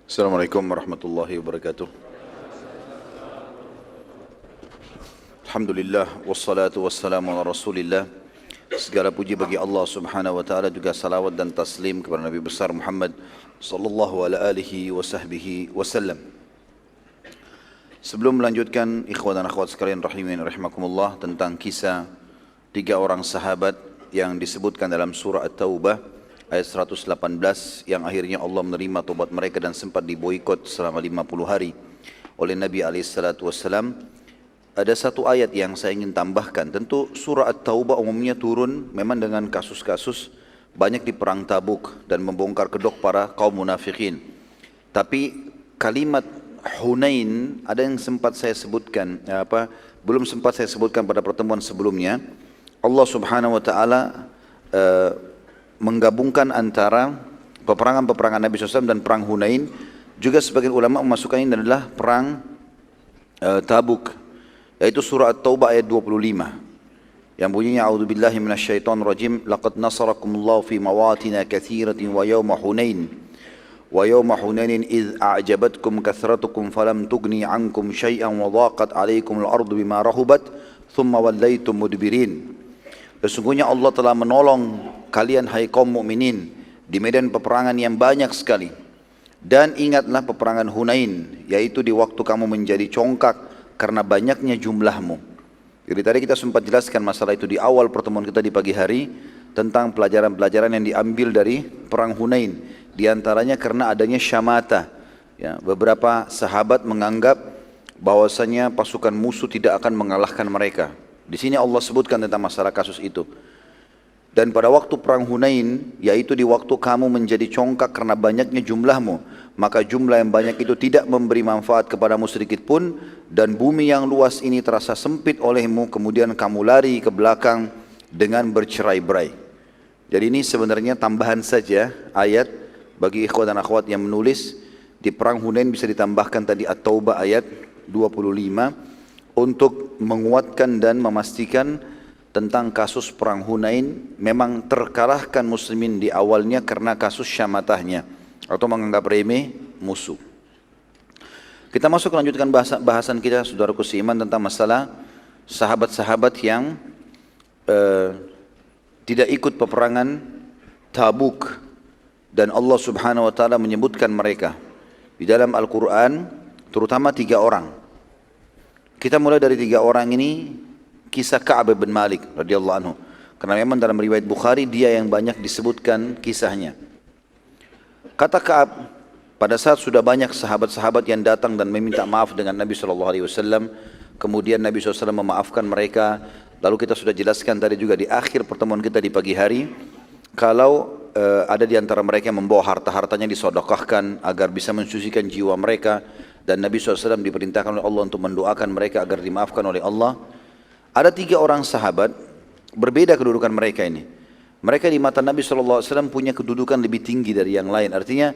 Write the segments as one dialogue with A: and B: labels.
A: Assalamualaikum warahmatullahi wabarakatuh. Alhamdulillah wassalatu wassalamu ala Rasulillah. Segala puji bagi Allah Subhanahu wa taala, juga salawat dan taslim kepada Nabi besar Muhammad sallallahu ala alihi wa sahbihi wasallam. Sebelum melanjutkan, ikhwan dan akhwat sekalian rahimin rahimakumullah, tentang kisah tiga orang sahabat yang disebutkan dalam surah At-Taubah ayat 118 yang akhirnya Allah menerima tobat mereka dan sempat diboikot selama 50 hari oleh Nabi alaihissalatu wassalam. Ada satu ayat yang saya ingin tambahkan. Tentu surah At-Taubah umumnya turun memang dengan kasus-kasus banyak di perang Tabuk dan membongkar kedok para kaum munafikin. Tapi kalimat Hunain ada yang sempat saya sebutkan, belum sempat saya sebutkan pada pertemuan sebelumnya. Allah Subhanahu wa taala menggabungkan antara peperangan Nabi SAW dan perang Hunain. Juga sebagian ulama memasukkan ini adalah perang Tabuk, yaitu surah At-Taubah ayat 25 yang bunyinya a'udzubillahi minasyaitonirrajim, laqad nasarakumullahu fi mawatina katsiratin wa yawma hunainin idh a'jabatkum kathratukum falam tughni 'ankum syai'an wa dhaqat 'alaikumul ardu bima rahubat thumma wallaytum mudbirin. Sesungguhnya Allah telah menolong kalian hai kaum mukminin di medan peperangan yang banyak sekali. Dan ingatlah peperangan Hunain, yaitu di waktu kamu menjadi congkak karena banyaknya jumlahmu. Jadi tadi kita sempat jelaskan masalah itu di awal pertemuan kita di pagi hari, tentang pelajaran-pelajaran yang diambil dari perang Hunain. Di antaranya karena adanya syamata. Ya, beberapa sahabat menganggap bahwasanya pasukan musuh tidak akan mengalahkan mereka. Di sini Allah sebutkan tentang masalah kasus itu. Dan pada waktu perang Hunain, yaitu di waktu kamu menjadi congkak karena banyaknya jumlahmu, maka jumlah yang banyak itu tidak memberi manfaat kepadamu sedikit pun, dan bumi yang luas ini terasa sempit olehmu, kemudian kamu lari ke belakang dengan bercerai-berai. Jadi ini sebenarnya tambahan saja ayat bagi ikhwan dan akhwat yang menulis. Di perang Hunain bisa ditambahkan tadi At-Taubah ayat 25 untuk menguatkan dan memastikan tentang kasus perang Hunain memang terkalahkan muslimin di awalnya karena kasus syamatahnya atau menganggap remeh musuh. Kita masuk lanjutkan bahasan kita, saudaraku seiman, tentang masalah sahabat-sahabat yang tidak ikut peperangan Tabuk, dan Allah Subhanahu wa taala menyebutkan mereka di dalam Al-Qur'an, terutama 3 orang. Kita mulai dari 3 orang ini, kisah Ka'ab bin Malik radhiyallahu anhu. Karena memang dalam riwayat Bukhari dia yang banyak disebutkan kisahnya. Kata Ka'ab, pada saat sudah banyak sahabat-sahabat yang datang dan meminta maaf dengan Nabi SAW, kemudian Nabi SAW memaafkan mereka. Lalu kita sudah jelaskan tadi juga di akhir pertemuan kita di pagi hari, kalau ada di antara mereka yang membawa harta-hartanya disodokahkan agar bisa mensucikan jiwa mereka. Dan Nabi SAW diperintahkan oleh Allah untuk mendoakan mereka agar dimaafkan oleh Allah. Ada 3 orang sahabat, berbeda kedudukan mereka ini. Mereka di mata Nabi SAW punya kedudukan lebih tinggi dari yang lain. Artinya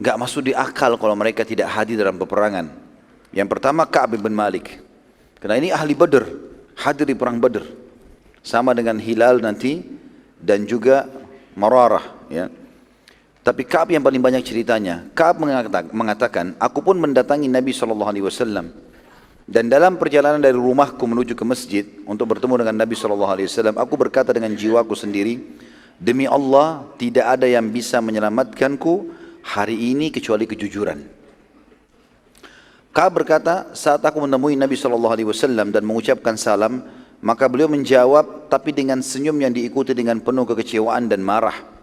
A: gak masuk di akal kalau mereka tidak hadir dalam peperangan. Yang pertama Ka'ab bin Malik, karena ini ahli Badr, hadir di perang Badr, sama dengan Hilal nanti dan juga Mararah, ya. Tapi Ka'ab yang paling banyak ceritanya. Ka'ab mengatakan, aku pun mendatangi Nabi SAW. Dan dalam perjalanan dari rumahku menuju ke masjid untuk bertemu dengan Nabi SAW, aku berkata dengan jiwaku sendiri, demi Allah tidak ada yang bisa menyelamatkanku hari ini kecuali kejujuran. Ka'ab berkata, saat aku menemui Nabi SAW dan mengucapkan salam, maka beliau menjawab tapi dengan senyum yang diikuti dengan penuh kekecewaan dan marah.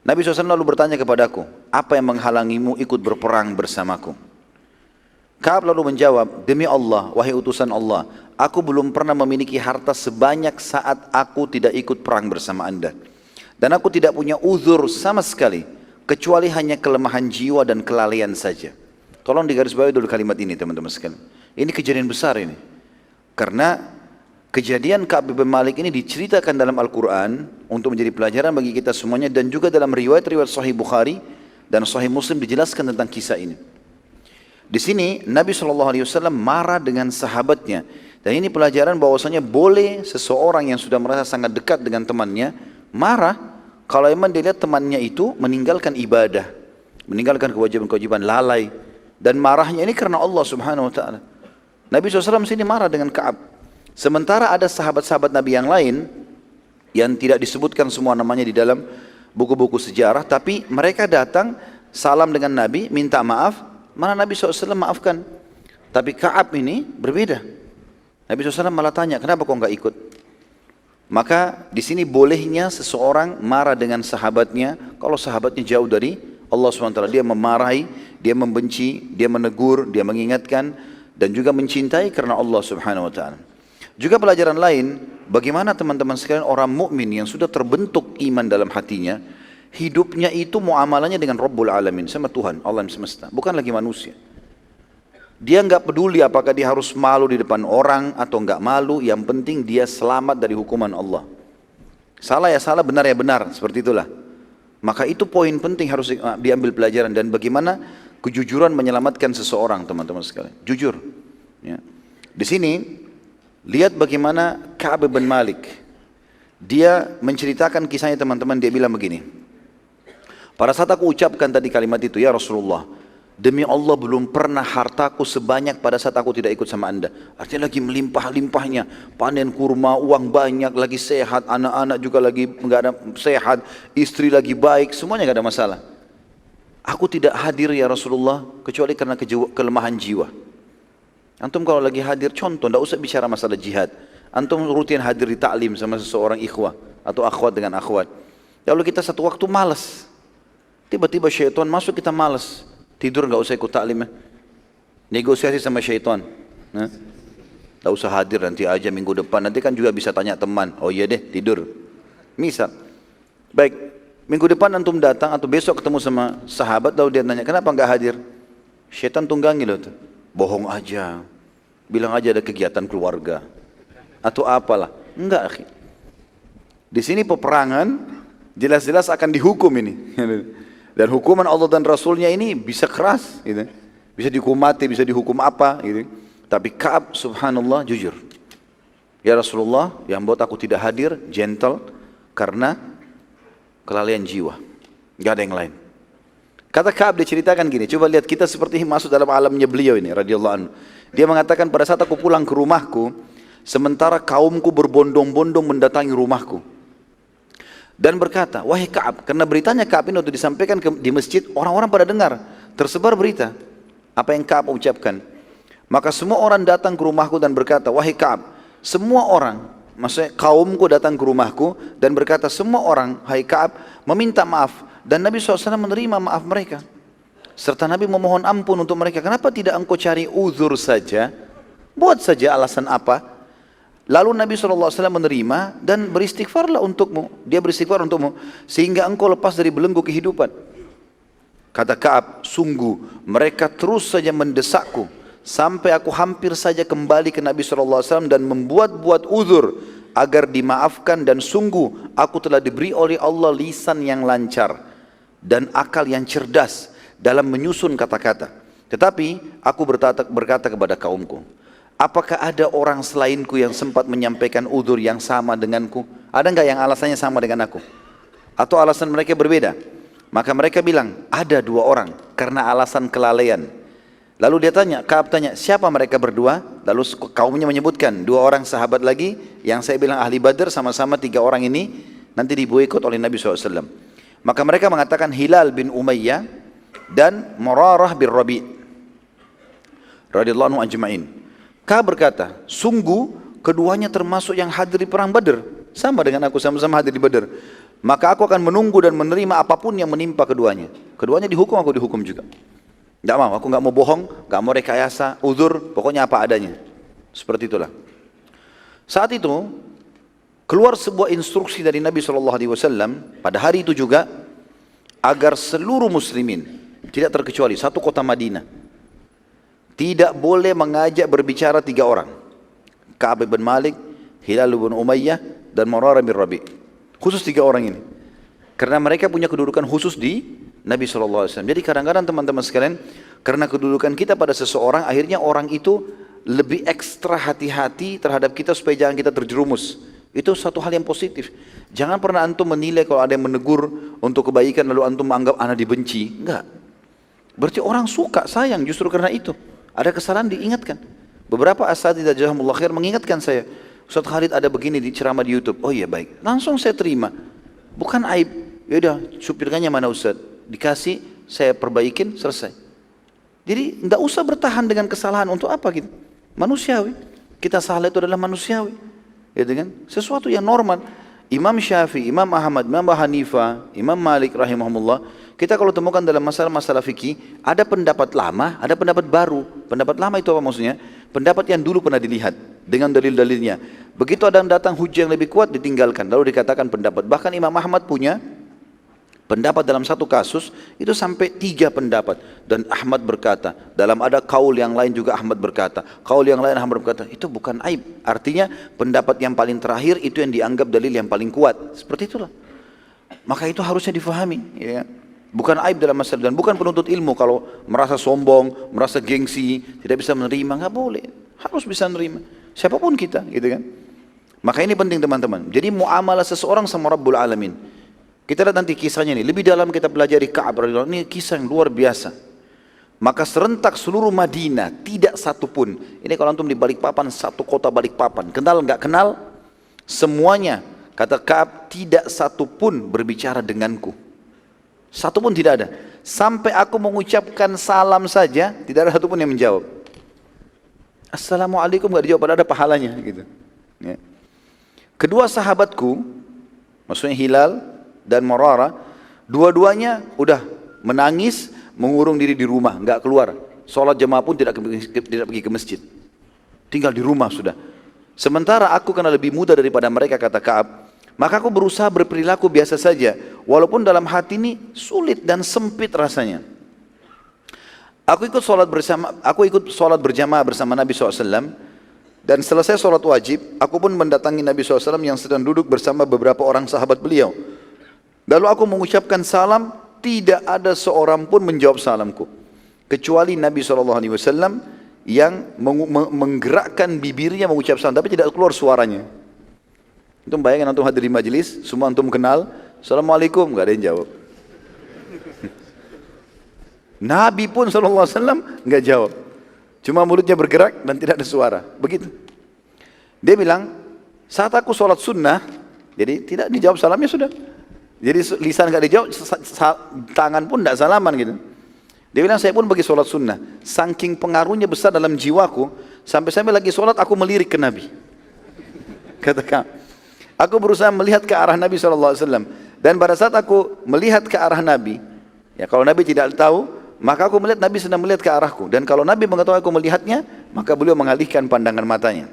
A: Nabi SAW lalu bertanya kepadaku, apa yang menghalangimu ikut berperang bersamaku? Ka'ab lalu menjawab, demi Allah, wahai utusan Allah, aku belum pernah memiliki harta sebanyak saat aku tidak ikut perang bersama anda. Dan aku tidak punya uzur sama sekali, kecuali hanya kelemahan jiwa dan kelalaian saja. Tolong digarisbawahi dulu kalimat ini teman-teman sekalian. Ini kejadian besar ini. Karena kejadian Ka'ab bin Malik ini diceritakan dalam Al-Quran untuk menjadi pelajaran bagi kita semuanya, dan juga dalam riwayat-riwayat Sahih Bukhari dan Sahih Muslim dijelaskan tentang kisah ini. Di sini Nabi SAW marah dengan sahabatnya, dan ini pelajaran bahwasanya boleh seseorang yang sudah merasa sangat dekat dengan temannya marah kalau memang dia lihat temannya itu meninggalkan ibadah, meninggalkan kewajiban-kewajiban, lalai. Dan marahnya ini karena Allah subhanahu wa ta'ala. Nabi SAW sini marah dengan Ka'ab. Sementara ada sahabat-sahabat Nabi yang lain, yang tidak disebutkan semua namanya di dalam buku-buku sejarah, tapi mereka datang, salam dengan Nabi, minta maaf, mana Nabi SAW maafkan. Tapi Ka'ab ini berbeda. Nabi SAW malah tanya, kenapa kau enggak ikut? Maka di sini bolehnya seseorang marah dengan sahabatnya, kalau sahabatnya jauh dari Allah SWT. Dia memarahi, dia membenci, dia menegur, dia mengingatkan, dan juga mencintai karena Allah Subhanahu Wa Taala. Juga pelajaran lain, bagaimana teman-teman sekalian orang mukmin yang sudah terbentuk iman dalam hatinya, hidupnya itu muamalahnya dengan Rabbul Alamin, sama Tuhan, Allah yang semesta, bukan lagi manusia. Dia enggak peduli apakah dia harus malu di depan orang atau enggak malu, yang penting dia selamat dari hukuman Allah. Salah ya salah, benar ya benar, seperti itulah. Maka itu poin penting harus diambil pelajaran, dan bagaimana kejujuran menyelamatkan seseorang, teman-teman sekalian. Jujur. Ya. Di sini lihat bagaimana Ka'ab bin Malik. Dia menceritakan kisahnya, teman-teman. Dia bilang begini. Pada saat aku ucapkan tadi kalimat itu, ya Rasulullah, demi Allah belum pernah hartaku sebanyak pada saat aku tidak ikut sama anda. Artinya lagi melimpah-limpahnya, panen kurma, uang banyak, lagi sehat, anak-anak juga lagi enggak ada sehat, istri lagi baik, semuanya enggak ada masalah. Aku tidak hadir ya Rasulullah kecuali karena kelemahan jiwa. Antum kalau lagi hadir, contoh, enggak usah bicara masalah jihad. Antum rutin hadir di taklim sama seseorang ikhwah atau akhwat dengan akhwat. Kalau kita satu waktu malas, tiba-tiba syaitan masuk, kita malas. Tidur nggak usah ikut taklim, negosiasi sama syaitan. Nggak usah hadir, nanti aja minggu depan. Nanti kan juga bisa tanya teman. Oh iya deh, tidur. Misal, baik, minggu depan antum datang atau besok ketemu sama sahabat, lalu dia tanya, kenapa nggak hadir? Syaitan tunggangi loh tuh. Bohong aja, bilang aja ada kegiatan keluarga atau apalah. Enggak, akhi. Di sini peperangan jelas-jelas akan dihukum ini. Dan hukuman Allah dan Rasulnya ini bisa keras, gitu. Bisa dihukum mati, bisa dihukum apa, gitu. Tapi Ka'ab subhanallah jujur. Ya Rasulullah, yang buat aku tidak hadir, gentle, karena kelalaian jiwa. Gak ada yang lain. Kata Ka'ab diceritakan gini, coba lihat kita seperti masuk dalam alamnya beliau ini, radhiyallahu anhu. Dia mengatakan, pada saat aku pulang ke rumahku, sementara kaumku berbondong-bondong mendatangi rumahku. Dan berkata, wahai Ka'ab, karena beritanya Ka'ab ini waktu disampaikan di masjid, orang-orang pada dengar, tersebar berita. Apa yang Ka'ab ucapkan? Maka semua orang datang ke rumahku dan berkata, wahai Ka'ab, semua orang, maksudnya kaumku datang ke rumahku dan berkata, semua orang, hai Ka'ab, meminta maaf. Dan Nabi SAW menerima maaf mereka. Serta Nabi memohon ampun untuk mereka. Kenapa tidak engkau cari uzur saja? Buat saja alasan apa? Lalu Nabi SAW menerima dan beristighfarlah untukmu. Dia beristighfar untukmu sehingga engkau lepas dari belenggu kehidupan. Kata Ka'ab, sungguh mereka terus saja mendesakku sampai aku hampir saja kembali ke Nabi SAW dan membuat-buat uzur agar dimaafkan, dan sungguh aku telah diberi oleh Allah lisan yang lancar dan akal yang cerdas dalam menyusun kata-kata. Tetapi aku berkata kepada kaumku, apakah ada orang selainku yang sempat menyampaikan uzur yang sama denganku? Ada enggak yang alasannya sama dengan aku? Atau alasan mereka berbeda? Maka mereka bilang, ada 2 orang karena alasan kelalaian. Lalu dia tanya, Ka'ab tanya, siapa mereka berdua? Lalu kaumnya menyebutkan 2 orang sahabat lagi yang saya bilang ahli Badar, sama-sama 3 orang ini nanti diboikot oleh Nabi SAW. Maka mereka mengatakan Hilal bin Umayyah dan Murarah bin Rabi' radhiyallahu anhu ajma'in. Ka'ab berkata, sungguh keduanya termasuk yang hadir di perang Badar, sama dengan aku, sama-sama hadir di Badar. Maka aku akan menunggu dan menerima apapun yang menimpa keduanya. Keduanya dihukum, aku dihukum juga. Tidak mau, aku nggak mau bohong, nggak mau rekayasa, uzur, pokoknya apa adanya. Seperti itulah. Saat itu keluar sebuah instruksi dari Nabi SAW pada hari itu juga, agar seluruh muslimin, tidak terkecuali satu kota Madinah, tidak boleh mengajak berbicara 3 orang. Ka'ab bin Malik, Hilal bin Umayyah, dan Murarah bin Rabi'. Khusus 3 orang ini. Karena mereka punya kedudukan khusus di Nabi SAW. Jadi kadang-kadang teman-teman sekalian, karena kedudukan kita pada seseorang, akhirnya orang itu lebih ekstra hati-hati terhadap kita supaya jangan kita terjerumus. Itu satu hal yang positif. Jangan pernah antum menilai kalau ada yang menegur untuk kebaikan lalu antum menganggap anak dibenci. Enggak. Berarti orang suka, sayang justru karena itu. Ada kesalahan diingatkan. Beberapa asatidzah jazakumullah khair mengingatkan saya, Ustaz Khalid ada begini di ceramah di YouTube. Oh iya baik, langsung saya terima. Bukan aib. Yaudah, supirkannya mana Ustaz? Dikasih, saya perbaikin, selesai. Jadi tidak usah bertahan dengan kesalahan untuk apa gitu. Manusiawi. Kita salah itu adalah manusiawi. Gitu kan? Sesuatu yang normal. Imam Syafi'i, Imam Ahmad, Imam Abu Hanifah, Imam Malik rahimahumullah, kita kalau temukan dalam masalah-masalah fikih, ada pendapat lama, ada pendapat baru. Pendapat lama itu apa maksudnya? Pendapat yang dulu pernah dilihat dengan dalil-dalilnya. Begitu ada yang datang hujah yang lebih kuat, ditinggalkan. Lalu dikatakan pendapat. Bahkan Imam Ahmad punya pendapat dalam satu kasus itu sampai 3 pendapat, dan Ahmad berkata, dalam ada kaul yang lain juga Ahmad berkata, kaul yang lain Ahmad berkata, itu bukan aib. Artinya pendapat yang paling terakhir itu yang dianggap dalil yang paling kuat. Seperti itulah. Maka itu harusnya difahami, ya. Bukan aib dalam masalah, dan bukan penuntut ilmu kalau merasa sombong, merasa gengsi, tidak bisa menerima, nggak boleh. Harus bisa menerima. Siapapun kita, gitu kan. Maka ini penting teman-teman. Jadi muamalah seseorang sama Rabbul Alamin. Kita lihat nanti kisahnya ini, lebih dalam kita pelajari Ka'ab radhiyallahu anhu, ini kisah yang luar biasa. Maka serentak seluruh Madinah, tidak satu pun. Ini kalau antum di Balikpapan, satu kota Balikpapan, kenal nggak kenal, semuanya, kata Ka'ab, tidak satu pun berbicara denganku. Satu pun tidak ada. Sampai aku mengucapkan salam saja, tidak ada satu pun yang menjawab. Assalamualaikum nggak dijawab, padahal ada pahalanya gitu. Ya. Kedua sahabatku, maksudnya Hilal dan Murarah, dua-duanya udah menangis, mengurung diri di rumah, nggak keluar. Sholat jemaah pun tidak pergi ke masjid, tinggal di rumah sudah. Sementara aku karena lebih muda daripada mereka, kata Ka'ab, maka aku berusaha berperilaku biasa saja, walaupun dalam hati ini sulit dan sempit rasanya. Aku ikut sholat berjamaah bersama Nabi SAW, dan selesai sholat wajib, aku pun mendatangi Nabi SAW yang sedang duduk bersama beberapa orang sahabat beliau. Lalu aku mengucapkan salam, tidak ada seorang pun menjawab salamku, kecuali Nabi SAW yang menggerakkan bibirnya mengucap salam, tapi tidak keluar suaranya. Antum bayangkan antum hadir di majelis, semua antum kenal, Assalamualaikum, nggak ada yang jawab. Nabi pun SAW nggak jawab, cuma mulutnya bergerak dan tidak ada suara. Begitu. Dia bilang, saat aku sholat sunnah, jadi tidak dijawab salamnya sudah. Jadi lisan nggak dijawab, tangan pun tidak salaman gitu. Dia bilang, saya pun bagi sholat sunnah. Saking pengaruhnya besar dalam jiwaku, sampai-sampai lagi sholat aku melirik ke Nabi. Katakan, aku berusaha melihat ke arah Nabi SAW. Dan pada saat aku melihat ke arah Nabi, ya kalau Nabi tidak tahu, maka aku melihat Nabi sedang melihat ke arahku. Dan kalau Nabi mengetahui aku melihatnya, maka beliau mengalihkan pandangan matanya.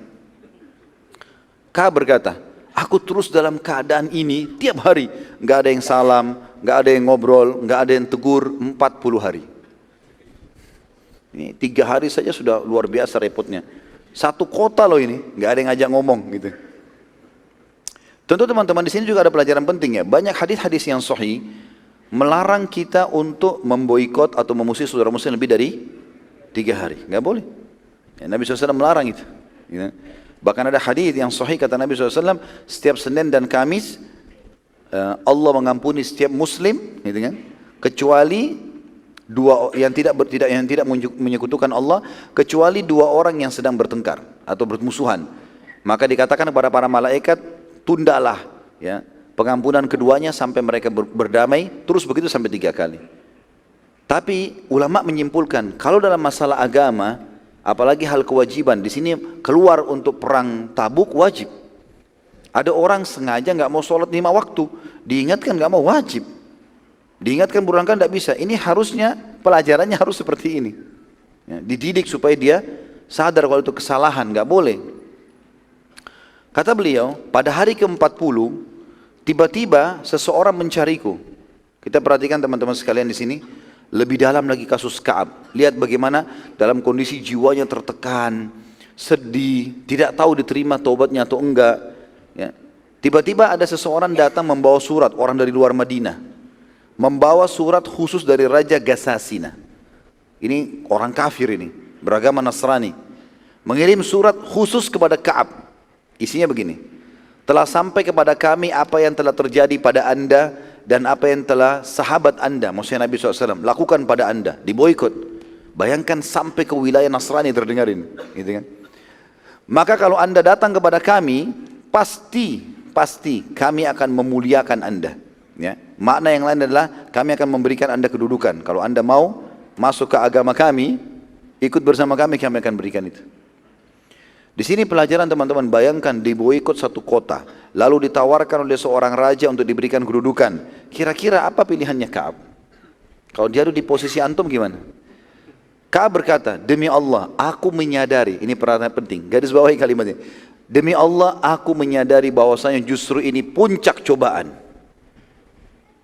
A: Ka'ab berkata, aku terus dalam keadaan ini tiap hari. Nggak ada yang salam, nggak ada yang ngobrol, nggak ada yang tegur, 40 hari. Ini 3 hari saja sudah luar biasa repotnya. Satu kota loh ini, nggak ada yang ngajak ngomong gitu. Tentu teman-teman di sini juga ada pelajaran penting ya. Banyak hadis-hadis yang sahih melarang kita untuk memboikot atau memusuhi saudara muslim lebih dari 3 hari. Nggak boleh. Ya, Nabi SAW melarang itu. Ya. Bahkan ada hadis yang sahih kata Nabi SAW, setiap Senin dan Kamis Allah mengampuni setiap muslim, gitu kan? Kecuali yang tidak menyekutukan Allah, kecuali 2 orang yang sedang bertengkar atau bermusuhan. Maka dikatakan kepada para malaikat, tundalah ya pengampunan keduanya sampai mereka berdamai, terus begitu sampai 3 kali. Tapi ulama menyimpulkan, kalau dalam masalah agama, apalagi hal kewajiban, di sini keluar untuk perang Tabuk wajib. Ada orang sengaja nggak mau sholat 5 waktu, diingatkan nggak mau, wajib. Diingatkan berangkat tidak bisa. Ini harusnya pelajarannya harus seperti ini. Ya, dididik supaya dia sadar kalau itu kesalahan, nggak boleh. Kata beliau, pada hari ke-40, tiba-tiba seseorang mencariku. Kita perhatikan teman-teman sekalian di sini, lebih dalam lagi kasus Ka'ab. Lihat bagaimana dalam kondisi jiwanya tertekan, sedih, tidak tahu diterima taubatnya atau enggak. Ya. Tiba-tiba ada seseorang datang membawa surat, orang dari luar Madinah. Membawa surat khusus dari Raja Gassasina. Ini orang kafir ini, beragama Nasrani. Mengirim surat khusus kepada Ka'ab. Isinya begini, telah sampai kepada kami apa yang telah terjadi pada anda dan apa yang telah sahabat anda, maksudnya Nabi SAW, lakukan pada anda, diboikot. Bayangkan sampai ke wilayah Nasrani terdengarin, gitu kan? Maka kalau anda datang kepada kami, pasti kami akan memuliakan anda. Ya. Makna yang lain adalah kami akan memberikan anda kedudukan. Kalau anda mau masuk ke agama kami, ikut bersama kami, kami akan berikan itu. Di sini pelajaran teman-teman, bayangkan diboikot satu kota, lalu ditawarkan oleh seorang raja untuk diberikan kedudukan. Kira-kira apa pilihannya Ka'ab? Kalau dia ada di posisi antum gimana? Ka'ab berkata, demi Allah, aku menyadari, ini perhatian penting, garis bawahi kalimatnya. Demi Allah, aku menyadari bahwasanya justru ini puncak cobaan.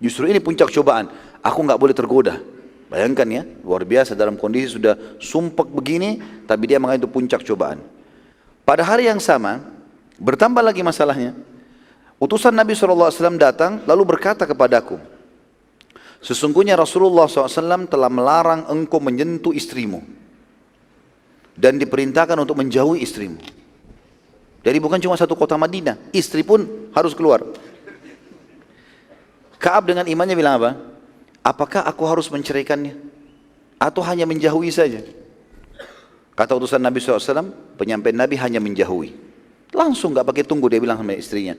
A: Justru ini puncak cobaan. Aku nggak boleh tergoda. Bayangkan ya, luar biasa dalam kondisi sudah sumpek begini, tapi dia menganggap itu puncak cobaan. Pada hari yang sama, bertambah lagi masalahnya. Utusan Nabi SAW datang, lalu berkata kepadaku, sesungguhnya Rasulullah SAW telah melarang engkau menyentuh istrimu. Dan diperintahkan untuk menjauhi istrimu. Jadi bukan cuma satu kota Madinah, istri pun harus keluar. Ka'ab dengan imannya bilang apa? Apakah aku harus menceraikannya? Atau hanya menjauhi saja? Kata utusan Nabi SAW, penyampaian Nabi hanya menjauhi. Langsung gak pakai tunggu, dia bilang sama istrinya.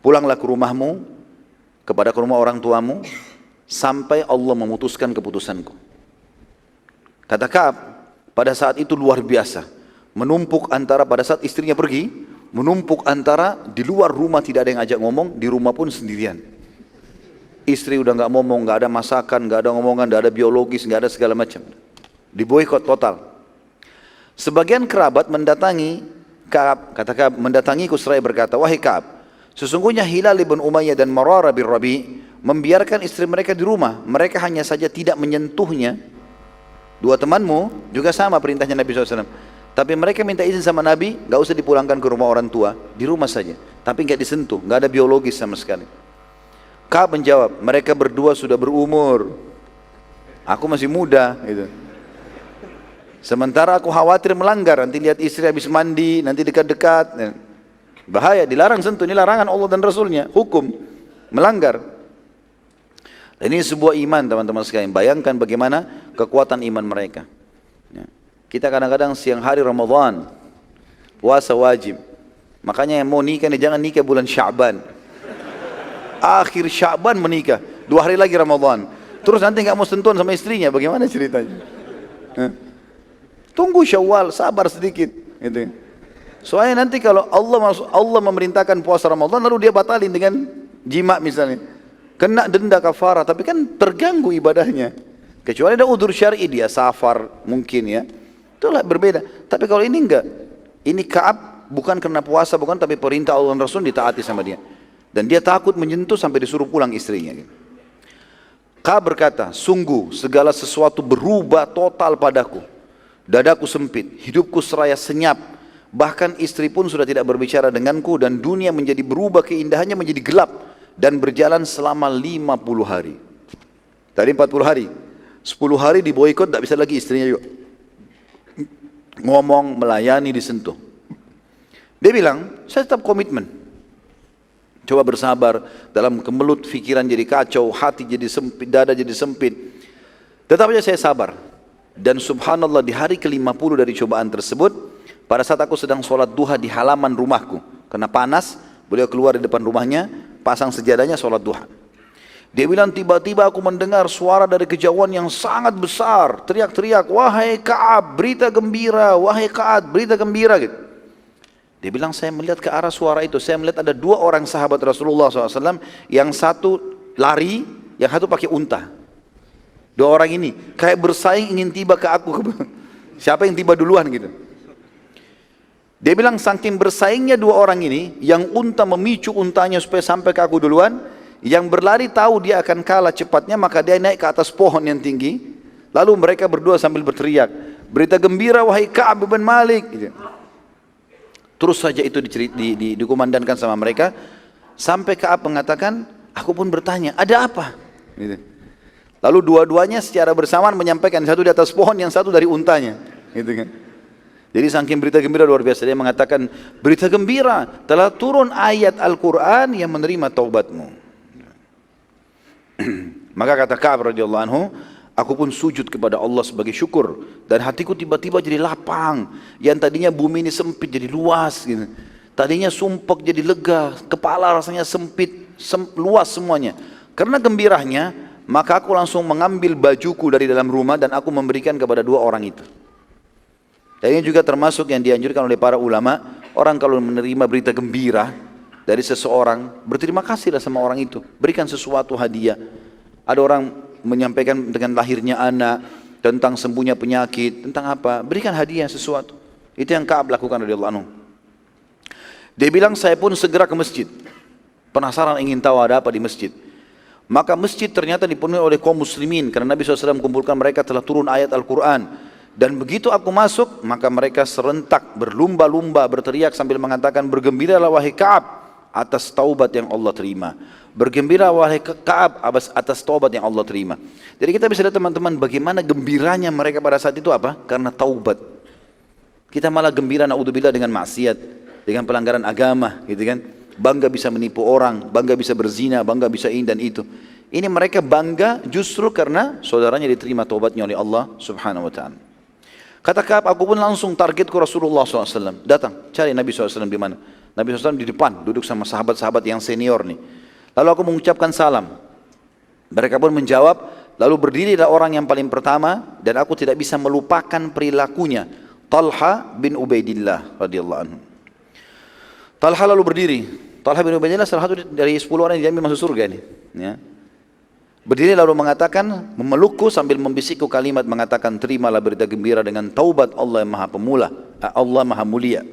A: Pulanglah ke rumahmu, kepada ke rumah orang tuamu, sampai Allah memutuskan keputusanku. Kata Ka'ab, pada saat itu luar biasa. Menumpuk antara, pada saat istrinya pergi, menumpuk antara di luar rumah tidak ada yang ajak ngomong, di rumah pun sendirian. Istri udah gak ngomong, gak ada masakan, gak ada ngomongan, gak ada biologis, gak ada segala macam. Diboikot total. Sebagian kerabat mendatangi Ka'ab, kata Ka'ab, mendatangiku seraya berkata, wahai Ka'ab, sesungguhnya Hilal bin Umayyah dan Mararah bin Rabi' membiarkan istri mereka di rumah. Mereka hanya saja tidak menyentuhnya. Dua temanmu juga sama perintahnya Nabi SAW. Tapi mereka minta izin sama Nabi, gak usah dipulangkan ke rumah orang tua, di rumah saja. Tapi gak disentuh, gak ada biologis sama sekali. Ka'ab menjawab, mereka berdua sudah berumur. Aku masih muda, gitu. Sementara aku khawatir melanggar, nanti lihat istri habis mandi, nanti dekat-dekat. Bahaya, dilarang sentuh, ini larangan Allah dan Rasulnya, hukum, melanggar. Dan ini sebuah iman teman-teman sekalian, bayangkan bagaimana kekuatan iman mereka. Kita kadang-kadang siang hari Ramadan, puasa wajib. Makanya yang mau nikah, jangan nikah bulan Sya'ban. Akhir Sya'ban menikah, 2 hari lagi Ramadan. Terus nanti gak mau sentuhan sama istrinya, bagaimana ceritanya? Tunggu Syawal, sabar sedikit, gitu. Soalnya nanti kalau Allah memerintahkan puasa Ramadan, lalu dia batalin dengan jima misalnya, kena denda kafarah, tapi kan terganggu ibadahnya. Kecuali ada udzur syar'i, dia safar mungkin ya, itulah berbeda. Tapi kalau ini enggak, ini Ka'ab bukan karena puasa, bukan, tapi perintah Allah dan Rasul ditaati sama dia. Dan dia takut menyentuh sampai disuruh pulang istrinya. Ka'ab berkata, sungguh segala sesuatu berubah total padaku. Dadaku sempit, hidupku seraya senyap, bahkan istri pun sudah tidak berbicara denganku, dan dunia menjadi berubah keindahannya menjadi gelap, dan berjalan selama 50 hari. Tadi 40 hari, 10 hari diboikot, tak bisa lagi istrinya juga ngomong, melayani, disentuh. Dia bilang, saya tetap komitmen. Coba bersabar, dalam kemelut pikiran jadi kacau, hati jadi sempit, dada jadi sempit. Tetap saja saya sabar. Dan subhanallah di hari ke-50 dari cobaan tersebut, pada saat aku sedang sholat duha di halaman rumahku, karena panas, beliau keluar di depan rumahnya, pasang sejadahnya sholat duha. Dia bilang, tiba-tiba aku mendengar suara dari kejauhan yang sangat besar, teriak-teriak, wahai Ka'ab, berita gembira, wahai Ka'ab, berita gembira, gitu. Dia bilang, saya melihat ke arah suara itu, saya melihat ada 2 orang sahabat Rasulullah SAW, yang satu lari, yang satu pakai unta. 2 orang ini kayak bersaing ingin tiba ke aku. Siapa yang tiba duluan gitu. Dia bilang saking bersaingnya 2 orang ini, yang unta memicu untanya supaya sampai ke aku duluan, yang berlari tahu dia akan kalah cepatnya, maka dia naik ke atas pohon yang tinggi. Lalu mereka berdua sambil berteriak, berita gembira wahai Ka'ab bin Malik, gitu. Terus saja itu dikumandangkan sama mereka, sampai Ka'ab mengatakan, aku pun bertanya, ada apa? Gitu. Lalu dua-duanya secara bersamaan menyampaikan, satu di atas pohon, yang satu dari untanya, gitu kan. Jadi saking berita gembira luar biasa, dia mengatakan, berita gembira, telah turun ayat Al-Quran yang menerima taubatmu. Maka kata Ka'ab radhiyallahu anhu, aku pun sujud kepada Allah sebagai syukur, dan hatiku tiba-tiba jadi lapang. Yang tadinya bumi ini sempit jadi luas gitu. Tadinya sumpek jadi lega, kepala rasanya sempit, luas semuanya. Karena gembiranya, maka aku langsung mengambil bajuku dari dalam rumah dan aku memberikan kepada dua orang itu. Dan ini juga termasuk yang dianjurkan oleh para ulama, orang kalau menerima berita gembira dari seseorang, berterima kasihlah sama orang itu, berikan sesuatu hadiah. Ada orang menyampaikan dengan lahirnya anak, tentang sembuhnya penyakit, tentang apa, berikan hadiah sesuatu. Itu yang Ka'ab lakukan radhiyallahu anhu. Dia bilang, saya pun segera ke masjid, penasaran ingin tahu ada apa di masjid. Maka masjid ternyata dipenuhi oleh kaum muslimin, karena Nabi SAW kumpulkan mereka telah turun ayat Al-Quran. Dan begitu aku masuk, maka mereka serentak berlumba-lumba berteriak sambil mengatakan, bergembiralah wahai Ka'ab atas taubat yang Allah terima. Bergembira wahai Ka'ab atas taubat yang Allah terima. Jadi kita bisa lihat teman-teman bagaimana gembiranya mereka pada saat itu apa? Karena taubat. Kita malah gembira naudzubillah dengan maksiat, dengan pelanggaran agama, gitu kan? Bangga bisa menipu orang, bangga bisa berzina, bangga bisa ini dan itu. Ini mereka bangga justru karena saudaranya diterima taubatnya oleh Allah Subhanahu wa taala. Kata Ka'ab, aku pun langsung targetku Rasulullah SAW. Datang, cari Nabi SAW di mana? Nabi SAW di depan, duduk sama sahabat-sahabat yang senior nih. Lalu aku mengucapkan salam. Mereka pun menjawab, lalu berdirilah orang yang paling pertama, dan aku tidak bisa melupakan perilakunya. Talha bin Ubaidillah radhiyallahu anhu. Talha lalu berdiri. Talha bin Ubaidillah salah satu dari 10 orang yang dijamin masuk surga ini. Ya. Berdiri lalu mengatakan, memelukku sambil membisikku kalimat mengatakan, terimalah berita gembira dengan taubat Allah yang maha pemula, Allah maha mulia.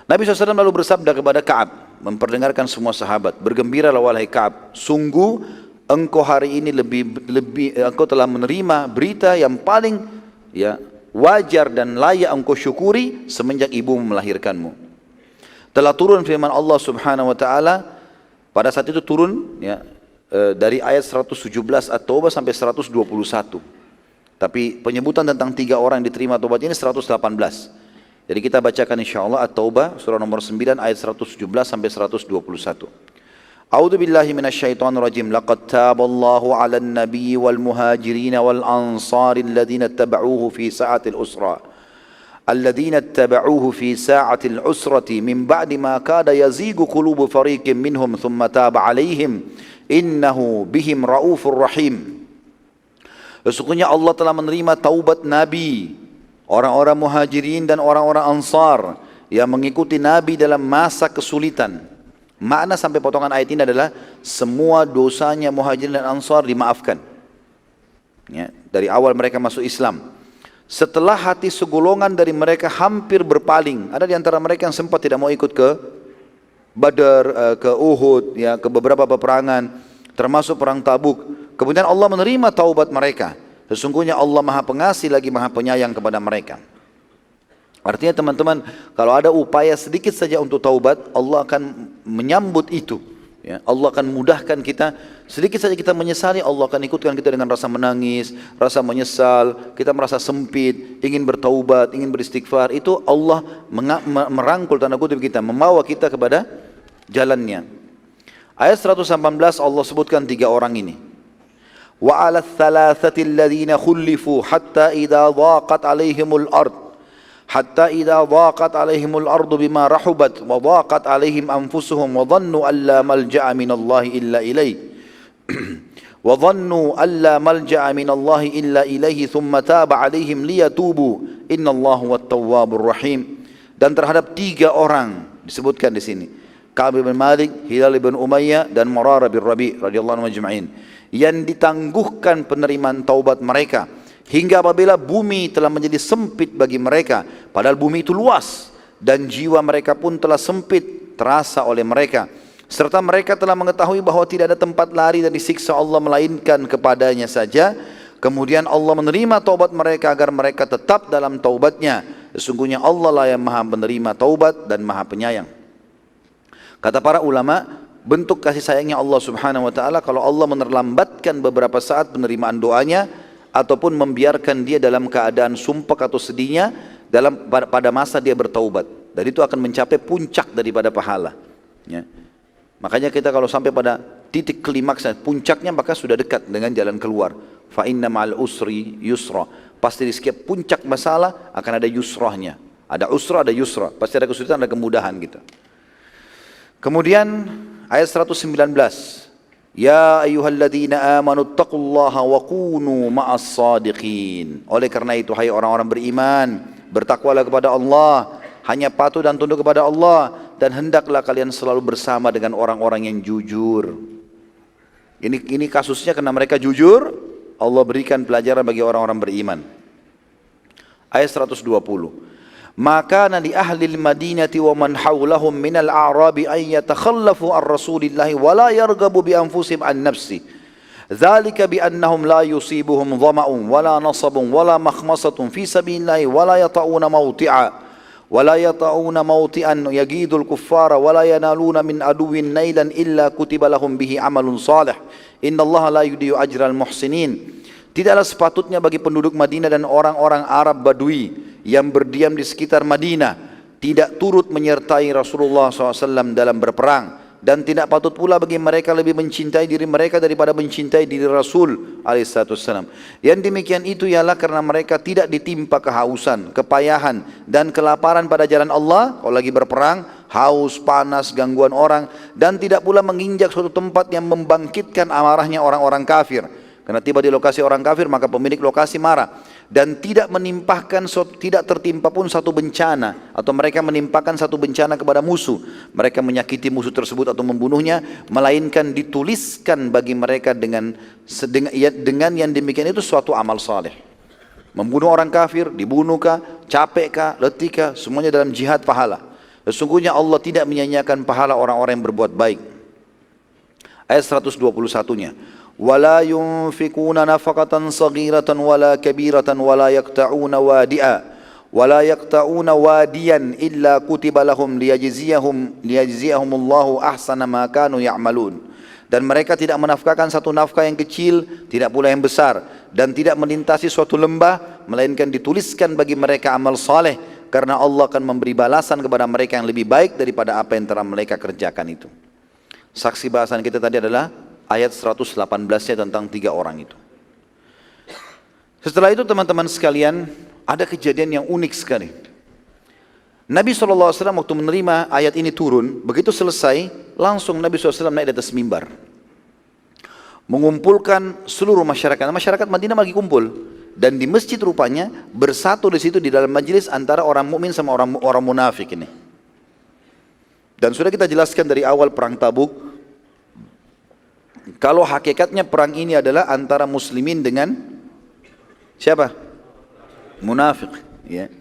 A: Nabi SAW lalu bersabda kepada Ka'ab, memperdengarkan semua sahabat, bergembiralah wahai Ka'ab, sungguh engkau hari ini engkau telah menerima berita yang paling wajar dan layak engkau syukuri semenjak ibumu melahirkanmu. Telah turun firman Allah Subhanahu wa taala, pada saat itu turun dari ayat 117 At-Taubah sampai 121. Tapi penyebutan tentang 3 orang yang diterima taubat ini 118. Jadi kita bacakan insyaallah At-Taubah surah nomor 9 ayat 117 sampai 121. A'udzu billahi minasyaitonir rajim. Laqad taballahu 'alan nabiyyi wal muhajirin wal ansari alladziina ittaba'uuhu fi sa'atil usra. Alladziina ittaba'uuhu fi sa'atil usrati min ba'di ma kada yazigu qulubu fariqin minhum thumma taba 'alaihim. Innahu bihim raufur rahim. Sesungguhnya Allah telah menerima taubat Nabi, orang-orang muhajirin dan orang-orang ansar yang mengikuti Nabi dalam masa kesulitan. Makna sampai potongan ayat ini adalah semua dosanya muhajirin dan ansar dimaafkan. Dari awal mereka masuk Islam. Setelah hati segolongan dari mereka hampir berpaling, ada di antara mereka yang sempat tidak mau ikut ke Badar, ke Uhud, ke beberapa peperangan, termasuk perang Tabuk. Kemudian Allah menerima taubat mereka. Sesungguhnya Allah maha pengasih lagi maha penyayang kepada mereka. Artinya teman-teman, kalau ada upaya sedikit saja untuk taubat, Allah akan menyambut itu. Allah akan mudahkan kita. Sedikit saja kita menyesali, Allah akan ikutkan kita dengan rasa menangis, rasa menyesal, kita merasa sempit, ingin bertaubat, ingin beristighfar. Itu Allah merangkul tanda kutip kita, membawa kita kepada jalannya. Ayat 118 Allah sebutkan 3 orang ini. Wa 'ala ats-tsalatsati alladziina khullifu hatta idza dhaqat 'alaihimul ard حتى إذا ضاقت عليهم الأرض بما رحبت وضاقت عليهم أنفسهم وظنوا أن لا ملجأ من الله إلا إليه وظنوا أن لا ملجأ من الله إلا إليه ثم تاب عليهم ليتوبوا إن الله هو التواب الرحيم. Dan terhadap 3 orang disebutkan di sini, Ka'ab bin Malik, Hilal bin Umayyah dan Murarah bin Rabi' radhiyallahu anhum ajma'in, yang ditangguhkan penerimaan taubat mereka hingga apabila bumi telah menjadi sempit bagi mereka, padahal bumi itu luas, dan jiwa mereka pun telah sempit terasa oleh mereka, serta mereka telah mengetahui bahwa tidak ada tempat lari dari siksa Allah melainkan kepadanya saja. Kemudian Allah menerima taubat mereka agar mereka tetap dalam taubatnya. Sesungguhnya Allah lah yang maha menerima taubat dan maha penyayang. Kata para ulama, bentuk kasih sayangnya Allah Subhanahu wa taala kalau Allah menerlambatkan beberapa saat penerimaan doanya, ataupun membiarkan dia dalam keadaan sumpek atau sedihnya pada masa dia bertaubat, dan itu akan mencapai puncak daripada pahala. Makanya kita kalau sampai pada titik klimaksnya, puncaknya maka sudah dekat dengan jalan keluar. Fa inna ma'al usri yusra. Pasti di setiap puncak masalah akan ada yusrahnya. Ada usra, ada yusra. Pasti ada kesulitan, ada kemudahan gitu. Kemudian ayat 119. Ya ayyuhalladzina amanu taqullaha wa kunu ma'as sadiqin. Oleh karena itu, hai orang-orang beriman, bertakwalah kepada Allah, hanya patuh dan tunduk kepada Allah, dan hendaklah kalian selalu bersama dengan orang-orang yang jujur. Ini kasusnya karena mereka jujur, Allah berikan pelajaran bagi orang-orang beriman. Ayat 120. Maka li ahli al-Madinati wa man hawlahum min al-a'rabi an yatakhallafu an Rasulillahi wa la yarghabu bi anfusihim an nafsi. Dzalika bi annahum la yusibuhum dhama'un wa la nasabun wa la makhmasatun fi sabilillahi wa la yata'una mawti'a ولا يطعون موطئا يغيظ الكفار ولا ينالون من عدو نيلا إلا كتب لهم به عمل صالح إن الله لا يضيع أجر المحسنين. Tidaklah sepatutnya bagi penduduk Madinah dan orang-orang Arab Badui yang berdiam di sekitar Madinah tidak turut menyertai Rasulullah SAW dalam berperang, dan tidak patut pula bagi mereka lebih mencintai diri mereka daripada mencintai diri Rasul alaihissalam. Yang demikian itu ialah karena mereka tidak ditimpa kehausan, kepayahan dan kelaparan pada jalan Allah kalau lagi berperang, haus, panas, gangguan orang, dan tidak pula menginjak suatu tempat yang membangkitkan amarahnya orang-orang kafir. Karena tiba di lokasi orang kafir, maka pemilik lokasi marah. Dan tidak tidak tertimpa pun satu bencana, atau mereka menimpakan satu bencana kepada musuh. Mereka menyakiti musuh tersebut atau membunuhnya, melainkan dituliskan bagi mereka dengan yang demikian itu suatu amal saleh. Membunuh orang kafir, dibunuhkah, capekkah, letihkah, semuanya dalam jihad pahala. Sesungguhnya Allah tidak menyia-nyiakan pahala orang-orang yang berbuat baik. Ayat 121-nya. ولا ينفقون نفقة صغيرة ولا كبيرة ولا يقطعون واديا إلا كتب لهم ليجزيهم الله أحسن ما كانوا يعملون. Dan mereka tidak menafkahkan satu nafkah yang kecil, tidak pula yang besar, dan tidak melintasi suatu lembah, melainkan dituliskan bagi mereka amal saleh, karena Allah akan memberi balasan kepada mereka yang lebih baik daripada apa yang telah mereka kerjakan itu. Saksi bahasan kita tadi adalah ayat 118-nya tentang 3 orang itu. Setelah itu teman-teman sekalian, ada kejadian yang unik sekali. Nabi SAW waktu menerima ayat ini turun, begitu selesai, langsung Nabi SAW naik di atas mimbar, mengumpulkan seluruh masyarakat. Masyarakat Madinah lagi kumpul, dan di masjid rupanya bersatu di situ di dalam majelis antara orang mukmin sama orang munafik ini. Dan sudah kita jelaskan dari awal perang Tabuk, kalau hakikatnya perang ini adalah antara muslimin dengan siapa? Munafik, ya.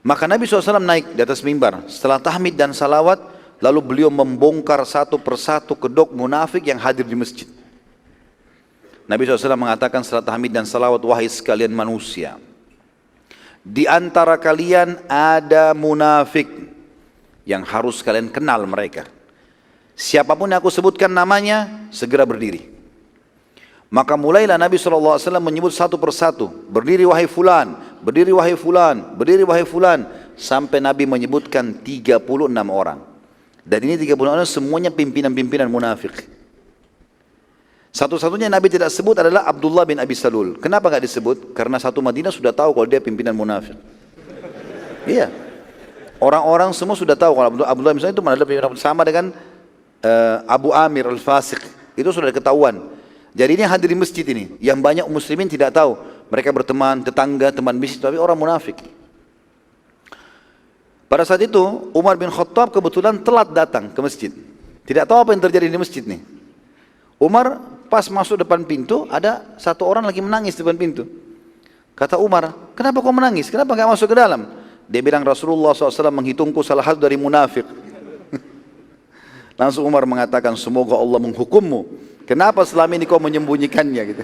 A: Maka Nabi SAW naik di atas mimbar setelah tahmid dan salawat, lalu beliau membongkar satu persatu kedok munafik yang hadir di masjid. Nabi SAW mengatakan setelah tahmid dan salawat, wahai sekalian manusia, di antara kalian ada munafik yang harus kalian kenal mereka. Siapapun yang aku sebutkan namanya, segera berdiri. Maka mulailah Nabi SAW menyebut satu persatu, berdiri wahai fulan, berdiri wahai fulan, berdiri wahai fulan, sampai Nabi menyebutkan 36 orang. Dan ini 36 orang semuanya pimpinan-pimpinan munafik. Satu-satunya Nabi tidak sebut adalah Abdullah bin Abi Salul. Kenapa nggak disebut? Karena satu Madinah sudah tahu kalau dia pimpinan munafik. Iya. Orang-orang semua sudah tahu kalau Abdullah bin Salul itu adalah pimpinan, sama dengan Abu Amir al-Fasiq, itu sudah ketahuan. Jadi ini hadir di masjid ini, yang banyak muslimin tidak tahu. Mereka berteman, tetangga, teman bisnis, tapi orang munafik. Pada saat itu Umar bin Khattab kebetulan telat datang ke masjid, tidak tahu apa yang terjadi di masjid nih. Umar pas masuk depan pintu, ada satu orang lagi menangis di depan pintu. Kata Umar, kenapa kau menangis? Kenapa enggak masuk ke dalam? Dia bilang, Rasulullah SAW menghitungku salah satu dari munafik. Langsung Umar mengatakan, semoga Allah menghukummu. Kenapa selama ini kau menyembunyikannya gitu.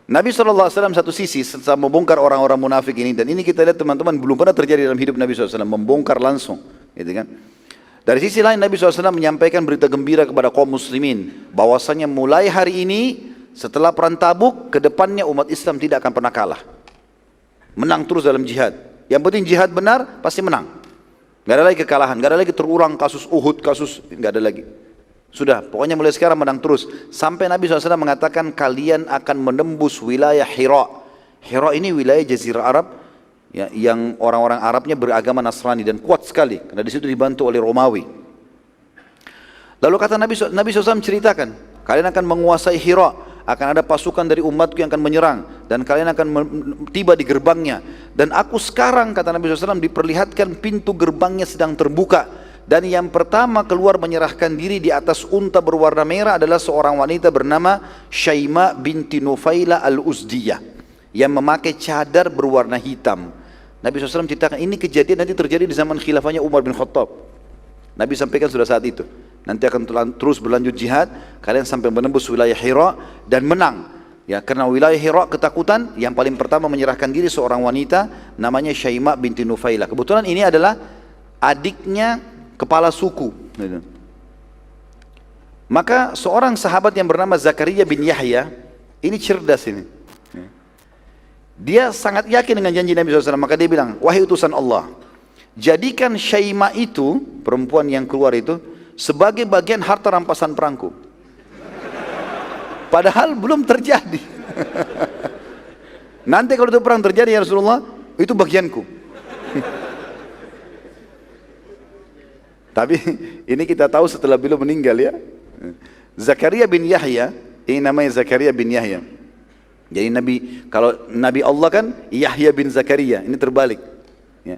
A: Nabi SAW satu sisi setelah membongkar orang-orang munafik ini, dan ini kita lihat teman-teman belum pernah terjadi dalam hidup Nabi SAW, membongkar langsung, gitu kan. Dari sisi lain Nabi SAW menyampaikan berita gembira kepada kaum muslimin, bahwasanya mulai hari ini setelah perang Tabuk, ke depannya umat Islam tidak akan pernah kalah, menang terus dalam jihad. Yang penting jihad benar, pasti menang. Nggak ada lagi kekalahan, nggak ada lagi terulang kasus Uhud, nggak ada lagi. Sudah, pokoknya mulai sekarang menang terus. Sampai Nabi SAW mengatakan kalian akan menembus wilayah Hira. Hira ini wilayah Jazirah Arab, ya, yang orang-orang Arabnya beragama Nasrani dan kuat sekali, karena di situ dibantu oleh Romawi. Lalu kata Nabi SAW ceritakan, kalian akan menguasai Hira, akan ada pasukan dari umatku yang akan menyerang, dan kalian akan tiba di gerbangnya. Dan aku sekarang, kata Nabi SAW, diperlihatkan pintu gerbangnya sedang terbuka. Dan yang pertama keluar menyerahkan diri di atas unta berwarna merah adalah seorang wanita bernama Syaima binti Nufaila al-Uzdiyah, yang memakai cadar berwarna hitam. Nabi SAW ceritakan ini kejadian nanti terjadi di zaman khilafahnya Umar bin Khattab. Nabi sampaikan sudah saat itu. Nanti akan terus berlanjut jihad, kalian sampai menembus wilayah Hira dan menang. Ya, karena wilayah Hira ketakutan, yang paling pertama menyerahkan diri seorang wanita namanya Syaima binti Nufaila. Kebetulan ini adalah adiknya kepala suku. Maka seorang sahabat yang bernama Zakaria bin Yahya, ini cerdas ini. Dia sangat yakin dengan janji Nabi SAW, maka dia bilang, wahai utusan Allah, jadikan Syaima itu, perempuan yang keluar itu, sebagai bagian harta rampasan perangku. Padahal belum terjadi. Nanti kalau itu perang terjadi ya Rasulullah, itu bagianku. Tapi ini kita tahu setelah beliau meninggal ya. Zakaria bin Yahya, ini namanya Zakaria bin Yahya. Jadi kalau Nabi Allah kan Yahya bin Zakaria, ini terbalik. Ya.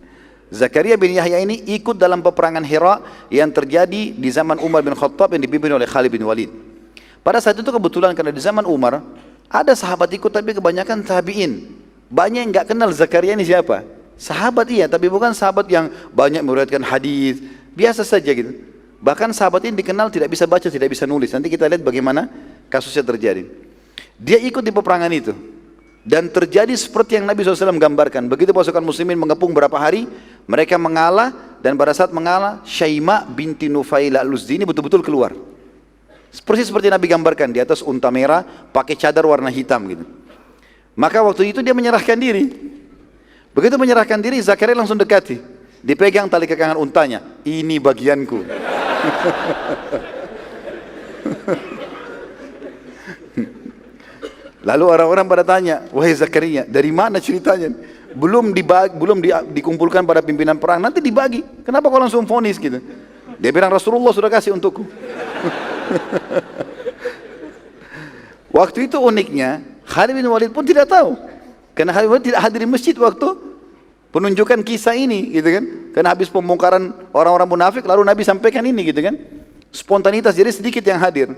A: Zakaria bin Yahya ini ikut dalam peperangan Hira yang terjadi di zaman Umar bin Khattab yang dipimpin oleh Khalid bin Walid. Pada saat itu kebetulan karena di zaman Umar ada sahabat ikut, tapi kebanyakan tabi'in. Banyak yang nggak kenal Zakaria ini siapa. Sahabat iya, tapi bukan sahabat yang banyak meriwayatkan hadis, biasa saja gitu. Bahkan sahabat ini dikenal tidak bisa baca, tidak bisa nulis. Nanti kita lihat bagaimana kasusnya terjadi. Dia ikut di peperangan itu. Dan terjadi seperti yang Nabi SAW gambarkan. Begitu pasukan muslimin mengepung berapa hari, mereka mengalah, dan pada saat mengalah, Syaima binti Nufaila al-Uzdi ini betul-betul keluar. Seperti Nabi gambarkan, di atas unta merah, pakai cadar warna hitam gitu. Maka waktu itu dia menyerahkan diri. Begitu menyerahkan diri, Zakaria langsung dekati. Dipegang tali kekangan untanya, ini bagianku. Lalu orang-orang pada tanya, wahai Zakaria, dari mana ceritanya? Belum dikumpulkan pada pimpinan perang, nanti dibagi. Kenapa kau langsung vonis gitu? Dia bilang, Rasulullah sudah kasih untukku. Waktu itu uniknya, Khalid bin Walid pun tidak tahu. Karena Khalid bin Walid tidak hadir di masjid waktu penunjukan kisah ini, gitu kan? Karena habis pembongkaran orang-orang munafik, lalu Nabi sampaikan ini, gitu kan? Spontanitas, jadi sedikit yang hadir.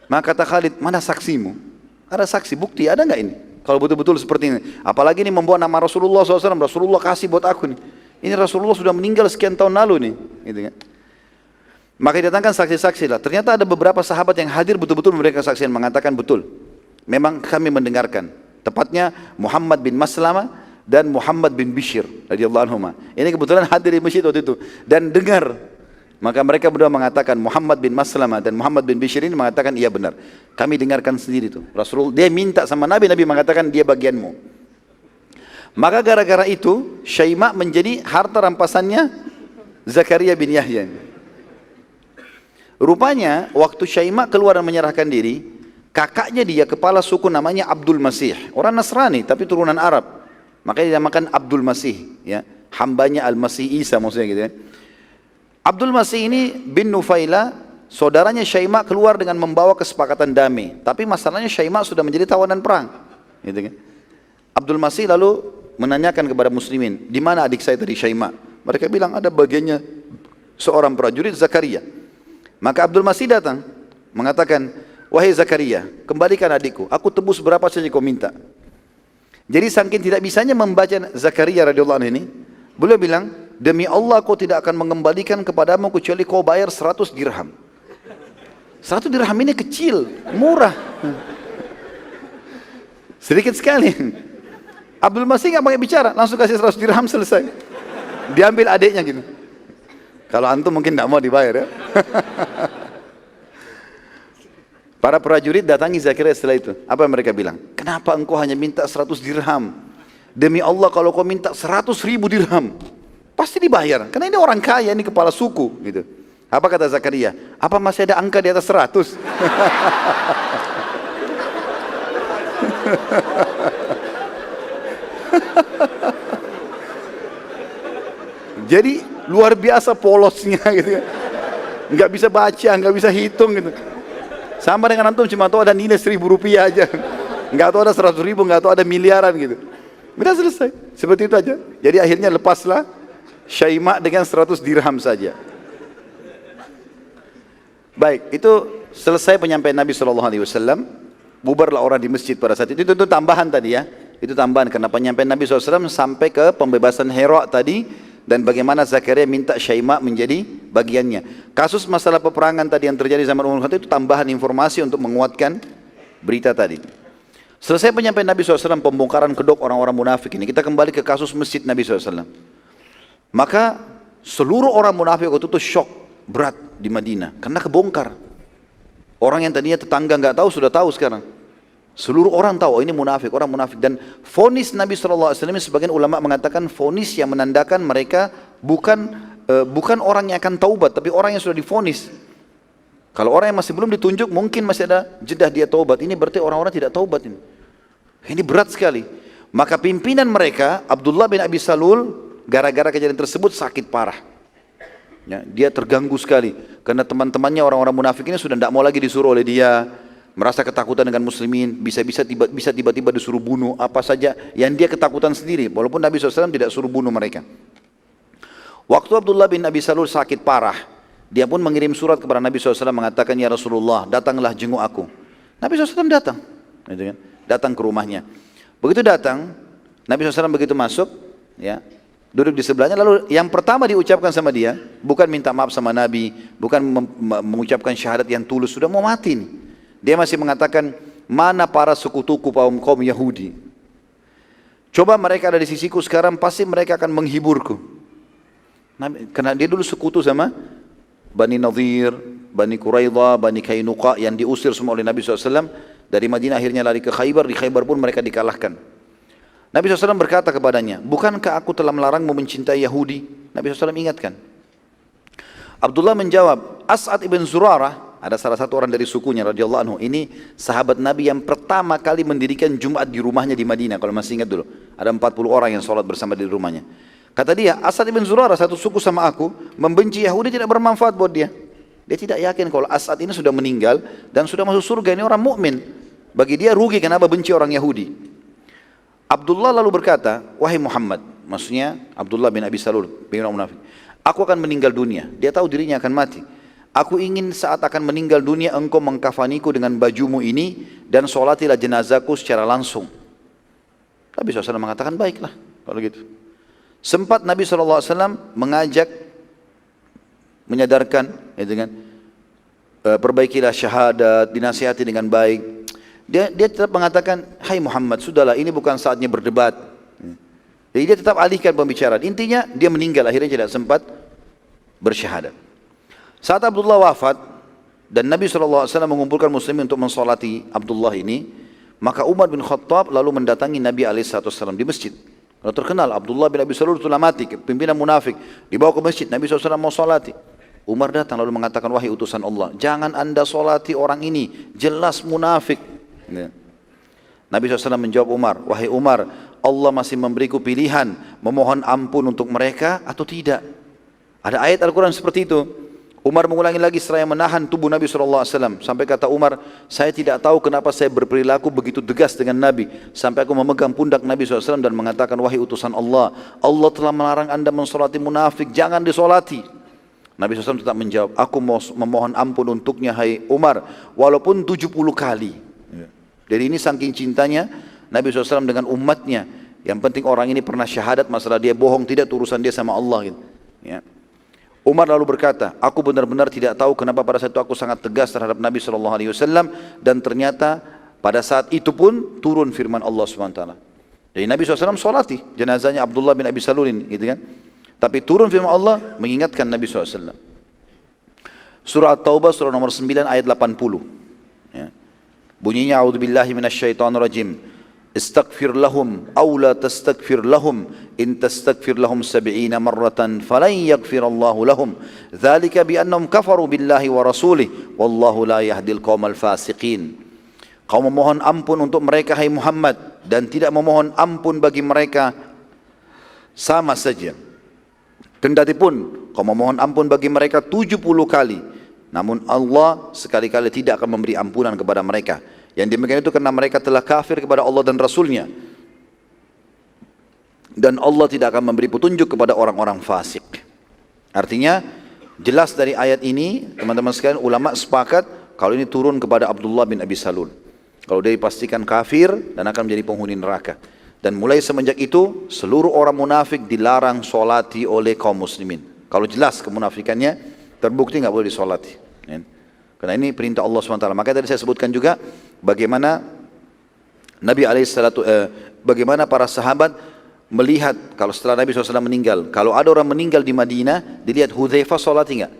A: Maka kata Khalid, mana saksimu? Ada saksi, bukti, ada nggak ini? Kalau betul-betul seperti ini. Apalagi ini membawa nama Rasulullah SAW, Rasulullah kasih buat aku nih. Ini Rasulullah sudah meninggal sekian tahun lalu nih. Gitu kan? Maka didatangkan saksi-saksi lah. Ternyata ada beberapa sahabat yang hadir betul-betul memberikan kesaksian, mengatakan betul. Memang kami mendengarkan. Tepatnya Muhammad bin Maslamah dan Muhammad bin Bishr radhiyallahu anhuma. Ini kebetulan hadir di masjid waktu itu dan dengar. Maka mereka berdua mengatakan, Muhammad bin Maslamah dan Muhammad bin Bishr ini mengatakan, iya benar. Kami dengarkan sendiri itu. Rasulullah, dia minta sama Nabi, Nabi mengatakan dia bagianmu. Maka gara-gara itu, Syaima menjadi harta rampasannya Zakaria bin Yahya. Rupanya, waktu Syaima keluar dan menyerahkan diri, kakaknya dia, kepala suku namanya Abdul Masih. Orang Nasrani, tapi turunan Arab. Makanya dinamakan Abdul Masih. Ya. Hambanya Al-Masih Isa maksudnya gitu ya. Abdul Masih ini bin Nufaila, saudaranya Syaima keluar dengan membawa kesepakatan damai. Tapi masalahnya Syaima sudah menjadi tawanan perang. Gitu kan? Abdul Masih lalu menanyakan kepada muslimin, di mana adik saya tadi Syaima? Mereka bilang ada bagiannya seorang prajurit Zakaria. Maka Abdul Masih datang, mengatakan, wahai Zakaria, kembalikan adikku, aku tebus berapa saja kau minta. Jadi saking tidak bisanya membaca Zakaria radhiyallahu anhu ini, beliau bilang, demi Allah kau tidak akan mengembalikan kepadamu kecuali kau bayar 100 dirham. 100 dirham ini kecil, murah. Sedikit sekali. Abdul Masih nggak pakai bicara, langsung kasih 100 dirham selesai. Diambil adiknya gitu. Kalau antum mungkin tidak mau dibayar ya. Para prajurit datangi Zakaria setelah itu. Apa yang mereka bilang? Kenapa engkau hanya minta 100 dirham? Demi Allah kalau kau minta 100.000 dirham, Pasti dibayar, karena ini orang kaya, ini kepala suku gitu. Apa kata Zakaria? Apa masih ada angka di atas 100? Jadi luar biasa polosnya gitu. Nggak bisa baca, nggak bisa hitung gitu. Sama dengan antum cuma tahu ada nilai 1.000 rupiah aja. Nggak tahu ada 100.000, nggak tahu ada miliaran gitu. Udah selesai, seperti itu aja. Jadi akhirnya lepaslah Syaima dengan 100 dirham saja. Baik, itu selesai penyampaian Nabi SAW. Bubarlah orang di masjid pada saat itu. Itu tambahan tadi ya. Itu tambahan karena penyampaian Nabi SAW sampai ke pembebasan Hira tadi. Dan bagaimana Zakaria minta Syaima menjadi bagiannya. Kasus masalah peperangan tadi yang terjadi zaman Umar Khattab itu tambahan informasi untuk menguatkan berita tadi. Selesai penyampaian Nabi SAW, pembongkaran kedok orang-orang munafik ini. Kita kembali ke kasus masjid Nabi SAW. Maka seluruh orang munafik waktu itu shock berat di Madinah. Karena kebongkar. Orang yang tadinya tetangga nggak tahu, sudah tahu sekarang. Seluruh orang tahu, oh ini munafik, orang munafik. Dan vonis Nabi SAW, sebagian ulama mengatakan vonis yang menandakan mereka bukan orang yang akan taubat, tapi orang yang sudah divonis. Kalau orang yang masih belum ditunjuk, mungkin masih ada jedah dia taubat. Ini berarti orang-orang tidak taubat ini. Ini berat sekali. Maka pimpinan mereka, Abdullah bin Abi Salul, gara-gara kejadian tersebut sakit parah. Ya, dia terganggu sekali. Karena teman-temannya orang-orang munafik ini sudah tidak mau lagi disuruh oleh dia. Merasa ketakutan dengan muslimin, bisa tiba-tiba disuruh bunuh apa saja yang dia ketakutan sendiri, walaupun Nabi SAW tidak suruh bunuh mereka. Waktu Abdullah bin Abi Salul sakit parah, dia pun mengirim surat kepada Nabi SAW mengatakan, ya Rasulullah, datanglah jenguk aku. Nabi SAW datang, datang ke rumahnya. Begitu datang, Nabi SAW begitu masuk, ya, duduk di sebelahnya, lalu yang pertama diucapkan sama dia, bukan minta maaf sama Nabi, bukan mengucapkan syahadat yang tulus, sudah mau mati nih. Dia masih mengatakan, mana para sekutuku kaum Yahudi? Coba mereka ada di sisiku sekarang, pasti mereka akan menghiburku. Karena dia dulu sekutu sama Bani Nadhir, Bani Quraidah, Bani Kainuqa yang diusir semua oleh Nabi SAW. Dari Madinah akhirnya lari ke Khaybar, di Khaybar pun mereka dikalahkan. Nabi SAW berkata kepadanya, bukankah aku telah melarangmu mencintai Yahudi? Nabi SAW ingatkan. Abdullah menjawab, As'ad ibn Zurarah, ada salah satu orang dari sukunya radhiyallahu anhu. Ini sahabat Nabi yang pertama kali mendirikan Jumat di rumahnya di Madinah. Kalau masih ingat dulu, ada 40 orang yang sholat bersama di rumahnya. Kata dia, As'ad ibn Zurarah satu suku sama aku, membenci Yahudi tidak bermanfaat buat dia. Dia tidak yakin kalau As'ad ini sudah meninggal dan sudah masuk surga, ini orang mukmin. Bagi dia rugi kenapa benci orang Yahudi. Abdullah lalu berkata, wahai Muhammad, maksudnya Abdullah bin Abi Salul, bin orang munafik, aku akan meninggal dunia. Dia tahu dirinya akan mati. Aku ingin saat akan meninggal dunia engkau mengkafaniku dengan bajumu ini dan sholatilah jenazahku secara langsung. Nabi SAW mengatakan baiklah kalau gitu. Sempat Nabi SAW mengajak, menyadarkan, ya dengan perbaikilah syahadat, dinasihati dengan baik. Dia tetap mengatakan, hai Muhammad, sudahlah ini bukan saatnya berdebat. Jadi dia tetap alihkan pembicaraan. Intinya dia meninggal, akhirnya tidak sempat bersyahadat. Saat Abdullah wafat dan Nabi SAW mengumpulkan muslimin untuk mensolati Abdullah ini, maka Umar bin Khattab lalu mendatangi Nabi SAW di masjid. Kalau terkenal Abdullah bin Abi Salul telah mati, pimpinan munafik, dibawa ke masjid, Nabi SAW mau solati. Umar datang lalu mengatakan, wahai utusan Allah, jangan anda solati orang ini, jelas munafik. Nabi SAW menjawab Umar, wahai Umar, Allah masih memberiku pilihan, memohon ampun untuk mereka atau tidak. Ada ayat Al-Quran seperti itu. Umar mengulangi lagi seraya menahan tubuh Nabi SAW. Sampai kata Umar, saya tidak tahu kenapa saya berperilaku begitu tegas dengan Nabi. Sampai aku memegang pundak Nabi SAW dan mengatakan, wahai utusan Allah, Allah telah melarang anda mensolati munafik, jangan disolati. Nabi SAW tetap menjawab, aku mau memohon ampun untuknya, hai Umar, walaupun 70 kali. Jadi ini saking cintanya Nabi SAW dengan umatnya. Yang penting orang ini pernah syahadat, masalah dia bohong, tidak urusan dia sama Allah. Gitu. Ya. Umar lalu berkata, aku benar-benar tidak tahu kenapa pada saat itu aku sangat tegas terhadap Nabi SAW dan ternyata pada saat itu pun turun firman Allah SWT. Jadi Nabi SAW solati jenazahnya Abdullah bin Abi Salulin, gitu kan? Tapi turun firman Allah mengingatkan Nabi SAW. Surah At-Taubah surah nomor 9 ayat 80. Ya. Bunyinya, A'udzubillahi minasyaitonirrajim. Istaghfir lahum aw la tastaghfir lahum in tastaghfir lahum 70 marratan falan yaghfirallahu lahum dzalika bi annahum kafaru billahi wa rasulih wallahu la yahdil qaumal fasiqin. Kau memohon ampun untuk mereka hai Muhammad dan tidak memohon ampun bagi mereka sama saja. Kendati pun kau memohon ampun bagi mereka 70 kali, namun Allah sekali-kali tidak akan memberi ampunan kepada mereka. Yang demikian itu karena mereka telah kafir kepada Allah dan Rasulnya. Dan Allah tidak akan memberi petunjuk kepada orang-orang fasik. Artinya jelas dari ayat ini teman-teman sekalian, ulama sepakat kalau ini turun kepada Abdullah bin Abi Salul. Kalau dia dipastikan kafir dan akan menjadi penghuni neraka. Dan mulai semenjak itu seluruh orang munafik dilarang solati oleh kaum muslimin. Kalau jelas kemunafikannya terbukti nggak boleh disolati. Karena ini perintah Allah SWT. Maka tadi saya sebutkan juga bagaimana Nabi bagaimana para sahabat melihat kalau setelah Nabi SAW meninggal, kalau ada orang meninggal di Madinah, dilihat Hudzaifah solati nggak?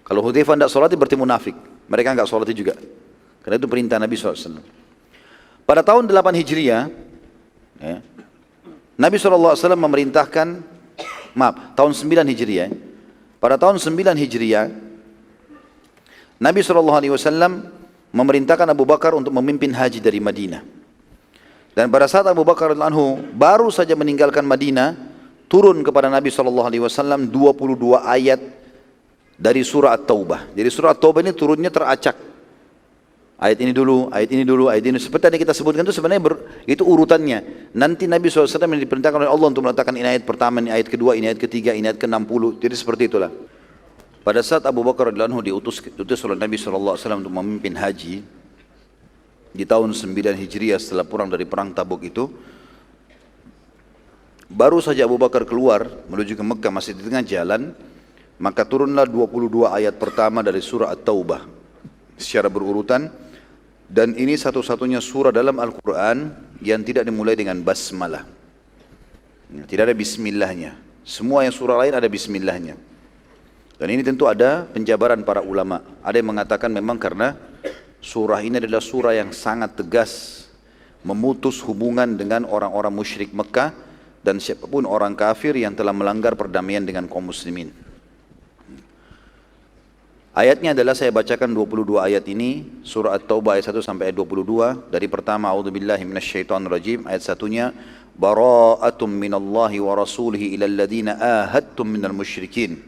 A: Kalau Hudzaifah tidak solati berarti munafik. Mereka nggak solati juga. Karena itu perintah Nabi SAW. Pada tahun 8 Hijriah, Nabi SAW memerintahkan, tahun 9 Hijriah. Pada tahun 9 Hijriah, Nabi SAW memerintahkan Abu Bakar untuk memimpin haji dari Madinah. Dan pada saat Abu Bakar radhiyallahu anhu baru saja meninggalkan Madinah, turun kepada Nabi SAW 22 ayat dari surah At-Taubah. Jadi surah At-Taubah ini turunnya teracak. Ayat ini dulu, ayat ini dulu, ayat ini. Seperti yang kita sebutkan itu sebenarnya itu urutannya. Nanti Nabi SAW yang diperintahkan oleh Allah untuk meletakkan ini ayat pertama, ini ayat kedua, ini ayat ketiga, ini ayat ke-60. Jadi seperti itulah. Pada saat Abu Bakar radhiyallahu anhu diutus oleh Nabi SAW untuk memimpin haji di tahun 9 Hijriah setelah pulang dari perang Tabuk itu, baru saja Abu Bakar keluar menuju ke Mekah, masih di tengah jalan, maka turunlah 22 ayat pertama dari surah At-Taubah secara berurutan. Dan ini satu-satunya surah dalam Al-Quran yang tidak dimulai dengan basmalah. Tidak ada bismillahnya. Semua yang surah lain ada bismillahnya. Dan ini tentu ada penjabaran para ulama. Ada yang mengatakan memang karena surah ini adalah surah yang sangat tegas memutus hubungan dengan orang-orang musyrik Mekah dan siapapun orang kafir yang telah melanggar perdamaian dengan kaum muslimin. Ayatnya adalah saya bacakan 22 ayat ini, surah At-Taubah ayat 1 sampai ayat 22. Dari pertama, a'udzubillahi minasyaitonirrajim, ayat satunya, bara'atum minallahi wa rasulihi ilal ladina ahadtum minal musyrikin.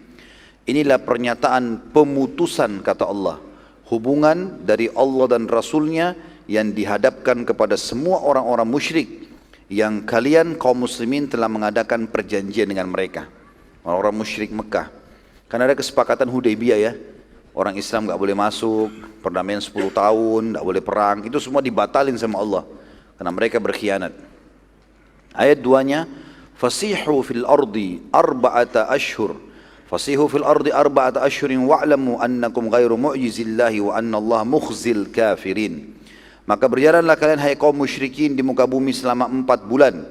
A: Inilah pernyataan pemutusan, kata Allah, hubungan dari Allah dan Rasulnya yang dihadapkan kepada semua orang-orang musyrik yang kalian kaum muslimin telah mengadakan perjanjian dengan mereka, orang-orang musyrik Mekah. Karena ada kesepakatan Hudaybiyah ya, orang Islam nggak boleh masuk, perdamaian 10 tahun, nggak boleh perang, itu semua dibatalin sama Allah karena mereka berkhianat. Ayat 2-nya, fasihu fil ardi arba'ata ashhur, fasihu fil ardi arba'ata ashhurin wa'lamu annakum ghairu mu'jizillahi wa anna Allah mukhzil kafirin. Maka berjalanlah kalian hai kaum musyrikin di muka bumi selama 4 bulan.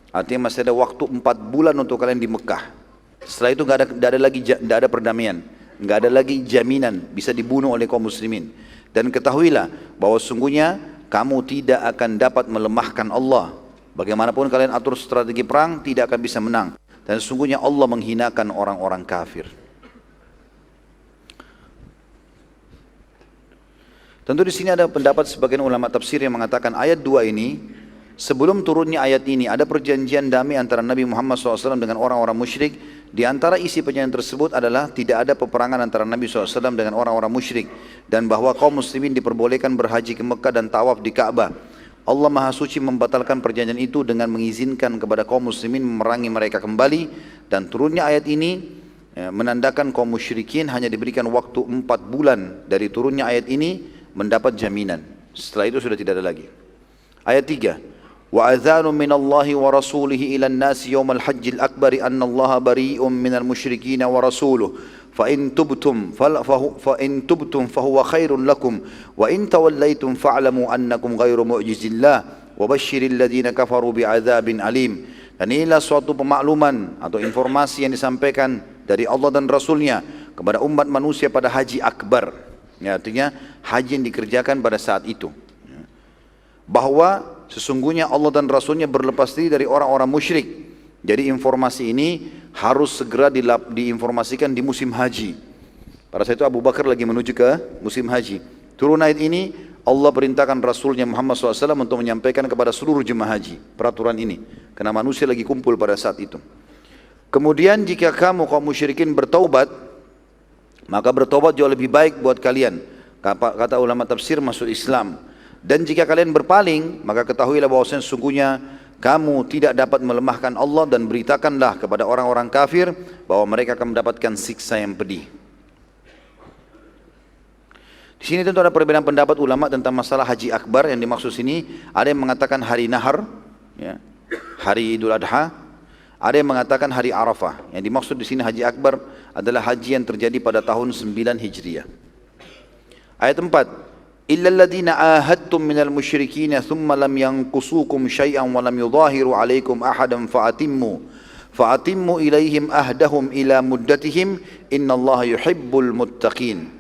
A: Artinya masih ada waktu 4 bulan untuk kalian di Mekah. Setelah itu nggak ada perdamaian, nggak ada lagi jaminan bisa dibunuh oleh kaum muslimin. Dan ketahuilah bahwa sungguhnya kamu tidak akan dapat melemahkan Allah. Bagaimanapun kalian atur strategi perang, tidak akan bisa menang. Dan sesungguhnya Allah menghinakan orang-orang kafir. Tentu di sini ada pendapat sebagian ulama tafsir yang mengatakan ayat 2 ini, sebelum turunnya ayat ini ada perjanjian damai antara Nabi Muhammad SAW dengan orang-orang musyrik. Di antara isi perjanjian tersebut adalah tidak ada peperangan antara Nabi SAW dengan orang-orang musyrik, dan bahwa kaum muslimin diperbolehkan berhaji ke Mekah dan tawaf di Ka'bah. Allah Maha Suci membatalkan perjanjian itu dengan mengizinkan kepada kaum muslimin memerangi mereka kembali. Dan turunnya ayat ini menandakan kaum musyrikin hanya diberikan waktu 4 bulan dari turunnya ayat ini mendapat jaminan. Setelah itu sudah tidak ada lagi. Ayat 3, wa adzanu minallahi wa rasulihi ilan nasi yawmal hajjil akbari anna allaha bari'um minal musyrikin wa rasuluh fa in tubtum fahuwa khairun lakum wa in tawallaytum fa'lamu annakum ghairu mu'jizillah wa basyiril ladina kafaru bi'adzabin alim. Dan inilah suatu pemakluman atau informasi yang disampaikan dari Allah dan Rasulnya kepada umat manusia pada haji akbar, ya, artinya haji yang dikerjakan pada saat itu, bahwa Sesungguhnya Allah dan Rasulnya berlepas diri dari orang-orang musyrik. Jadi informasi ini harus segera diinformasikan di musim haji. Pada saat itu Abu Bakar lagi menuju ke musim haji. Turun ayat ini, Allah perintahkan Rasulnya Muhammad SAW untuk menyampaikan kepada seluruh jemaah haji peraturan ini. Karena manusia lagi kumpul pada saat itu. Kemudian jika kamu kaum musyrikin bertaubat, maka bertaubat jauh lebih baik buat kalian. Kata ulama tafsir masuk Islam. Dan jika kalian berpaling, maka ketahuilah bahwasanya sesungguhnya kamu tidak dapat melemahkan Allah, dan beritakanlah kepada orang-orang kafir bahwa mereka akan mendapatkan siksa yang pedih. Di sini tentu ada perbedaan pendapat ulama tentang masalah haji akbar. Yang dimaksud sini ada yang mengatakan hari Nahar, ya, hari Idul Adha, ada yang mengatakan hari Arafah. Yang dimaksud di sini haji akbar adalah haji yang terjadi pada tahun 9 Hijriah. Ayat 4. إلا الذين عاهدتم من المشركين ثم لم ينقصوكم شيئا ولم يظاهروا عليكم أحدا فأتموا إليهم أهدهم إلى مدتهم إن الله يحب المتقين.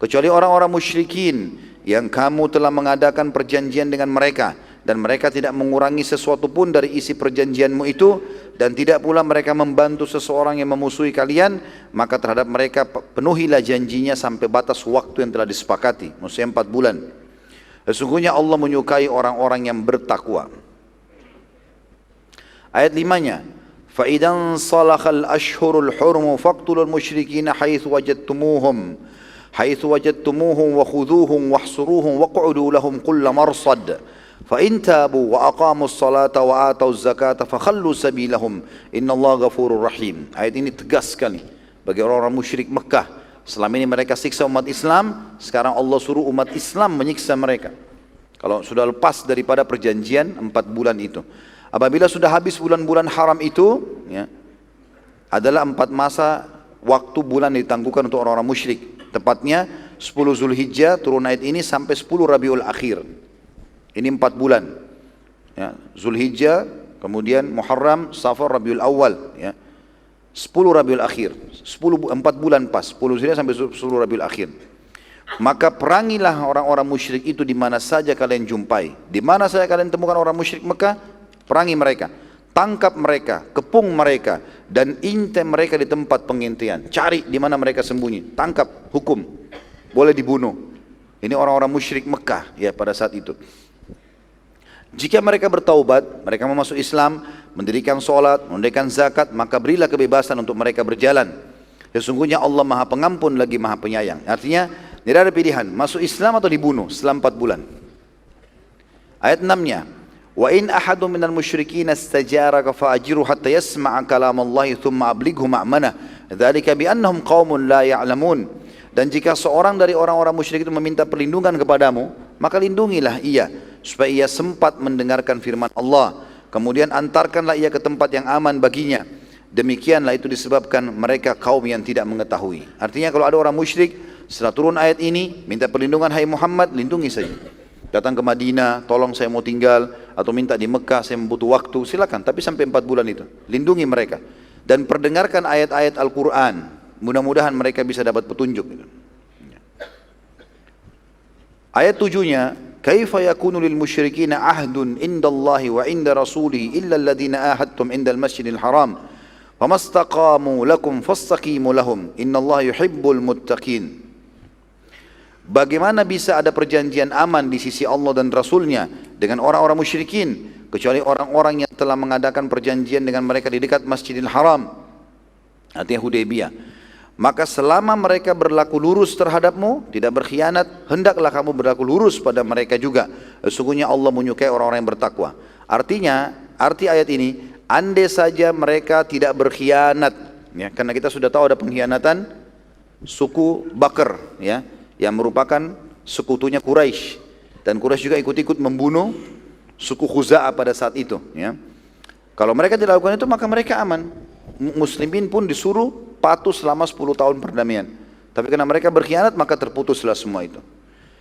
A: Kecuali orang-orang musyrikin yang kamu telah mengadakan perjanjian dengan mereka, dan mereka tidak mengurangi sesuatu pun dari isi perjanjianmu itu, dan tidak pula mereka membantu seseorang yang memusuhi kalian, maka terhadap mereka penuhilah janjinya sampai batas waktu yang telah disepakati, maksudnya 4 bulan. Sesungguhnya Allah menyukai orang-orang yang bertakwa. Ayat 5-nya, فَإِذَا انْصَلَخَ الْأَشْهُرُ الْحُرُمُ فَاقْتُلُوا الْمُشْرِكِينَ حَيْثُ وَجَدتُّمُوهُمْ وَخُذُوهُمْ وَاحْصُرُوهُمْ وَاقْعُدُوا لَهُمْ كُلَّ مَرْصَدٍ فَإِنْ تَابُوا وَأَقَامُوا الصَّلَاةَ وَآتَوُا الزَّكَاةَ فَخَلُّوا سَبِيلَهُمْ إِنَّ اللَّهَ غَفُورٌ رَحِيمٌ. Ayat ini tegas sekali bagi orang-orang musyrik Mekah. Selama ini mereka siksa umat Islam, sekarang Allah suruh umat Islam menyiksa mereka. Kalau sudah lepas daripada perjanjian 4 bulan itu. Apabila sudah habis bulan-bulan haram itu, ya, adalah 4 masa waktu bulan ditangguhkan untuk orang-orang musyrik. Tepatnya 10 Zulhijjah turun ayat ini sampai 10 Rabiul Akhir. Ini 4 bulan. Ya, Zulhijjah, kemudian Muharram, Safar, Rabiul Awal. Ya. 10 Rabiul Akhir. 4 bulan pas. 10 Zulhijjah sampai 10 Rabiul Akhir. Maka perangilah orang-orang musyrik itu di mana saja kalian jumpai. Di mana saja kalian temukan orang musyrik Mekah, perangi mereka. Tangkap mereka, kepung mereka, dan intai mereka di tempat pengintian. Cari di mana mereka sembunyi, tangkap, hukum, boleh dibunuh. Ini orang-orang musyrik Mekah ya pada saat itu. Jika mereka bertaubat, mereka mau masuk Islam, mendirikan sholat, menunaikan zakat, maka berilah kebebasan untuk mereka berjalan. Sesungguhnya Allah Maha Pengampun lagi Maha Penyayang. Artinya tidak ada pilihan, masuk Islam atau dibunuh selama 4 bulan. Ayat 6-nya. وَإِنْ أَحَدٌ مِنَ الْمُشْرِكِينَ اسْتَجَارَكَ فَأَجِرْهُ حَتَّى يَسْمَعَ كَلَامَ اللَّهِ ثُمَّ أَبْلِغْهُ مَأْمَنَهُ ذَلِكَ بِأَنَّهُمْ قَوْمٌ لَا يَعْلَمُونَ. Dan jika seorang dari orang-orang musyrik itu meminta perlindungan kepadamu, maka lindungilah ia supaya ia sempat mendengarkan firman Allah. Kemudian antarkanlah ia ke tempat yang aman baginya. Demikianlah itu disebabkan mereka kaum yang tidak mengetahui. Artinya kalau ada orang musyrik setelah turun ayat ini minta perlindungan, hai Muhammad, lindungi saja. Datang ke Madinah, tolong saya mau tinggal, atau minta di Mekah, saya membutuh waktu, silakan. Tapi sampai 4 bulan itu, lindungi mereka. Dan perdengarkan ayat-ayat Al-Quran. Mudah-mudahan mereka bisa dapat petunjuk. Ayat 7-nya, Kaifa yakunu lil musyrikina ahdun indallahi wa inda rasulihi illa alladhina ahadtum indal masjidil haram. Famastaqamu lakum fastaqimu lahum. Innallaha yuhibbul muttaqin. Bagaimana bisa ada perjanjian aman di sisi Allah dan Rasulnya dengan orang-orang musyrikin, kecuali orang-orang yang telah mengadakan perjanjian dengan mereka di dekat Masjidil Haram, artinya Hudaybiyah. Maka selama mereka berlaku lurus terhadapmu, tidak berkhianat, hendaklah kamu berlaku lurus pada mereka juga. Sesungguhnya Allah menyukai orang-orang yang bertakwa. Artinya, arti ayat ini, andai saja mereka tidak berkhianat, ya, karena kita sudah tahu ada pengkhianatan suku Bakr, ya, yang merupakan sekutunya Quraisy, dan Quraisy juga ikut-ikut membunuh suku Khuza'ah pada saat itu. Ya. Kalau mereka tidak lakukan itu maka mereka aman. Muslimin pun disuruh patuh selama 10 tahun perdamaian. Tapi karena mereka berkhianat maka terputuslah semua itu.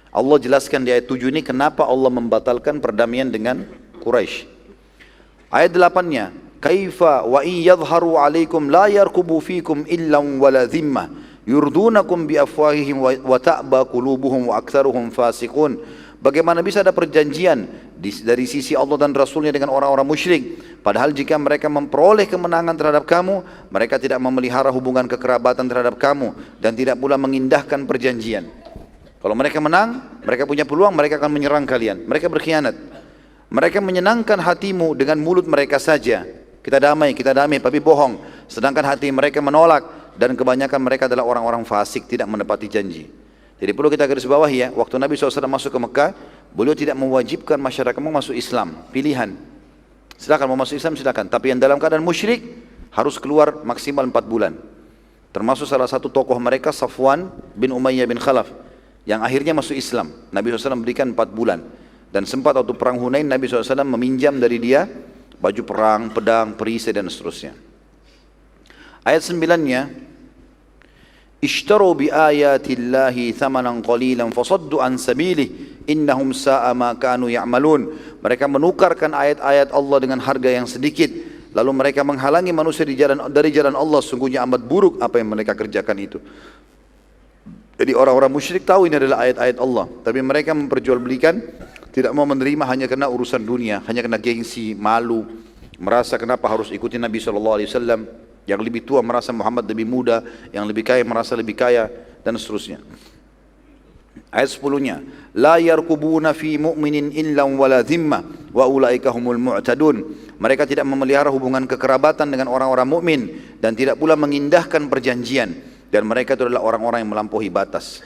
A: Allah jelaskan di ayat 7 ini kenapa Allah membatalkan perdamaian dengan Quraisy. Ayat 8-nya, Kaifa wa in yadhharu 'alaikum la yarqubu fikum illa wala dhimmah. Yurdunakum bi afwahihim wa ta'ba qulubuhum wa aktsaruhum fasiqun. Bagaimana bisa ada perjanjian dari sisi Allah dan Rasulnya dengan orang-orang musyrik. Padahal jika mereka memperoleh kemenangan terhadap kamu, mereka tidak memelihara hubungan kekerabatan terhadap kamu dan tidak pula mengindahkan perjanjian. Kalau mereka menang, mereka punya peluang, mereka akan menyerang kalian. Mereka berkhianat. Mereka menyenangkan hatimu dengan mulut mereka saja. Kita damai, tapi bohong. Sedangkan hati mereka menolak dan kebanyakan mereka adalah orang-orang fasik, tidak menepati janji. Jadi perlu kita garis bawahi ya, waktu Nabi SAW masuk ke Mekah, beliau tidak mewajibkan masyarakat mau masuk Islam, pilihan. Silakan mau masuk Islam silakan, tapi yang dalam keadaan musyrik harus keluar maksimal 4 bulan. Termasuk salah satu tokoh mereka Safwan bin Umayyah bin Khalaf yang akhirnya masuk Islam. Nabi SAW berikan 4 bulan. Dan sempat waktu perang Hunain Nabi SAW meminjam dari dia baju perang, pedang, perisai dan seterusnya. Ayat 9-nya, Ishtaru bi ayatillahi thamanan qalilan fasaddu an sabilihi innahum sa'a ma kanu ya'malun. Mereka menukarkan ayat-ayat Allah dengan harga yang sedikit, lalu mereka menghalangi manusia dari jalan Allah. Sungguhnya amat buruk apa yang mereka kerjakan itu. Jadi orang-orang musyrik tahu ini adalah ayat-ayat Allah, tapi mereka memperjualbelikan, tidak mau menerima hanya karena urusan dunia, hanya karena gengsi, malu, merasa kenapa harus ikuti Nabi SAW. Yang lebih tua merasa Muhammad lebih muda, yang lebih kaya merasa lebih kaya, dan seterusnya. Ayat 10-nya, La yarkubuna fi mu'minin illam wala dhimma wa ulaika humul mu'tadun. Mereka tidak memelihara hubungan kekerabatan dengan orang-orang mukmin dan tidak pula mengindahkan perjanjian, dan mereka itu adalah orang-orang yang melampaui batas.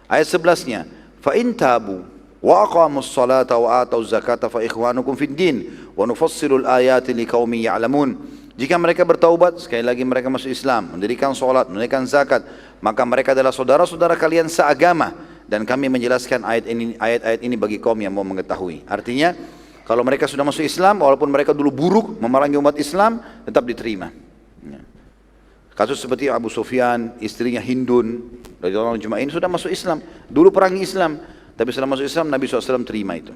A: Ayat 11-nya, Fa in tabu wa aqamus salata wa atauz zakata fa ikhwanukum fid din wa nufassilul ayati liqaumin ya'lamun. Jika mereka bertaubat, sekali lagi mereka masuk Islam, mendirikan sholat, menunaikan zakat, maka mereka adalah saudara-saudara kalian seagama, dan kami menjelaskan ayat-ayat ini bagi kaum yang mau mengetahui. Artinya, kalau mereka sudah masuk Islam, walaupun mereka dulu buruk, memerangi umat Islam, tetap diterima. Kasus seperti Abu Sufyan, istrinya Hindun, dari orang Jumain sudah masuk Islam, dulu perangi Islam, tapi setelah masuk Islam, Nabi SAW terima itu.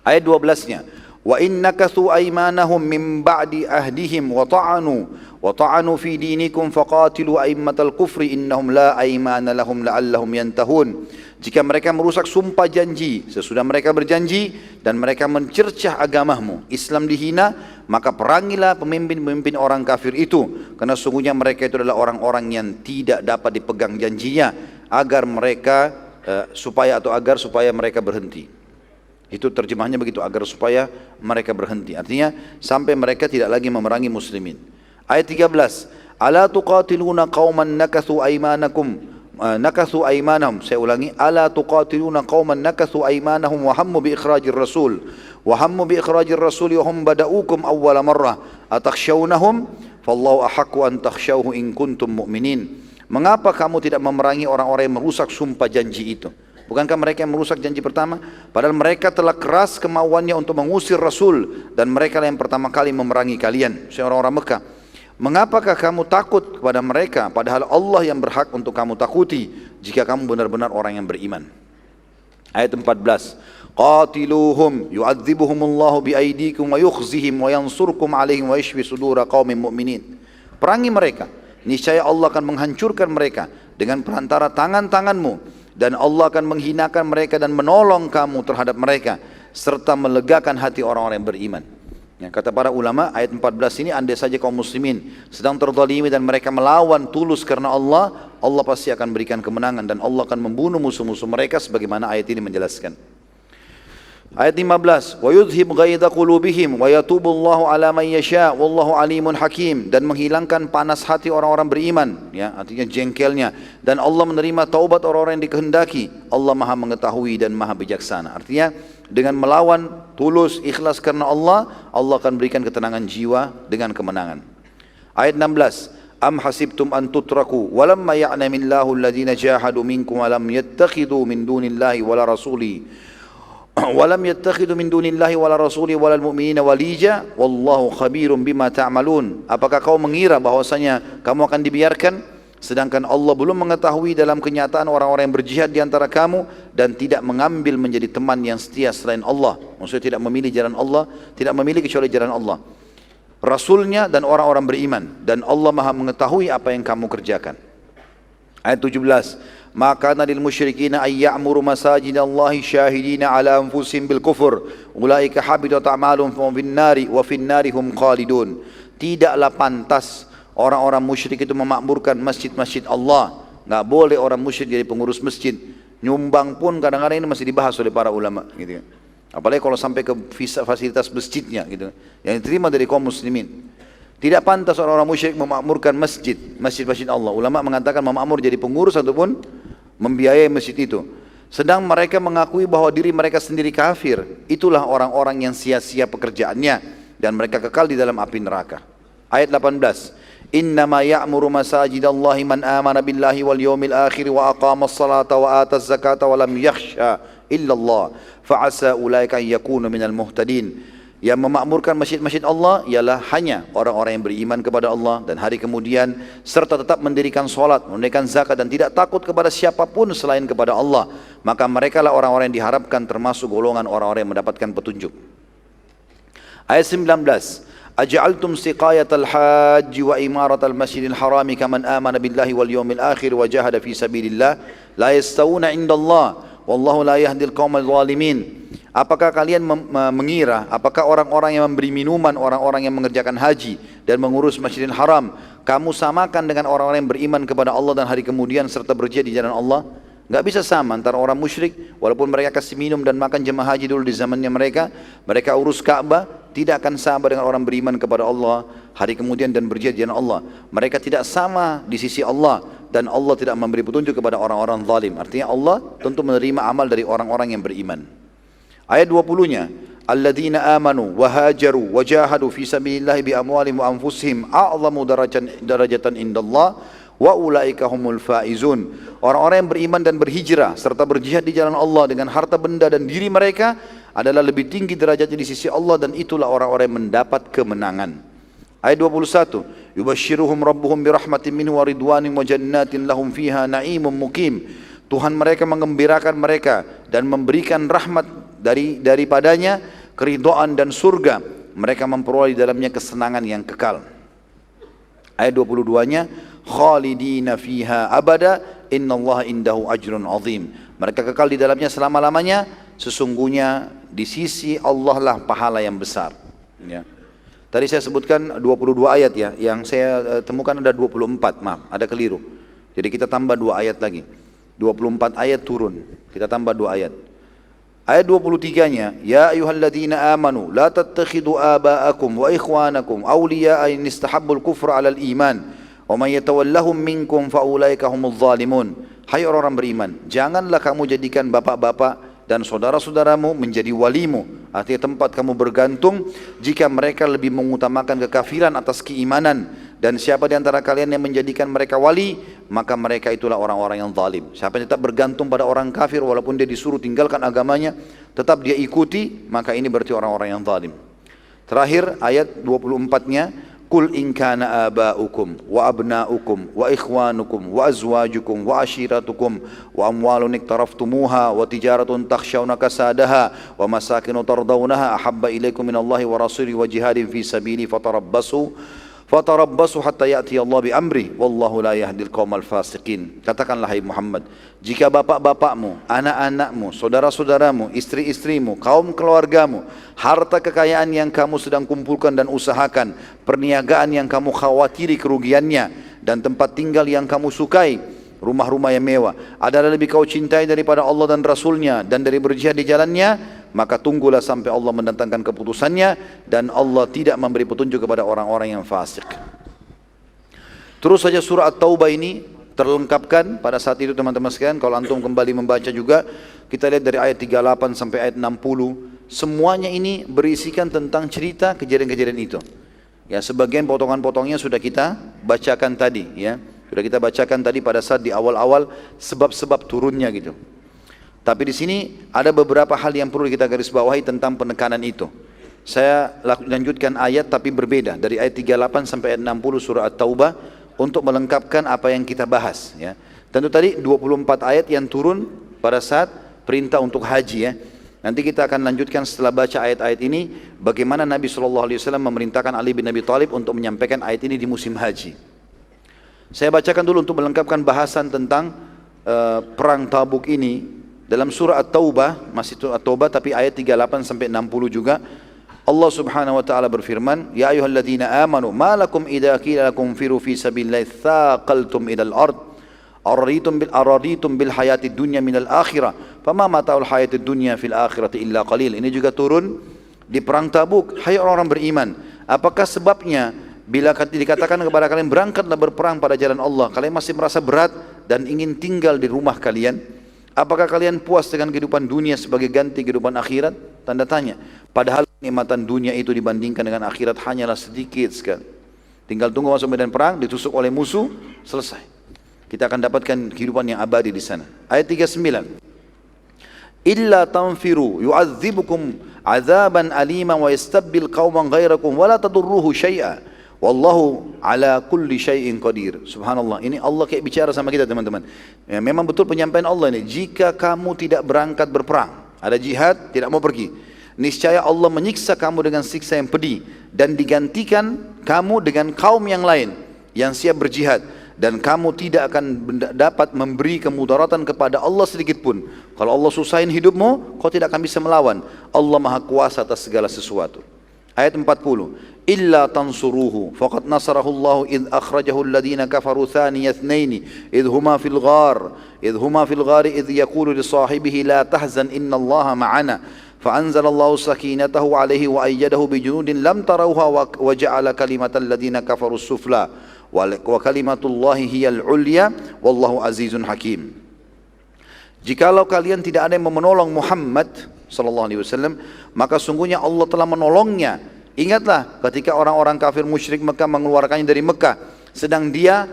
A: Ayat 12-nya, Wa innakathu aymanahum min ba'di ahdihim wa ta'anu fi dinikum faqatilu aimmatal kufri innahum la aymana lahum la'allahum yantahun. Jika mereka merusak sumpah janji sesudah mereka berjanji dan mereka mencercah agamamu, Islam dihina, maka perangilah pemimpin-pemimpin orang kafir itu, karena sungguhnya mereka itu adalah orang-orang yang tidak dapat dipegang janjinya, agar mereka supaya mereka berhenti. Itu terjemahnya begitu, agar supaya mereka berhenti. Artinya sampai mereka tidak lagi memerangi muslimin. Ayat 13, Ala tuqatiluna qauman nakathu aymanahum. Saya ulangi, Ala tuqatiluna qauman nakathu aymanahum wa hammu bi ikhrajir rasul wa hum bada'ukum awwala marrah atakhshawnahum fallahu ahaqqu an takhshawhu in kuntum mu'minin. Mengapa kamu tidak memerangi orang-orang yang merusak sumpah janji itu? Bukankah mereka yang merusak janji pertama? Padahal mereka telah keras kemauannya untuk mengusir Rasul, dan mereka yang pertama kali memerangi kalian, orang-orang Mekah. Mengapakah kamu takut kepada mereka, padahal Allah yang berhak untuk kamu takuti jika kamu benar-benar orang yang beriman. Ayat 14, Qatiluhum yu'adzibuhumullahu biaidikum wa yukhzihim wa yansurkum alaihim wa yashfi sudura qaumin mu'minin. Perangi mereka, niscaya Allah akan menghancurkan mereka dengan perantara tangan-tanganmu, dan Allah akan menghinakan mereka dan menolong kamu terhadap mereka, serta melegakan hati orang-orang yang beriman. Ya, kata para ulama, ayat 14 ini andai saja kaum muslimin sedang terzalimi dan mereka melawan tulus karena Allah, Allah pasti akan berikan kemenangan dan Allah akan membunuh musuh-musuh mereka sebagaimana ayat ini menjelaskan. Ayat 15, wa yudhib ghaidha qulubihim wa yatubullahu ala man yasha wallahu alimun hakim, dan menghilangkan panas hati orang-orang beriman, ya, artinya jengkelnya, dan Allah menerima taubat orang-orang yang dikehendaki. Allah Maha mengetahui dan Maha bijaksana. Artinya dengan melawan tulus ikhlas karena Allah, Allah akan berikan ketenangan jiwa dengan kemenangan. Ayat 16, am hasibtum an tutraku walamma ya'lamillahu alladhina jahadu minkum wa lam yattakhidhu min dunillahi wala rasuli walam yattakhidhu min dunillahi wala rasuli walal mu'minina walija wallahu khabirum bima ta'malun. Apakah kau mengira bahwasanya kamu akan dibiarkan sedangkan Allah belum mengetahui dalam kenyataan orang-orang yang berjihad di antara kamu dan tidak mengambil menjadi teman yang setia selain Allah. Maksudnya tidak memilih jalan Allah, tidak memilih kecuali jalan Allah, Rasulnya dan orang-orang beriman, dan Allah Maha mengetahui apa yang kamu kerjakan. Ayat 17. Maka nadil musyrikina ay ya'muru masajidallahi syahidina ala anfusihim bil kufur ulaika habitat a'maluhum wa fin nari hum khalidun. Tidaklah pantas orang-orang musyrik itu memakmurkan masjid-masjid Allah. Enggak boleh orang musyrik jadi pengurus masjid. Nyumbang pun kadang-kadang ini masih dibahas oleh para ulama gitu. Apalagi kalau sampai ke fasilitas masjidnya gitu, yang diterima dari kaum muslimin. Tidak pantas orang-orang musyrik memakmurkan masjid-masjid Allah. Ulama mengatakan memakmur jadi pengurus ataupun membiayai masjid itu. Sedang mereka mengakui bahwa diri mereka sendiri kafir. Itulah orang-orang yang sia-sia pekerjaannya dan mereka kekal di dalam api neraka. Ayat 18. Innama ya'muru masajidallahi man amana billahi wal yawmil akhir wa aqamas salata wa ataz zakata wa lam yakhsha illallah fa'asa ulaika yakunu minal muhtadin. Yang memakmurkan masjid-masjid Allah ialah hanya orang-orang yang beriman kepada Allah dan hari kemudian serta tetap mendirikan solat, menunaikan zakat dan tidak takut kepada siapapun selain kepada Allah. Maka mereka lah orang-orang yang diharapkan termasuk golongan orang-orang yang mendapatkan petunjuk. Ayat 19. Aj'altum siqayatal hajji wa imaratal masjidil harami kaman amana billahi wal yawmil akhir wa jahada fi sabilillah la yastawuna indallah wallahu la yahdil qaumal zalimin. Apakah kalian mengira, apakah orang-orang yang memberi minuman, orang-orang yang mengerjakan haji dan mengurus Masjidil Haram, kamu samakan dengan orang-orang yang beriman kepada Allah dan hari kemudian serta berjihad di jalan Allah? Enggak bisa sama antara orang musyrik, walaupun mereka kasih minum dan makan jemaah haji dulu di zamannya mereka urus Ka'bah, tidak akan sama dengan orang beriman kepada Allah hari kemudian dan berjihad di jalan Allah. Mereka tidak sama di sisi Allah dan Allah tidak memberi petunjuk kepada orang-orang zalim. Artinya Allah tentu menerima amal dari orang-orang yang beriman. Ayat 20-nya, alladzina amanu wa hajaru wa jahadu fi sabilillah bi amwalihim wa anfusihim a'zamu darajatan indallah wa ulaika humul faizun. Orang-orang yang beriman dan berhijrah serta berjihad di jalan Allah dengan harta benda dan diri mereka adalah lebih tinggi derajatnya di sisi Allah dan itulah orang-orang yang mendapat kemenangan. Ayat 21, yubashshiruhum rabbuhum birahmatin minhu wa ridwanin wa jannatin lahum fiha na'imun muqim. Tuhan mereka menggembirakan mereka dan memberikan rahmat daripadanya, keridhaan dan surga. Mereka memperoleh di dalamnya kesenangan yang kekal. Ayat 22-nya, khalidina fiha abada innallaha indahu ajrun azim. Mereka kekal di dalamnya selama-lamanya, sesungguhnya di sisi Allah lah pahala yang besar. Ya. Tadi saya sebutkan 22 ayat ya, yang saya temukan ada 24, maaf, ada keliru. Jadi kita tambah 2 ayat lagi. 24 ayat turun, kita tambah 2 ayat. Ayat 23-nya, ya ayyuhalladzina amanu la tattakhidu aba'akum wa ikhwanakum awliya'a in istahabbul kufra 'alal iman wa man yatawallahum minkum fa ulaika humudz zalimun. Hai orang-orang beriman, janganlah kamu jadikan bapak-bapak dan saudara-saudaramu menjadi walimu, artinya tempat kamu bergantung, jika mereka lebih mengutamakan kekafiran atas keimanan. Dan siapa di antara kalian yang menjadikan mereka wali, maka mereka itulah orang-orang yang zalim. Siapa yang tetap bergantung pada orang kafir walaupun dia disuruh tinggalkan agamanya, tetap dia ikuti, maka ini berarti orang-orang yang zalim. Terakhir ayat 24-nya, Qul in kana aba'ukum wa abna'ukum wa ikhwanukum wa azwajukum wa ashiratukum wa amwalun iktaraftumuha wa tijaratun takhshawna kasadaha wa masakinu tardawnaha ahabba ilaikum minallahi wa rasulihi wa jihadin fi sabili fatarabbasu hatta ya'ti Allah bi amri wallahu la yahdil qaumal fasiqin. Katakanlah hai Muhammad, jika bapak-bapakmu, anak-anakmu, saudara-saudaramu, istri-istrimu, kaum keluargamu, harta kekayaan yang kamu sedang kumpulkan dan usahakan, perniagaan yang kamu khawatiri kerugiannya, dan tempat tinggal yang kamu sukai, rumah-rumah yang mewah, adalah lebih kau cintai daripada Allah dan Rasulnya dan dari berjihad di jalannya, maka tunggulah sampai Allah mendatangkan keputusannya dan Allah tidak memberi petunjuk kepada orang-orang yang fasik. Terus saja surah At-Taubah ini terlengkapkan pada saat itu teman-teman sekalian. Kalau antum kembali membaca juga, kita lihat dari ayat 38 sampai ayat 60, semuanya ini berisikan tentang cerita kejadian-kejadian itu. Ya, sebagian potongan-potongnya sudah kita bacakan tadi, ya. Sudah kita bacakan tadi pada saat di awal-awal sebab-sebab turunnya gitu. Tapi di sini ada beberapa hal yang perlu kita garis bawahi tentang penekanan itu. Saya lanjutkan ayat tapi berbeda dari ayat 38 sampai ayat 60 surah At-Taubah untuk melengkapkan apa yang kita bahas. Ya. Tentu tadi 24 ayat yang turun pada saat perintah untuk haji ya. Nanti kita akan lanjutkan setelah baca ayat-ayat ini bagaimana Nabi SAW memerintahkan Ali bin Abi Thalib untuk menyampaikan ayat ini di musim haji. Saya bacakan dulu untuk melengkapkan bahasan tentang perang Tabuk ini. Dalam surah At-Taubah, masih surah At-Taubah tapi ayat 38 sampai 60 juga, Allah Subhanahu wa taala berfirman, "Ya ayyuhalladzina amanu, ma lakum idza qila lakum firu fi sabilillahi tsaqaltum ilal ard, araditum bil hayatid dunya minal akhirah, fama mata'ul hayatid dunya fil akhirati illa qalil." Ini juga turun di perang Tabuk. Hai orang-orang beriman, apakah sebabnya bila dikatakan kepada kalian berangkatlah berperang pada jalan Allah, kalian masih merasa berat dan ingin tinggal di rumah kalian? Apakah kalian puas dengan kehidupan dunia sebagai ganti kehidupan akhirat? Tanda tanya. Padahal kenikmatan dunia itu dibandingkan dengan akhirat hanyalah sedikit sekali. Tinggal tunggu masuk medan perang, ditusuk oleh musuh, selesai. Kita akan dapatkan kehidupan yang abadi di sana. Ayat 39. Illa tanfiru yu'adzibukum azaban aliman wa yastabbil qauman ghairakum wa la tadurruhu syai'a. Wallahu ala kulli syai'in qadir. Subhanallah, ini Allah kayak bicara sama kita teman-teman. Ya, memang betul penyampaian Allah ini. Jika kamu tidak berangkat berperang, ada jihad, tidak mau pergi, niscaya Allah menyiksa kamu dengan siksa yang pedih dan digantikan kamu dengan kaum yang lain yang siap berjihad, dan kamu tidak akan dapat memberi kemudaratan kepada Allah sedikit pun. Kalau Allah susahin hidupmu, kau tidak akan bisa melawan. Allah Maha Kuasa atas segala sesuatu. Ayat 40. Illa tansuruhu faqad nasarahu Allah id akhrajahu alladhina kafaru thaniya ithnaini id huma fil ghar id yaqulu li sahibihi la tahzan inna Allah ma'ana فأنزل الله سكينته عليه وأيده بجنود لم تروها وجعل كلمة الذين كفروا السفلى وكلمة الله هي العليا والله عزيز حكيم. Jikalau kalian tidak ada yang menolong Muhammad sallallahu alaihi wasallam, maka sungguhnya Allah telah menolongnya. Ingatlah ketika orang-orang kafir musyrik Mekah mengeluarkannya dari Mekah, sedang dia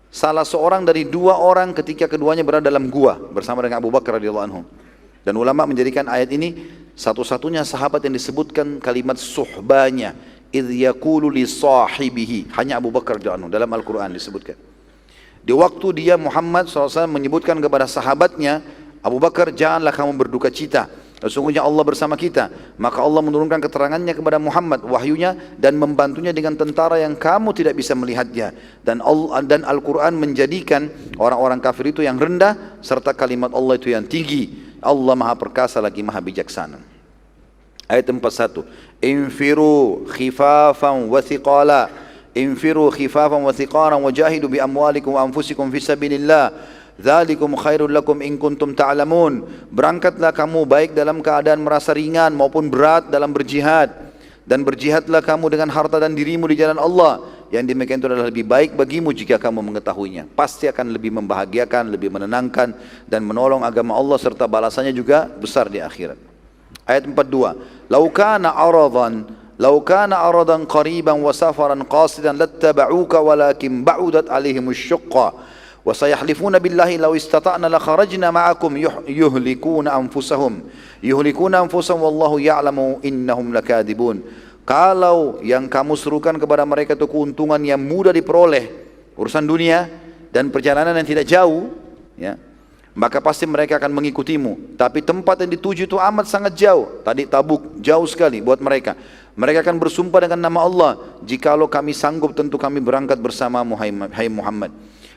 A: salah seorang dari dua orang ketika keduanya berada dalam gua bersama dengan Abu Bakar radhiyallahu anhu. Dan ulama menjadikan ayat ini satu-satunya sahabat yang disebutkan kalimat suhbanya, idh yaqulu li sahibihi, hanya Abu Bakar radhiyallahu anhu dalam Al-Quran disebutkan. Di waktu dia Muhammad SAW menyebutkan kepada sahabatnya, Abu Bakar, janganlah kamu berduka cita, sesungguhnya Allah bersama kita. Maka Allah menurunkan keterangannya kepada Muhammad, wahyunya, dan membantunya dengan tentara yang kamu tidak bisa melihatnya. Dan Al-Quran menjadikan orang-orang kafir itu yang rendah, serta kalimat Allah itu yang tinggi. Allah Maha Perkasa lagi Maha Bijaksana. Ayat 41. Infiru khifafan wa thiqala. Infiru khifafan wa thiqaran wa jahidu bi amwalikum wa anfusikum fi sabilillah. Dzalikum khairul lakum in kuntum ta'lamun. Berangkatlah kamu baik dalam keadaan merasa ringan maupun berat dalam berjihad, dan berjihadlah kamu dengan harta dan dirimu di jalan Allah. Yang demikian itu adalah lebih baik bagimu jika kamu mengetahuinya. Pasti akan lebih membahagiakan, lebih menenangkan, dan menolong agama Allah, serta balasannya juga besar di akhirat. Ayat 42. Lau kana aradan qariban wa safaran qasidan lattaba'uka walakin ba'udat alaihim asy-syaqqa wa sayahlifuna billahi law istata'na la kharajna ma'akum yuhlikuna anfusahum wallahu ya'lamu innahum lakadibun. Kalau yang kamu serukan kepada mereka itu keuntungan yang mudah diperoleh, urusan dunia dan perjalanan yang tidak jauh, ya, maka pasti mereka akan mengikutimu. Tapi tempat yang dituju itu amat sangat jauh. Tadi Tabuk jauh sekali buat mereka. Mereka akan bersumpah dengan nama Allah, jikalau kami sanggup tentu kami berangkat bersamamu hai Muhammad.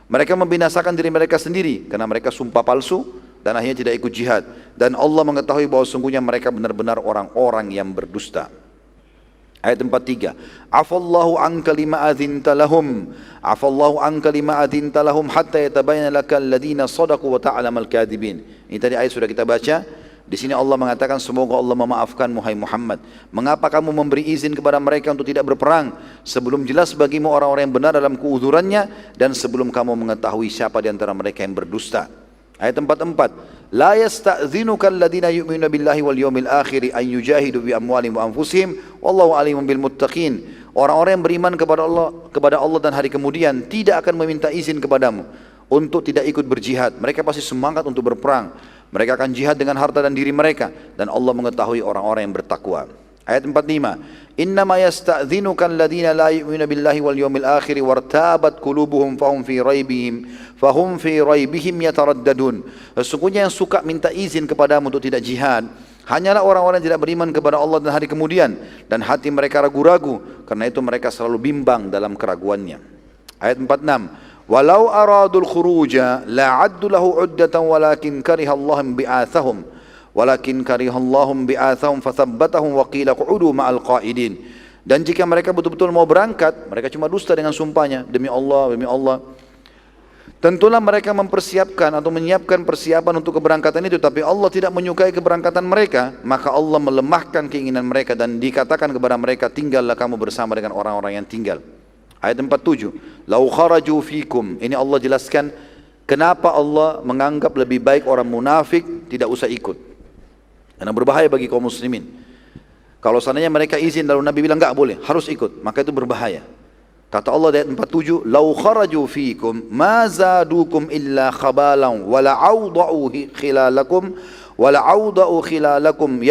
A: Mereka membinasakan diri mereka sendiri karena mereka sumpah palsu dan akhirnya tidak ikut jihad. Dan Allah mengetahui bahwa sungguhnya mereka benar-benar orang-orang yang berdusta. Ayat 43. Afallahu anka lima adzinta lahum. Afallahu anka lima adzinta lahum hatta yatabayyana lakal ladzina shadaqu wa ta'lamal kadhibin. Ini tadi ayat sudah kita baca. Di sini Allah mengatakan, semoga Allah memaafkanmu hai Muhammad. Mengapa kamu memberi izin kepada mereka untuk tidak berperang sebelum jelas bagimu orang-orang yang benar dalam keuzurannya, dan sebelum kamu mengetahui siapa di antara mereka yang berdusta. Ayat 44. La yasta'dhinuka alladhina yu'minuna billahi wal yawmil akhir an yujahidu bi amwalihim wa anfusihim wallahu alimun bil muttaqin. Orang-orang yang beriman kepada Allah dan hari kemudian tidak akan meminta izin kepadamu untuk tidak ikut berjihad. Mereka pasti semangat untuk berperang. Mereka akan jihad dengan harta dan diri mereka, dan Allah mengetahui orang-orang yang bertakwa. Ayat 45. Innama yasta'dhinuka alladhina la yu'minuna billahi wal yawmil akhir wartabat qulubuhum fahum fi raibihim yataraddadun. Sesungguhnya yang suka minta izin kepadamu untuk tidak jihad hanyalah orang-orang yang tidak beriman kepada Allah dan hari kemudian, dan hati mereka ragu-ragu, karena itu mereka selalu bimbang dalam keraguannya. Ayat 46. walau aradul khuruja la'addu lahu 'uddatan walakin karihallahum bi'athahum fathabbatahum wa qila qu'udu ma'al qa'idin. Dan jika mereka betul-betul mau berangkat, mereka cuma dusta dengan sumpahnya, demi Allah, tentulah mereka mempersiapkan atau menyiapkan persiapan untuk keberangkatan itu, tapi Allah tidak menyukai keberangkatan mereka, maka Allah melemahkan keinginan mereka dan dikatakan kepada mereka, tinggallah kamu bersama dengan orang-orang yang tinggal. Ayat 47, lau kharaju fikum. Ini Allah jelaskan kenapa Allah menganggap lebih baik orang munafik tidak usah ikut, karena berbahaya bagi kaum muslimin. Kalau seandainya mereka izin lalu Nabi bilang enggak boleh, harus ikut, maka itu berbahaya. Kata Allah di ayat 47, lau kharaju fikum ma zadukum illa khabalan wala awda'u khilalakum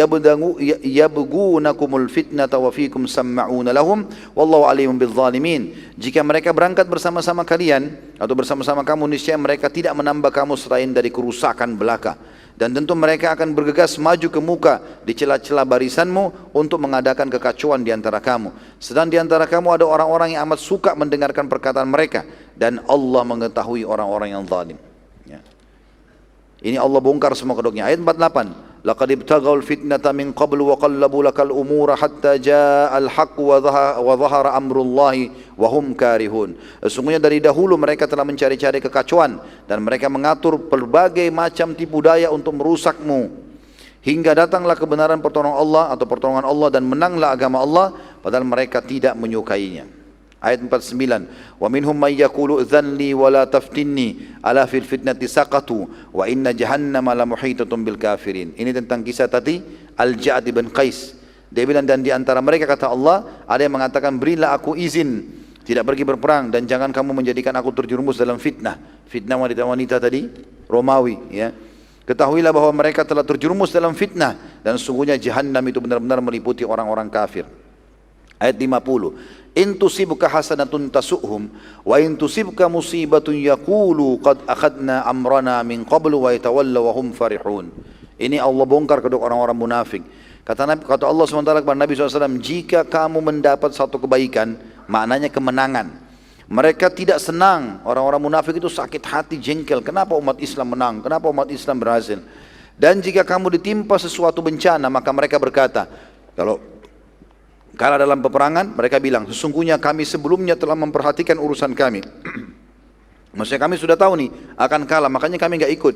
A: yabgunakumul fitnata wa fikum samma'una lahum wallahu alimun bil zalimin. Jika mereka berangkat bersama-sama kalian atau bersama-sama kamu, niscaya mereka tidak menambah kamu selain dari kerusakan belaka. Dan tentu mereka akan bergegas maju ke muka di celah-celah barisanmu untuk mengadakan kekacauan di antara kamu. Sedang di antara kamu ada orang-orang yang amat suka mendengarkan perkataan mereka, dan Allah mengetahui orang-orang yang zalim. Ya. Ini Allah bongkar semua kedoknya. Ayat 48. Laqad ibtaghaul fitnata min qablu wa qallabu lakal umura hatta ja'al haqq wa dhahara amrullahi wa hum karihun. Sesungguhnya dari dahulu mereka telah mencari-cari kekacauan dan mereka mengatur berbagai macam tipu daya untuk merusakmu, hingga datanglah kebenaran pertolongan Allah atau pertolongan Allah dan menanglah agama Allah, padahal mereka tidak menyukainya. Ayat 49, wa minhum may yaqulu dhanli wa la taftinni ala fil fitnati saqatu wa inna jahannama la muhitatun bil kafirin. Ini tentang kisah tadi Al-Ja'd bin Qais. Dia bilang, dan di antara mereka kata Allah, ada yang mengatakan, berilah aku izin tidak pergi berperang dan jangan kamu menjadikan aku terjerumus dalam fitnah. Fitnah wanita-wanita tadi Romawi, ya. Ketahuilah bahwa mereka telah terjerumus dalam fitnah dan sungguhnya jahannam itu benar-benar meliputi orang-orang kafir. Ayat 50, in tusibka hasanatun tasu'hum wa in tusibka musibatun yaqulu qad akhadna amrana min qablu wa yatawallaw wa hum farihun. Ini Allah bongkar kedok orang-orang munafik. Kata Allah SWT kepada Nabi SAW, jika kamu mendapat satu kebaikan, maknanya kemenangan, mereka tidak senang. Orang-orang munafik itu sakit hati, jengkel, kenapa umat Islam menang, kenapa umat Islam berhasil. Dan jika kamu ditimpa sesuatu bencana, maka mereka berkata, kalau kalah dalam peperangan, mereka bilang, sesungguhnya kami sebelumnya telah memperhatikan urusan kami. Maksudnya kami sudah tahu nih akan kalah, makanya kami enggak ikut.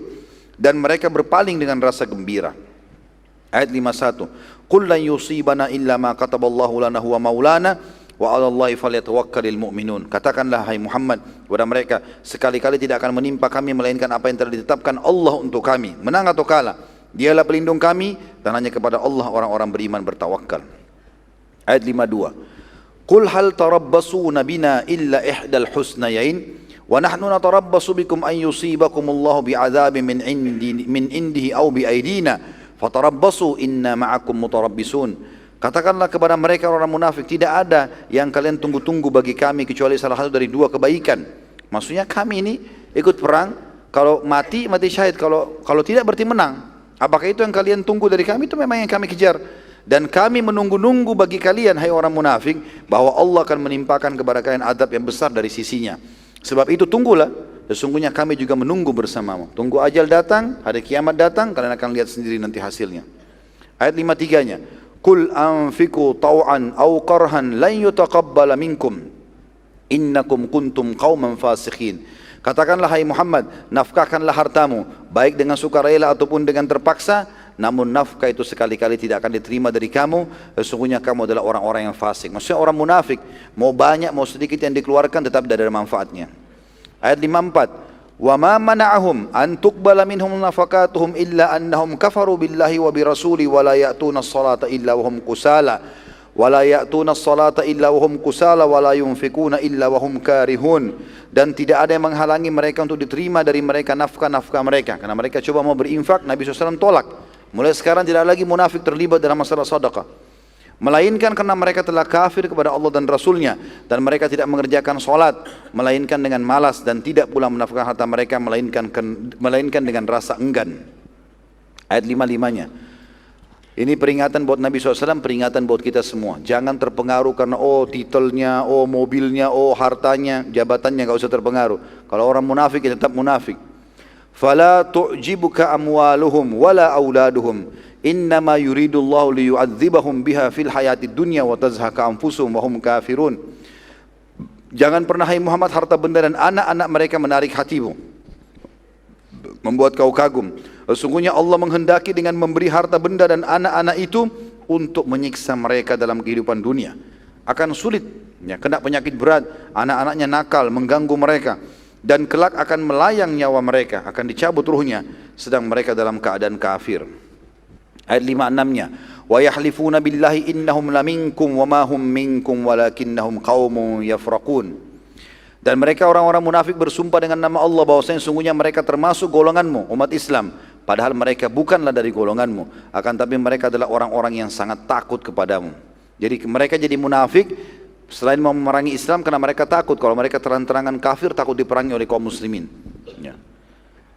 A: Dan mereka berpaling dengan rasa gembira. Ayat 51, qul lan yusibana illa ma kataballahu lana huwa maulana wa 'alallahi falyatawakkalul mu'minun. Katakanlah hai Muhammad kepada mereka, sekali-kali tidak akan menimpa kami melainkan apa yang telah ditetapkan Allah untuk kami. Menang atau kalah, Dialah pelindung kami dan hanya kepada Allah orang-orang beriman bertawakal. Ayat 52. Qul hal tarabbasuna bina illa ihdal husnayain wa nahnu natarabbasu bikum an yusibakumullahu bi'adzabin min indihi aw biaidina fatarabbasu inna ma'akum mutarabbisun. Katakanlah kepada mereka orang munafik, tidak ada yang kalian tunggu-tunggu bagi kami kecuali salah satu dari dua kebaikan. Maksudnya kami ini ikut perang, kalau mati syahid, kalau tidak berarti menang. Apakah itu yang kalian tunggu dari kami? Itu memang yang kami kejar. Dan kami menunggu-nunggu bagi kalian, hai orang munafik, bahwa Allah akan menimpakan kepada kalian adab yang besar dari sisinya. Sebab itu tunggulah, sesungguhnya kami juga menunggu bersamamu. Tunggu ajal datang, hari kiamat datang, kalian akan lihat sendiri nanti hasilnya. Ayat 53-nya, Qul anfiku taw'an aw karhan lan yutaqabbala minkum innakum kuntum qauman fasikhin. Katakanlah hai Muhammad, nafkahkanlah hartamu baik dengan sukarela ataupun dengan terpaksa, namun nafkah itu sekali-kali tidak akan diterima dari kamu, sesungguhnya kamu adalah orang-orang yang fasik. Maksudnya orang munafik, mau banyak mau sedikit yang dikeluarkan tetap tidak ada manfaatnya. Ayat 54, wa ma mana'ahum an tuqbala minhum nafaqatuhum illa annahum kafaru billahi wa birasuli wa la ya'tuna as-salata illa wa hum kusala wa la ya'tuna as-salata illa wa hum kusala wa la yunfikuna illa wa hum karihun. Dan tidak ada yang menghalangi mereka untuk diterima dari mereka nafkah-nafkah mereka, karena mereka coba mau berinfak, Nabi SAW tolak. Mulai sekarang tidak lagi munafik terlibat dalam masalah sedekah, melainkan karena mereka telah kafir kepada Allah dan Rasulnya, dan mereka tidak mengerjakan solat, melainkan dengan malas, dan tidak pula menafkahkan harta mereka, melainkan dengan rasa enggan. Ayat 55-nya, Ini peringatan buat Nabi SAW, peringatan buat kita semua. Jangan terpengaruh karena titelnya, mobilnya, hartanya, jabatannya, gak usah terpengaruh. Kalau orang munafik ya tetap munafik. Fala tu'jibuka amwaluhum wala auladuhum. Innama yuridullahu liyu'adzibahum biha fil hayatid dunya wa tazhaka anfusuhum wa hum kafirun. Jangan pernah hai Muhammad harta benda dan anak-anak mereka menarik hatimu, membuat kau kagum. Sesungguhnya Allah menghendaki dengan memberi harta benda dan anak-anak itu untuk menyiksa mereka dalam kehidupan dunia. Akan sulit, ya, kena penyakit berat, anak-anaknya nakal, mengganggu mereka. Dan kelak akan melayang nyawa mereka, akan dicabut ruhnya, sedang mereka dalam keadaan kafir. Ayat 5-6-nya, wa yahlifuna billahi innahum laminkum wa ma hum minkum walakinnahum qaumun yafraqun. Dan mereka orang-orang munafik bersumpah dengan nama Allah bahwasanya sungguhnya mereka termasuk golonganmu, umat Islam, padahal mereka bukanlah dari golonganmu, akan tapi mereka adalah orang-orang yang sangat takut kepadamu. Jadi mereka jadi munafik selain mau memerangi Islam karena mereka takut. Kalau mereka terang-terangan kafir, takut diperangi oleh kaum muslimin, ya.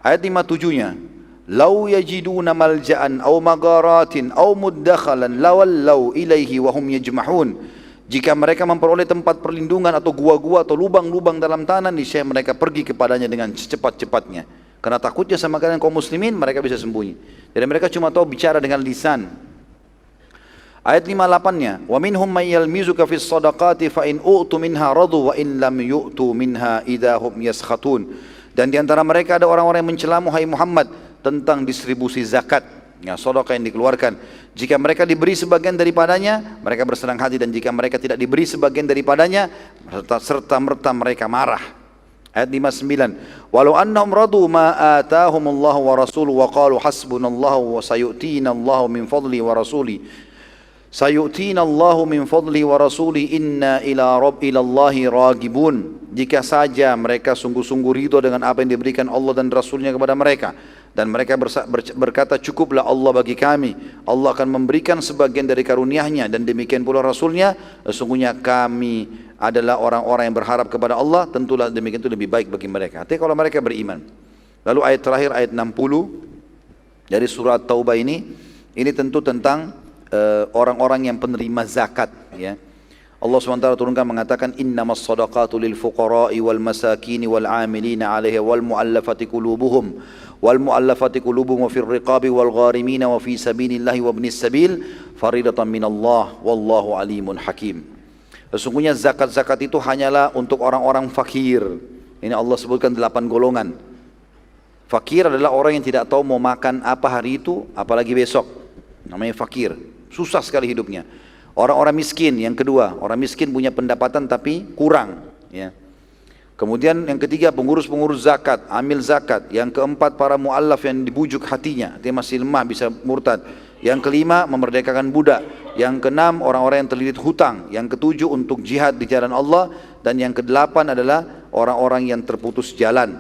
A: Ayat 57-nya, lau yajiduna malja'an aw magharatin aw muddakhalan lawallau ilaihi wa hum yajmahun. Jika mereka memperoleh tempat perlindungan atau gua-gua atau lubang-lubang dalam tanah, niscaya mereka pergi kepadanya dengan secepat-cepatnya. Karena takutnya sama kalian kaum muslimin, mereka bisa sembunyi. Jadi mereka cuma tahu bicara dengan lisan. Ayat 58-nya, wa minhum may yalmizuka fis shadaqati fa in u'tu minha radu wa in lam yu'tu minha idahum yaskhatun. Dan di antara mereka ada orang-orang yang mencelamu hai Muhammad tentang distribusi zakat, ya, sedekah yang dikeluarkan. Jika mereka diberi sebagian daripadanya, mereka bersenang hati, dan jika mereka tidak diberi sebagian daripadanya, serta-merta mereka marah. Ayat 59, walau annahum radu ma atahumullahu wa rasuluhu wa qalu hasbunallahu wa sayu'tina Allahu min fadli wa rasuli. Sayu'tina Allahu min fadli wa rasuli inna ila Allahi ragibun. Jika saja mereka sungguh-sungguh ridho dengan apa yang diberikan Allah dan Rasulnya kepada mereka, dan mereka berkata cukuplah Allah bagi kami, Allah akan memberikan sebagian dari karunia-Nya, dan demikian pula Rasulnya, sesungguhnya kami adalah orang-orang yang berharap kepada Allah, tentulah demikian itu lebih baik bagi mereka. Artinya kalau mereka beriman. Lalu ayat terakhir, ayat 60 dari surah Taubah ini tentu tentang orang-orang yang penerima zakat, ya. Allah SWT turunkan mengatakan innamas sadaqatu lil fuqara'i wal masakini wal 'amilina 'alaiha wal mu'allafati qulubuhum wa fir riqabi wal gharimina wa fi sabilillahi wa ibnis sabil faridatan minallah wallahu alimun hakim. Sesungguhnya zakat-zakat itu hanyalah untuk orang-orang fakir. Ini Allah sebutkan 8 golongan. Fakir adalah orang yang tidak tahu mau makan apa hari itu, apalagi besok. Namanya fakir. Susah sekali hidupnya. Orang-orang miskin, yang kedua, orang miskin punya pendapatan tapi kurang, ya. Kemudian yang ketiga, pengurus-pengurus zakat, amil zakat. Yang keempat, para mu'allaf yang dibujuk hatinya, dia masih lemah, bisa murtad. Yang kelima, memerdekakan budak. Yang keenam, orang-orang yang terlilit hutang. Yang ketujuh, untuk jihad di jalan Allah. Dan yang kedelapan adalah orang-orang yang terputus jalan.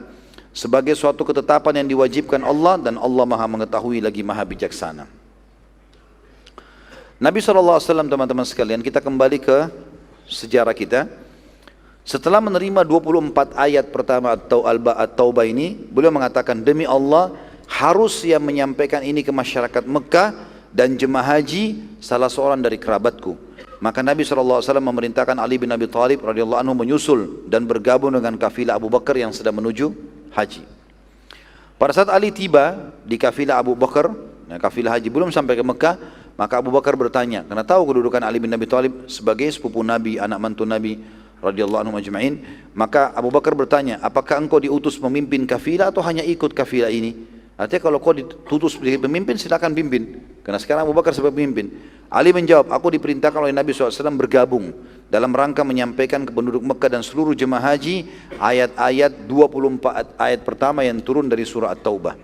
A: Sebagai suatu ketetapan yang diwajibkan Allah, dan Allah maha mengetahui lagi maha bijaksana. Nabi SAW, teman-teman sekalian, kita kembali ke sejarah kita. Setelah menerima 24 ayat pertama atau At-Taubah ini, beliau mengatakan, demi Allah, harus yang menyampaikan ini ke masyarakat Mekah dan jemaah haji salah seorang dari kerabatku. Maka Nabi SAW memerintahkan Ali bin Abi Thalib radhiyallahu anhu menyusul dan bergabung dengan kafilah Abu Bakar yang sedang menuju haji. Pada saat Ali tiba di kafilah Abu Bakar, kafilah haji belum sampai ke Mekah, maka Abu Bakar bertanya, karena tahu kedudukan Ali bin Abi Thalib sebagai sepupu Nabi, anak mantu Nabi radhiyallahu anhu majma'in. Maka Abu Bakar bertanya, apakah engkau diutus memimpin kafilah atau hanya ikut kafilah ini? Artinya kalau kau diutus sebagai pemimpin, silakan pimpin. Karena sekarang Abu Bakar sebagai pemimpin. Ali menjawab, aku diperintahkan oleh Nabi SAW bergabung dalam rangka menyampaikan ke penduduk Mekah dan seluruh jemaah haji ayat-ayat 24 ayat pertama yang turun dari surah At-Taubah.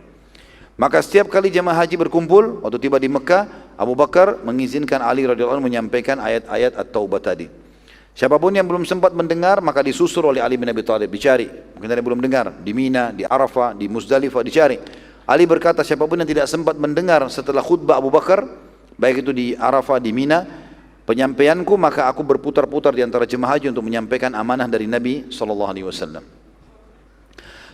A: Maka setiap kali jemaah haji berkumpul, waktu tiba di Mekah, Abu Bakar mengizinkan Ali radhiyallahu anhu menyampaikan ayat-ayat At-Taubah tadi. Siapapun yang belum sempat mendengar, maka disusul oleh Ali bin Abi Thalib, dicari. Mungkin ada yang belum dengar, di Mina, di Arafah, di Muzdalifah, dicari. Ali berkata, siapapun yang tidak sempat mendengar setelah khutbah Abu Bakar, baik itu di Arafah, di Mina, penyampaianku, maka aku berputar-putar di antara jemaah haji untuk menyampaikan amanah dari Nabi SAW.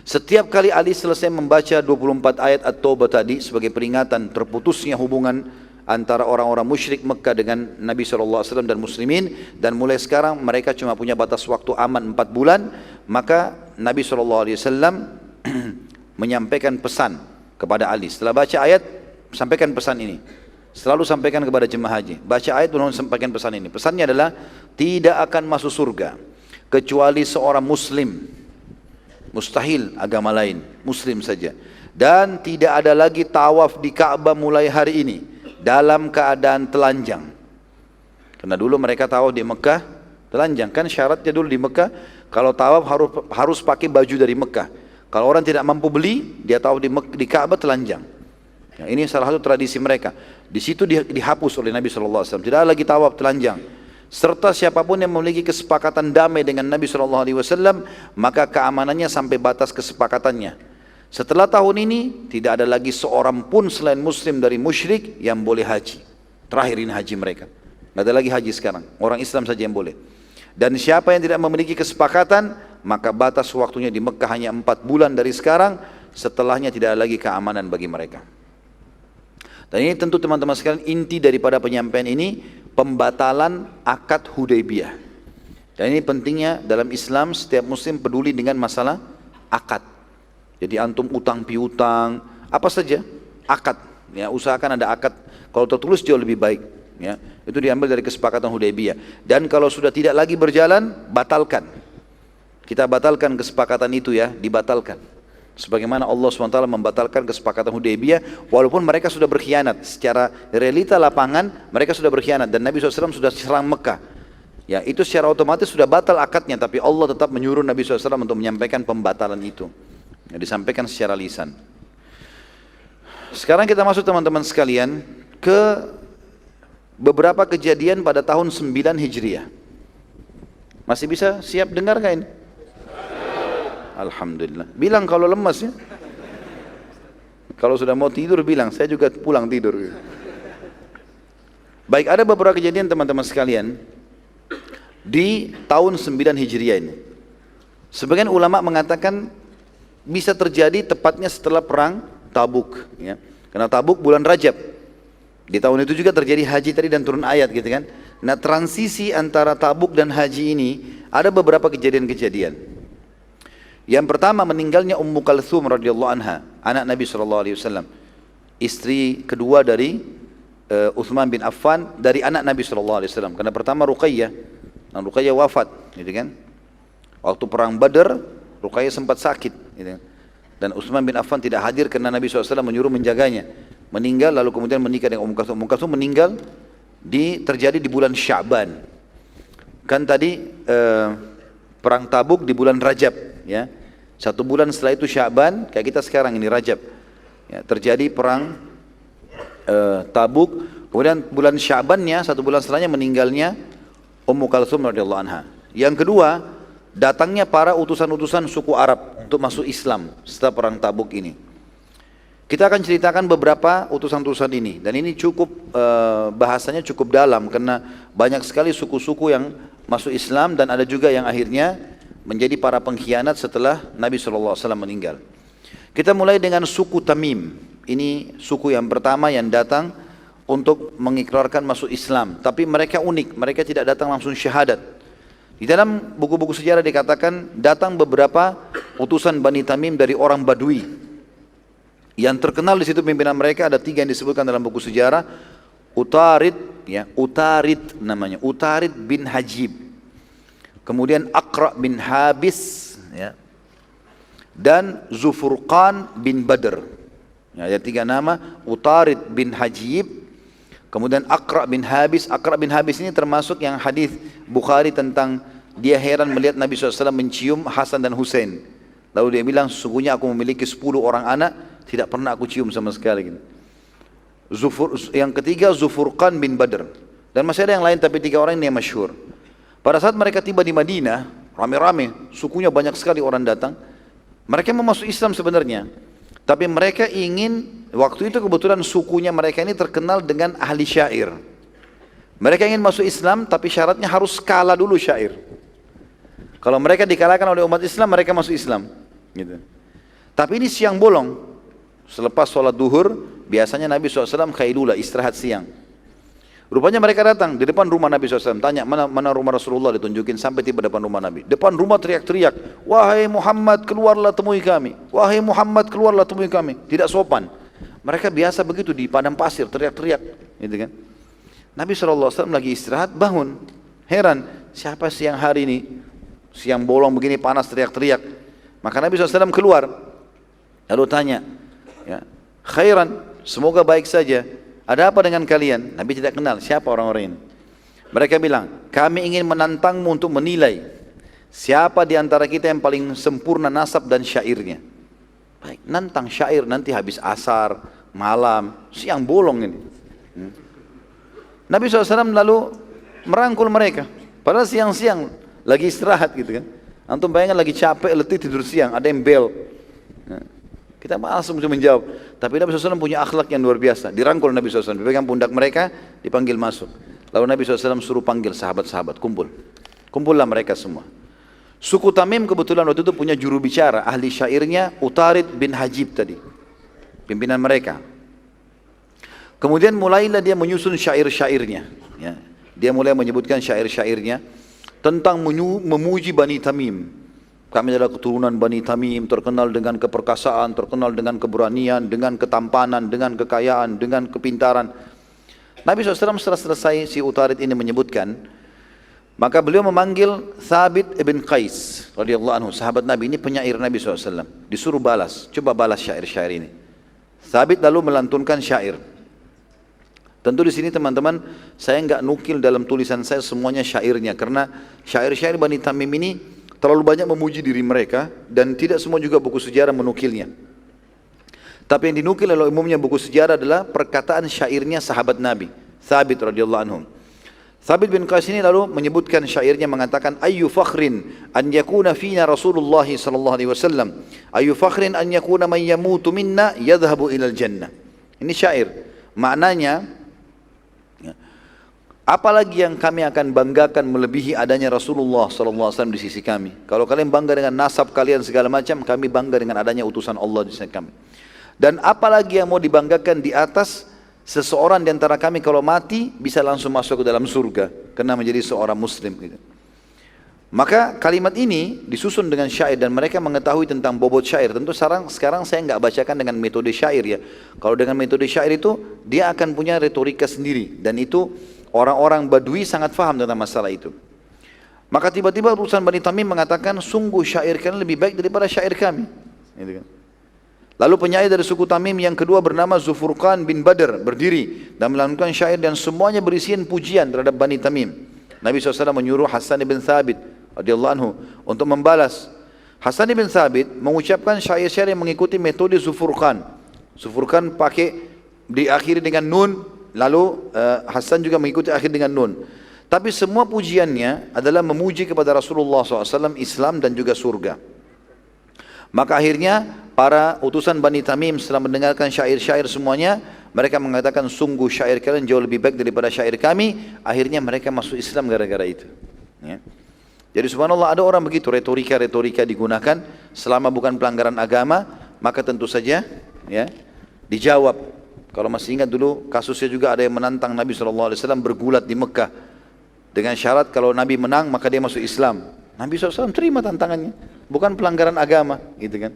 A: Setiap kali Ali selesai membaca 24 ayat At-Taubah tadi sebagai peringatan terputusnya hubungan antara orang-orang musyrik Mekah dengan Nabi SAW dan muslimin, dan mulai sekarang mereka cuma punya batas waktu aman 4 bulan, maka Nabi SAW menyampaikan pesan kepada Ali. Setelah baca ayat, sampaikan pesan ini. Selalu sampaikan kepada jemaah haji. Baca ayat, belum sampaikan pesan ini. Pesannya adalah, tidak akan masuk surga kecuali seorang muslim. Mustahil agama lain, muslim saja. Dan tidak ada lagi tawaf di Ka'bah mulai hari ini dalam keadaan telanjang. Karena dulu mereka tawaf di Mekah telanjang, kan syaratnya dulu di Mekah kalau tawaf harus pakai baju dari Mekah. Kalau orang tidak mampu beli, dia tawaf di Ka'bah telanjang. Ya, ini salah satu tradisi mereka. Di situ dihapus oleh Nabi SAW. Tidak ada lagi tawaf telanjang. Serta siapapun yang memiliki kesepakatan damai dengan Nabi SAW, maka keamanannya sampai batas kesepakatannya. Setelah tahun ini, tidak ada lagi seorang pun selain muslim dari musyrik yang boleh haji. Terakhir ini haji mereka. Tidak ada lagi haji sekarang. Orang Islam saja yang boleh. Dan siapa yang tidak memiliki kesepakatan, maka batas waktunya di Mekah hanya 4 bulan dari sekarang. Setelahnya tidak ada lagi keamanan bagi mereka. Dan ini tentu teman-teman sekalian, inti daripada penyampaian ini, pembatalan akad Hudaybiyah. Dan ini pentingnya dalam Islam, setiap muslim peduli dengan masalah akad. Jadi antum utang piutang, apa saja, akad. Ya, usahakan ada akad. Kalau tertulis jauh lebih baik. Ya, itu diambil dari kesepakatan Hudaybiyah. Dan kalau sudah tidak lagi berjalan, batalkan. Kita batalkan kesepakatan itu ya, dibatalkan. Sebagaimana Allah SWT membatalkan kesepakatan Hudaybiyah, walaupun mereka sudah berkhianat. Secara realita lapangan, mereka sudah berkhianat. Dan Nabi SAW sudah serang Mekah. Ya, itu secara otomatis sudah batal akadnya, tapi Allah tetap menyuruh Nabi SAW untuk menyampaikan pembatalan itu. Ya, disampaikan secara lisan. Sekarang kita masuk teman-teman sekalian ke beberapa kejadian pada tahun 9 Hijriah. Masih bisa siap dengar gak ini? Alhamdulillah. Bilang kalau lemas ya. Kalau sudah mau tidur bilang, saya juga pulang tidur. Baik, ada beberapa kejadian teman-teman sekalian di tahun 9 Hijriah ini. Sebagian ulama mengatakan bisa terjadi tepatnya setelah perang Tabuk, ya. Karena Tabuk bulan Rajab. Di tahun itu juga terjadi haji tadi dan turun ayat gitu kan. Nah, transisi antara Tabuk dan haji ini ada beberapa kejadian-kejadian. Yang pertama, meninggalnya Ummu Kalthum radhiyallahu anha, anak Nabi SAW, istri kedua dari Uthman bin Affan, dari anak Nabi SAW. Karena pertama Ruqayyah, dan Ruqayyah wafat, gitu kan. Waktu perang Badar, Ruqayyah sempat sakit, gitu kan. Dan Uthman bin Affan tidak hadir karena Nabi SAW menyuruh menjaganya. Meninggal, lalu kemudian menikah dengan Ummu Kalthum. Ummu Kalthum meninggal terjadi di bulan Sya'ban. Kan tadi perang Tabuk di bulan Rajab, ya. 1 bulan setelah itu Sya'ban, kayak kita sekarang ini Rajab. Ya, terjadi perang Tabuk, kemudian bulan Sya'bannya 1 bulan setelahnya meninggalnya Ummu Kalthum radhiyallahu anha. Yang kedua, datangnya para utusan-utusan suku Arab untuk masuk Islam setelah perang Tabuk ini. Kita akan ceritakan beberapa utusan-utusan ini, dan ini cukup bahasanya cukup dalam karena banyak sekali suku-suku yang masuk Islam dan ada juga yang akhirnya menjadi para pengkhianat setelah Nabi SAW meninggal. Kita mulai dengan suku Tamim. Ini suku yang pertama yang datang untuk mengikrarkan masuk Islam. Tapi mereka unik, mereka tidak datang langsung syahadat. Di dalam buku-buku sejarah dikatakan datang beberapa utusan Bani Tamim dari orang Badui. Yang terkenal di situ pimpinan mereka ada 3 yang disebutkan dalam buku sejarah. Utarid, ya, Utarid namanya, Utarid bin Hajib. Kemudian Aqra bin Habis, ya, dan Zufurqan bin Badr. Ya, ada 3 nama, Utarid bin Hajib, kemudian Aqra bin Habis. Aqra bin Habis ini termasuk yang hadis Bukhari tentang dia heran melihat Nabi SAW mencium Hasan dan Husain. Lalu dia bilang, sesungguhnya aku memiliki 10 orang anak, tidak pernah aku cium sama sekali. Yang ketiga Zufurqan bin Badr. Dan masih ada yang lain, tapi 3 orang ini yang masyhur. Pada saat mereka tiba di Madinah, rame-rame, sukunya banyak sekali orang datang. Mereka mau masuk Islam sebenarnya, tapi mereka ingin, waktu itu kebetulan sukunya mereka ini terkenal dengan ahli syair. Mereka ingin masuk Islam, tapi syaratnya harus kalah dulu syair. Kalau mereka dikalahkan oleh umat Islam, mereka masuk Islam, gitu. Tapi ini siang bolong, Selepas sholat duhur, biasanya Nabi SAW khailulah, istirahat siang. Rupanya mereka datang di depan rumah Nabi SAW, tanya mana rumah Rasulullah, ditunjukin sampai tiba depan rumah Nabi. Depan rumah teriak-teriak, wahai Muhammad keluarlah temui kami, wahai Muhammad keluarlah temui kami. Tidak sopan. Mereka biasa begitu di padang pasir teriak-teriak, gitu kan. Nabi SAW lagi istirahat, bangun, heran, siapa siang hari ini, siang bolong begini panas teriak-teriak. Maka Nabi SAW keluar, lalu tanya, ya, khairan, semoga baik saja. Ada apa dengan kalian? Nabi tidak kenal siapa orang-orang ini. Mereka bilang, kami ingin menantangmu untuk menilai siapa di antara kita yang paling sempurna nasab dan syairnya. Baik, nantang syair nanti habis asar, malam, siang bolong ini. Nabi SAW lalu merangkul mereka. Padahal siang-siang lagi istirahat gitu kan. Antum bayangkan lagi capek, letih, tidur siang, ada yang bel. Kita malas untuk menjawab. Tapi Nabi SAW punya akhlak yang luar biasa. Dirangkul Nabi SAW, dipegang pundak mereka, dipanggil masuk. Lalu Nabi SAW suruh panggil sahabat-sahabat, kumpul. Kumpullah mereka semua. Suku Tamim kebetulan waktu itu punya juru bicara, ahli syairnya Utarid bin Hajib tadi. Pimpinan mereka. Kemudian mulailah dia menyusun syair-syairnya. Ya. Dia mulai menyebutkan syair-syairnya tentang memuji Bani Tamim. Kami adalah keturunan Bani Tamim, terkenal dengan keperkasaan, terkenal dengan keberanian, dengan ketampanan, dengan kekayaan, dengan kepintaran. Nabi SAW setelah selesai si Utarid ini menyebutkan, maka beliau memanggil Thabit ibn Qais radhiyallahu anhu, sahabat Nabi, ini penyair Nabi SAW. Disuruh balas, coba balas syair-syair ini. Thabit lalu melantunkan syair. Tentu di sini teman-teman, saya enggak nukil dalam tulisan saya semuanya syairnya, karena syair-syair Bani Tamim ini terlalu banyak memuji diri mereka dan tidak semua juga buku sejarah menukilnya. Tapi yang dinukil oleh umumnya buku sejarah adalah perkataan syairnya sahabat Nabi, Thabit radhiyallahu anhum. Thabit bin Qais ini lalu menyebutkan syairnya mengatakan, ayyu fakhrin an yakuna fina Rasulullah sallallahu alaihi wasallam, ayyu fakhrin an yakuna man yamutu minna yadhhabu ilal jannah. Ini syair. Maknanya, apalagi yang kami akan banggakan melebihi adanya Rasulullah SAW di sisi kami. Kalau kalian bangga dengan nasab kalian segala macam, kami bangga dengan adanya utusan Allah di sisi kami. Dan apalagi yang mau dibanggakan di atas seseorang di antara kami kalau mati bisa langsung masuk ke dalam surga karena menjadi seorang muslim gitu. Maka kalimat ini disusun dengan syair dan mereka mengetahui tentang bobot syair. Tentu sekarang saya nggak bacakan dengan metode syair ya. Kalau dengan metode syair itu dia akan punya retorika sendiri dan itu orang-orang Badui sangat faham tentang masalah itu. Maka tiba-tiba utusan Bani Tamim mengatakan, sungguh syair kalian lebih baik daripada syair kami. Gitu kan. Lalu penyair dari suku Tamim yang kedua bernama Zufurqan bin Badr berdiri dan melantunkan syair dan semuanya berisian pujian terhadap Bani Tamim. Nabi SAW menyuruh Hasan bin Thabit radhiyallahu anhu untuk membalas. Hasan bin Thabit mengucapkan syair-syair yang mengikuti metode Zufurqan. Zufurqan pakai diakhiri dengan nun. Lalu Hasan juga mengikuti akhir dengan nun. Tapi semua pujiannya adalah memuji kepada Rasulullah SAW, Islam dan juga surga. Maka akhirnya para utusan Bani Tamim setelah mendengarkan syair-syair semuanya, mereka mengatakan sungguh syair kalian jauh lebih baik daripada syair kami. Akhirnya mereka masuk Islam gara-gara itu. Ya. Jadi subhanallah ada orang begitu, retorika-retorika digunakan selama bukan pelanggaran agama, maka tentu saja ya dijawab. Kalau masih ingat dulu kasusnya juga ada yang menantang Nabi SAW bergulat di Mekah dengan syarat kalau Nabi menang maka dia masuk Islam. Nabi SAW terima tantangannya, bukan pelanggaran agama, gitu kan?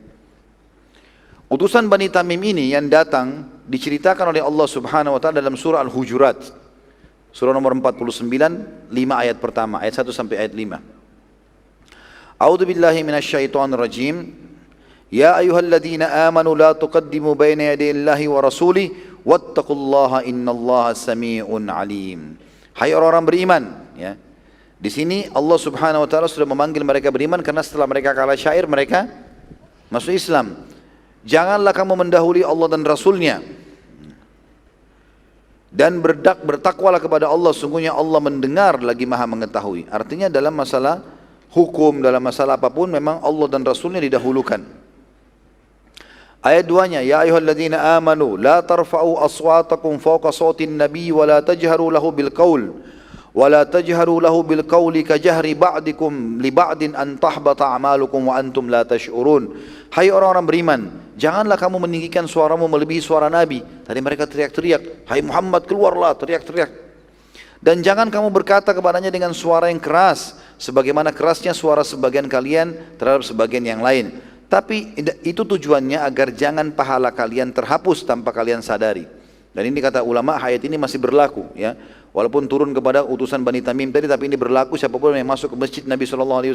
A: Utusan Bani Tamim ini yang datang diceritakan oleh Allah Subhanahu Wa Taala dalam surah Al-Hujurat, surah nomor 49, 5 ayat pertama, ayat 1 sampai ayat 5. A'udzu billahi minasyaitonir rajim. Ya ayyuhalladzina amanu la tuqaddimu baina yaday Allahi wa rasulih wattaqullaha innallaha samii'un alim. Hai orang-orang beriman, ya. Di sini Allah Subhanahu wa taala sudah memanggil mereka beriman karena setelah mereka kalah syair mereka masuk Islam. Janganlah kamu mendahului Allah dan Rasulnya. Dan bertakwalah kepada Allah, sungguhnya Allah mendengar lagi maha mengetahui. Artinya dalam masalah hukum, dalam masalah apapun memang Allah dan Rasulnya didahulukan. Ayat 2-nya, ya ayyuhalladzina amanu la tarfa'u aswatakum fawqa sawtin nabiy wa la tajharu lahu bil qaul ولا تجهروا له بالقول كجهر بعضكم لبعض أن تحبط أعمالكم وأنتم لا تشعرون. Hai orang-orang beriman, janganlah kamu meninggikan suaramu melebihi suara Nabi. Tadi mereka teriak-teriak, hai Muhammad keluarlah, teriak-teriak. Dan jangan kamu berkata kepadanya dengan suara yang keras, sebagaimana kerasnya suara sebagian kalian terhadap sebagian yang lain. Tapi itu tujuannya agar jangan pahala kalian terhapus tanpa kalian sadari. Dan ini kata ulama, ayat ini masih berlaku, ya. Walaupun turun kepada utusan Bani Tamim tadi, tapi ini berlaku siapapun yang masuk ke masjid Nabi SAW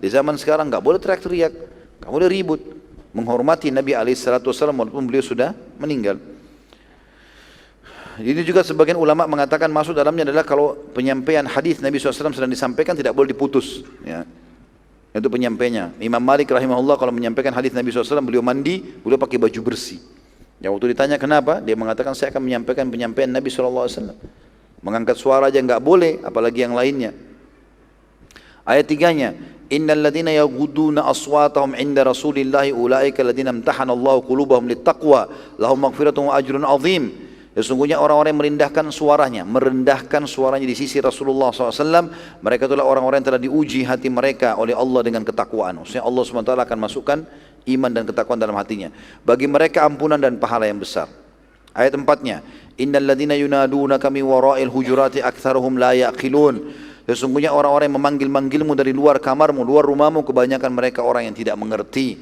A: di zaman sekarang nggak boleh teriak-teriak, nggak boleh ribut, menghormati Nabi SAW walaupun beliau sudah meninggal. Ini juga sebagian ulama mengatakan masuk dalamnya adalah kalau penyampaian hadis Nabi SAW sedang disampaikan tidak boleh diputus, ya. Itu penyampainya. Imam Malik rahimahullah kalau menyampaikan hadis Nabi SAW beliau mandi, beliau pakai baju bersih. Ya, waktu ditanya kenapa, dia mengatakan saya akan menyampaikan penyampaian Nabi SAW. Mengangkat suara aja nggak boleh, apalagi yang lainnya. Ayat 3-nya, innal ladzina yaghudduna aswatahum 'inda Rasulillahi ulaika alladzina imtahana Allahu qulubahum littaqwa lahum maghfiratun wa ajrun 'azim. Sesungguhnya orang-orang yang merendahkan suaranya di sisi Rasulullah SAW, mereka itulah orang-orang yang telah diuji hati mereka oleh Allah dengan ketakwaan. Maksudnya Allah SWT akan masukkan iman dan ketakwaan dalam hatinya. Bagi mereka ampunan dan pahala yang besar. Ayat 4-nya, innal ladzina yunadunaka min wara'il hujurati aktsaruhum la yaqilun. Sesungguhnya orang-orang yang memanggil-manggilmu dari luar kamarmu, luar rumahmu, kebanyakan mereka orang yang tidak mengerti.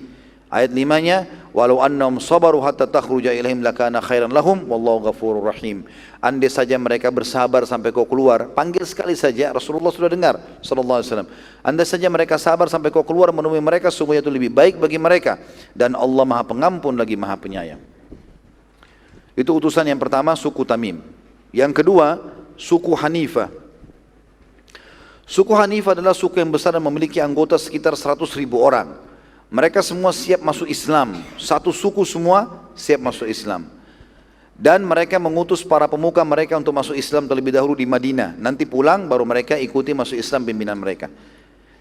A: Ayat 5-nya, walau annahum sabaru hatta takhruja ilaihim lakana khairan lahum wallahu ghafurur rahim. Andai saja mereka bersabar sampai kau keluar, panggil sekali saja, Rasulullah sudah dengar sallallahu alaihi wasallam. Andai saja mereka sabar sampai kau keluar menemui mereka, sungguh itu lebih baik bagi mereka, dan Allah Maha Pengampun lagi Maha Penyayang. Itu utusan yang pertama, suku Tamim. Yang kedua, suku Hanifah. Suku Hanifah adalah suku yang besar dan memiliki anggota sekitar 100.000 orang. Mereka semua siap masuk Islam. Satu suku semua siap masuk Islam. Dan mereka mengutus para pemuka mereka untuk masuk Islam terlebih dahulu di Madinah. Nanti pulang baru mereka ikuti masuk Islam pimpinan mereka.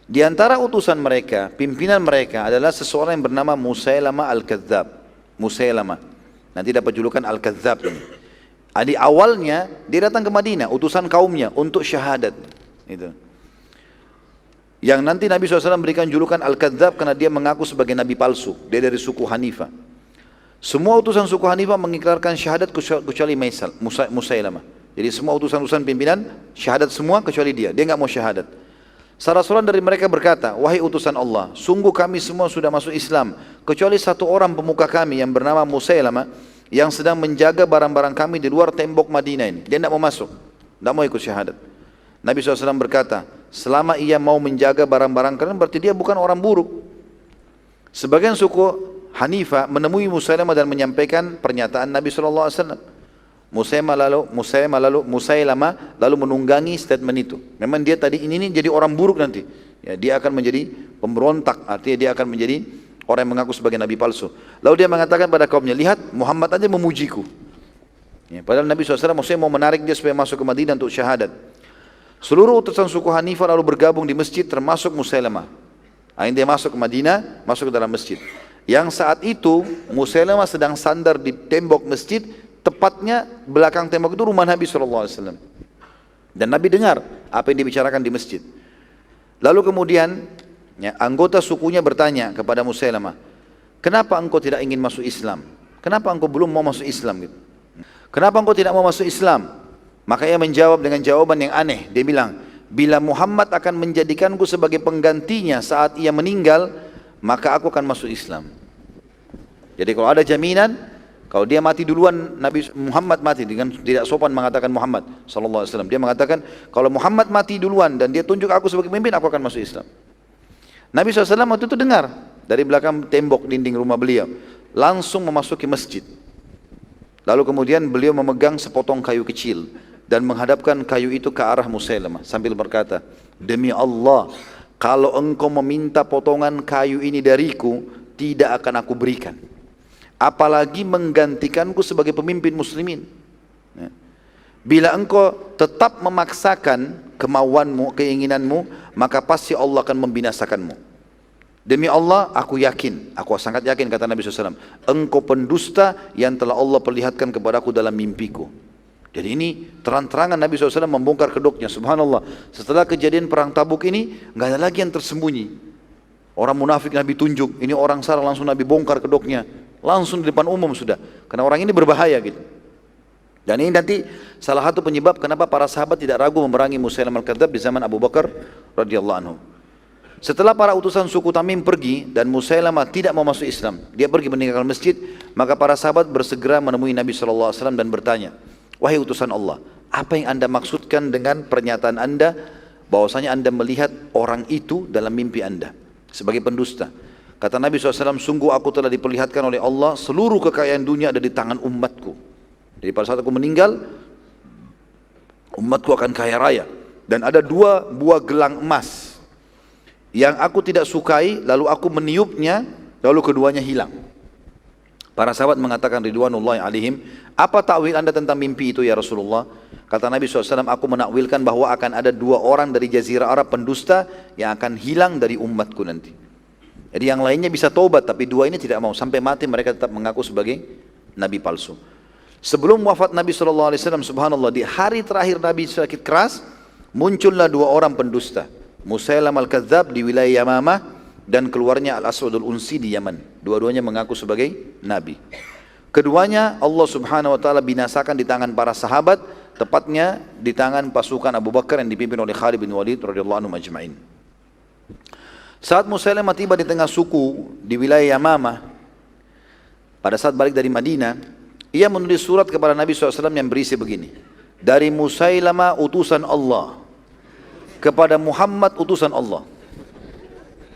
A: Di antara utusan mereka, pimpinan mereka adalah seseorang yang bernama Musailamah Al-Kadzab. Musailamah. Nanti dapat julukan Al-Kadzab ini. Di awalnya dia datang ke Madinah, utusan kaumnya untuk syahadat. Itu. Yang nanti Nabi SAW berikan julukan Al-Kadzab karena dia mengaku sebagai Nabi palsu. Dia dari suku Hanifah. Semua utusan suku Hanifah mengikrarkan syahadat kecuali Musailamah. Jadi semua utusan-utusan pimpinan syahadat semua kecuali dia. Dia nggak mau syahadat. Salah seorang dari mereka berkata, wahai utusan Allah, sungguh kami semua sudah masuk Islam, kecuali satu orang pemuka kami yang bernama Musailamah, yang sedang menjaga barang-barang kami di luar tembok Madinah ini. Dia tidak mau masuk, tidak mau ikut syahadat. Nabi SAW berkata, selama ia mau menjaga barang-barang kalian, berarti dia bukan orang buruk. Sebagian suku Hanifah menemui Musailamah dan menyampaikan pernyataan Nabi SAW. Musailamah lalu menunggangi statement itu. Memang dia tadi ini jadi orang buruk nanti. Ya, dia akan menjadi pemberontak, artinya dia akan menjadi orang yang mengaku sebagai nabi palsu. Lalu dia mengatakan pada kaumnya, lihat Muhammad aja memujiku. Ya, padahal Nabi SAW maksudnya mau menarik dia supaya masuk ke Madinah untuk syahadat. Seluruh utusan suku Hanifah lalu bergabung di masjid termasuk Musailamah. Akhirnya dia masuk ke Madinah, masuk ke dalam masjid. Yang saat itu Musailamah sedang sandar di tembok masjid. Tepatnya belakang tembok itu rumah Nabi SAW. Dan Nabi dengar apa yang dibicarakan di masjid. Lalu kemudian ya, anggota sukunya bertanya kepada Musailamah, kenapa engkau tidak ingin masuk Islam? Kenapa engkau belum mau masuk Islam? Gitu. Kenapa engkau tidak mau masuk Islam? Maka ia menjawab dengan jawaban yang aneh. Dia bilang, bila Muhammad akan menjadikanku sebagai penggantinya saat ia meninggal, maka aku akan masuk Islam. Jadi kalau ada jaminan, kalau dia mati duluan, Nabi Muhammad mati dengan tidak sopan mengatakan Muhammad sallallahu alaihi wasallam. Dia mengatakan kalau Muhammad mati duluan dan dia tunjuk aku sebagai pemimpin, aku akan masuk Islam. Nabi SAW waktu itu dengar dari belakang tembok dinding rumah beliau, langsung memasuki masjid. Lalu kemudian beliau memegang sepotong kayu kecil dan menghadapkan kayu itu ke arah Musailamah sambil berkata, demi Allah, kalau engkau meminta potongan kayu ini dariku, tidak akan aku berikan. Apalagi menggantikanku sebagai pemimpin muslimin. Bila engkau tetap memaksakan kemauanmu, keinginanmu, maka pasti Allah akan membinasakanmu. Demi Allah, aku yakin, aku sangat yakin, kata Nabi SAW, engkau pendusta yang telah Allah perlihatkan kepadaku dalam mimpiku. Jadi ini terang-terangan Nabi SAW membongkar kedoknya. Subhanallah. Setelah kejadian perang Tabuk ini, nggak ada lagi yang tersembunyi. Orang munafik Nabi tunjuk, ini orang salah, langsung Nabi bongkar kedoknya. Langsung di depan umum sudah. Karena orang ini berbahaya gitu. Dan ini nanti salah satu penyebab kenapa para sahabat tidak ragu memerangi Musailamah al-Kadzdzab di zaman Abu Bakar radhiyallahu anhu. Setelah para utusan suku Tamim pergi dan Musailamah tidak mau masuk Islam, dia pergi meninggalkan masjid, maka para sahabat bersegera menemui Nabi SAW dan bertanya, wahai utusan Allah, apa yang anda maksudkan dengan pernyataan anda bahwasanya anda melihat orang itu dalam mimpi anda sebagai pendusta? Kata Nabi SAW, sungguh aku telah diperlihatkan oleh Allah seluruh kekayaan dunia ada di tangan umatku. Jadi pada saat aku meninggal, umatku akan kaya raya. Dan ada 2 buah gelang emas yang aku tidak sukai, lalu aku meniupnya, lalu keduanya hilang. Para sahabat mengatakan ridwanullahi alaihim, apa takwil anda tentang mimpi itu ya Rasulullah? Kata Nabi SAW, aku menakwilkan bahwa akan ada 2 orang dari Jazirah Arab pendusta yang akan hilang dari umatku nanti. Jadi yang lainnya bisa taubat, tapi 2 ini tidak mau. Sampai mati mereka tetap mengaku sebagai Nabi palsu. Sebelum wafat Nabi SAW, subhanallah, di hari terakhir Nabi sakit keras, muncullah 2 orang pendusta. Musailamah al-Kadzdzab di wilayah Yamamah dan keluarnya Al-Aswadul Unsi di Yaman. Dua-duanya mengaku sebagai Nabi. Keduanya Allah subhanahu wa ta'ala binasakan di tangan para sahabat, tepatnya di tangan pasukan Abu Bakar yang dipimpin oleh Khalid bin Walid radhiyallahu anhu majma'in. Saat Musailamah tiba di tengah suku di wilayah Yamamah, pada saat balik dari Madinah, ia menulis surat kepada Nabi SAW yang berisi begini, dari Musailamah utusan Allah kepada Muhammad utusan Allah.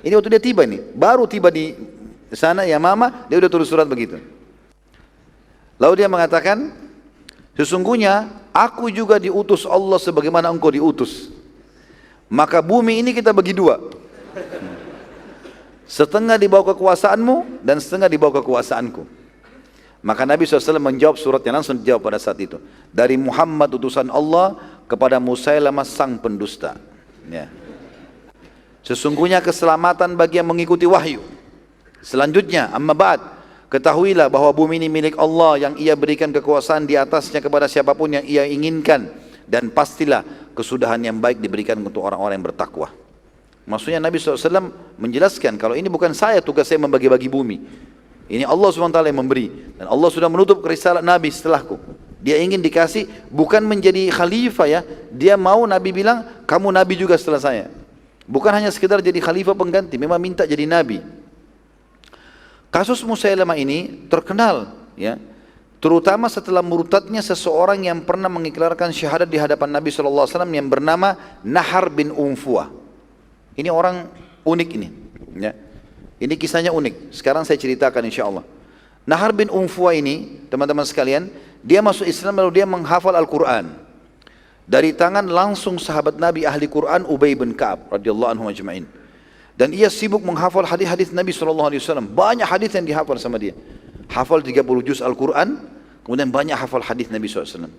A: Ini waktu dia tiba ini, baru tiba di sana Yamamah, dia udah tulis surat begitu. Lalu dia mengatakan, sesungguhnya aku juga diutus Allah sebagaimana engkau diutus. Maka bumi ini kita bagi 2. Setengah di bawah kekuasaanmu dan setengah di bawah kekuasaanku. Maka Nabi SAW menjawab suratnya, langsung dijawab pada saat itu. Dari Muhammad utusan Allah kepada Musailamah sang pendusta. Ya. Sesungguhnya keselamatan bagi yang mengikuti wahyu. Selanjutnya, amma ba'd, ketahuilah bahwa bumi ini milik Allah yang ia berikan kekuasaan di atasnya kepada siapapun yang ia inginkan. Dan pastilah kesudahan yang baik diberikan untuk orang-orang yang bertakwa. Maksudnya Nabi SAW menjelaskan kalau ini bukan saya, tugas saya membagi-bagi bumi. Ini Allah SWT yang memberi. Dan Allah sudah menutup risalah Nabi setelahku. Dia ingin dikasih bukan menjadi khalifah ya. Dia mau Nabi bilang, kamu Nabi juga setelah saya. Bukan hanya sekedar jadi khalifah pengganti, memang minta jadi Nabi. Kasus Musailamah ini terkenal ya. Terutama setelah murtadnya seseorang yang pernah mengiklarkan syahadat di hadapan Nabi SAW yang bernama Nahar bin Unfuah. Ini orang unik ini ya. Ini kisahnya unik. Sekarang saya ceritakan insya Allah. Nahar bin Unfuah ini, teman-teman sekalian, dia masuk Islam lalu dia menghafal Al-Quran. Dari tangan langsung sahabat Nabi ahli Quran Ubay bin Ka'ab radhiyallahu anhu ajma'in. Dan ia sibuk menghafal hadis-hadis Nabi SAW. Banyak hadis yang dihafal sama dia. Hafal 30 juz Al-Quran, kemudian banyak hafal hadis Nabi SAW.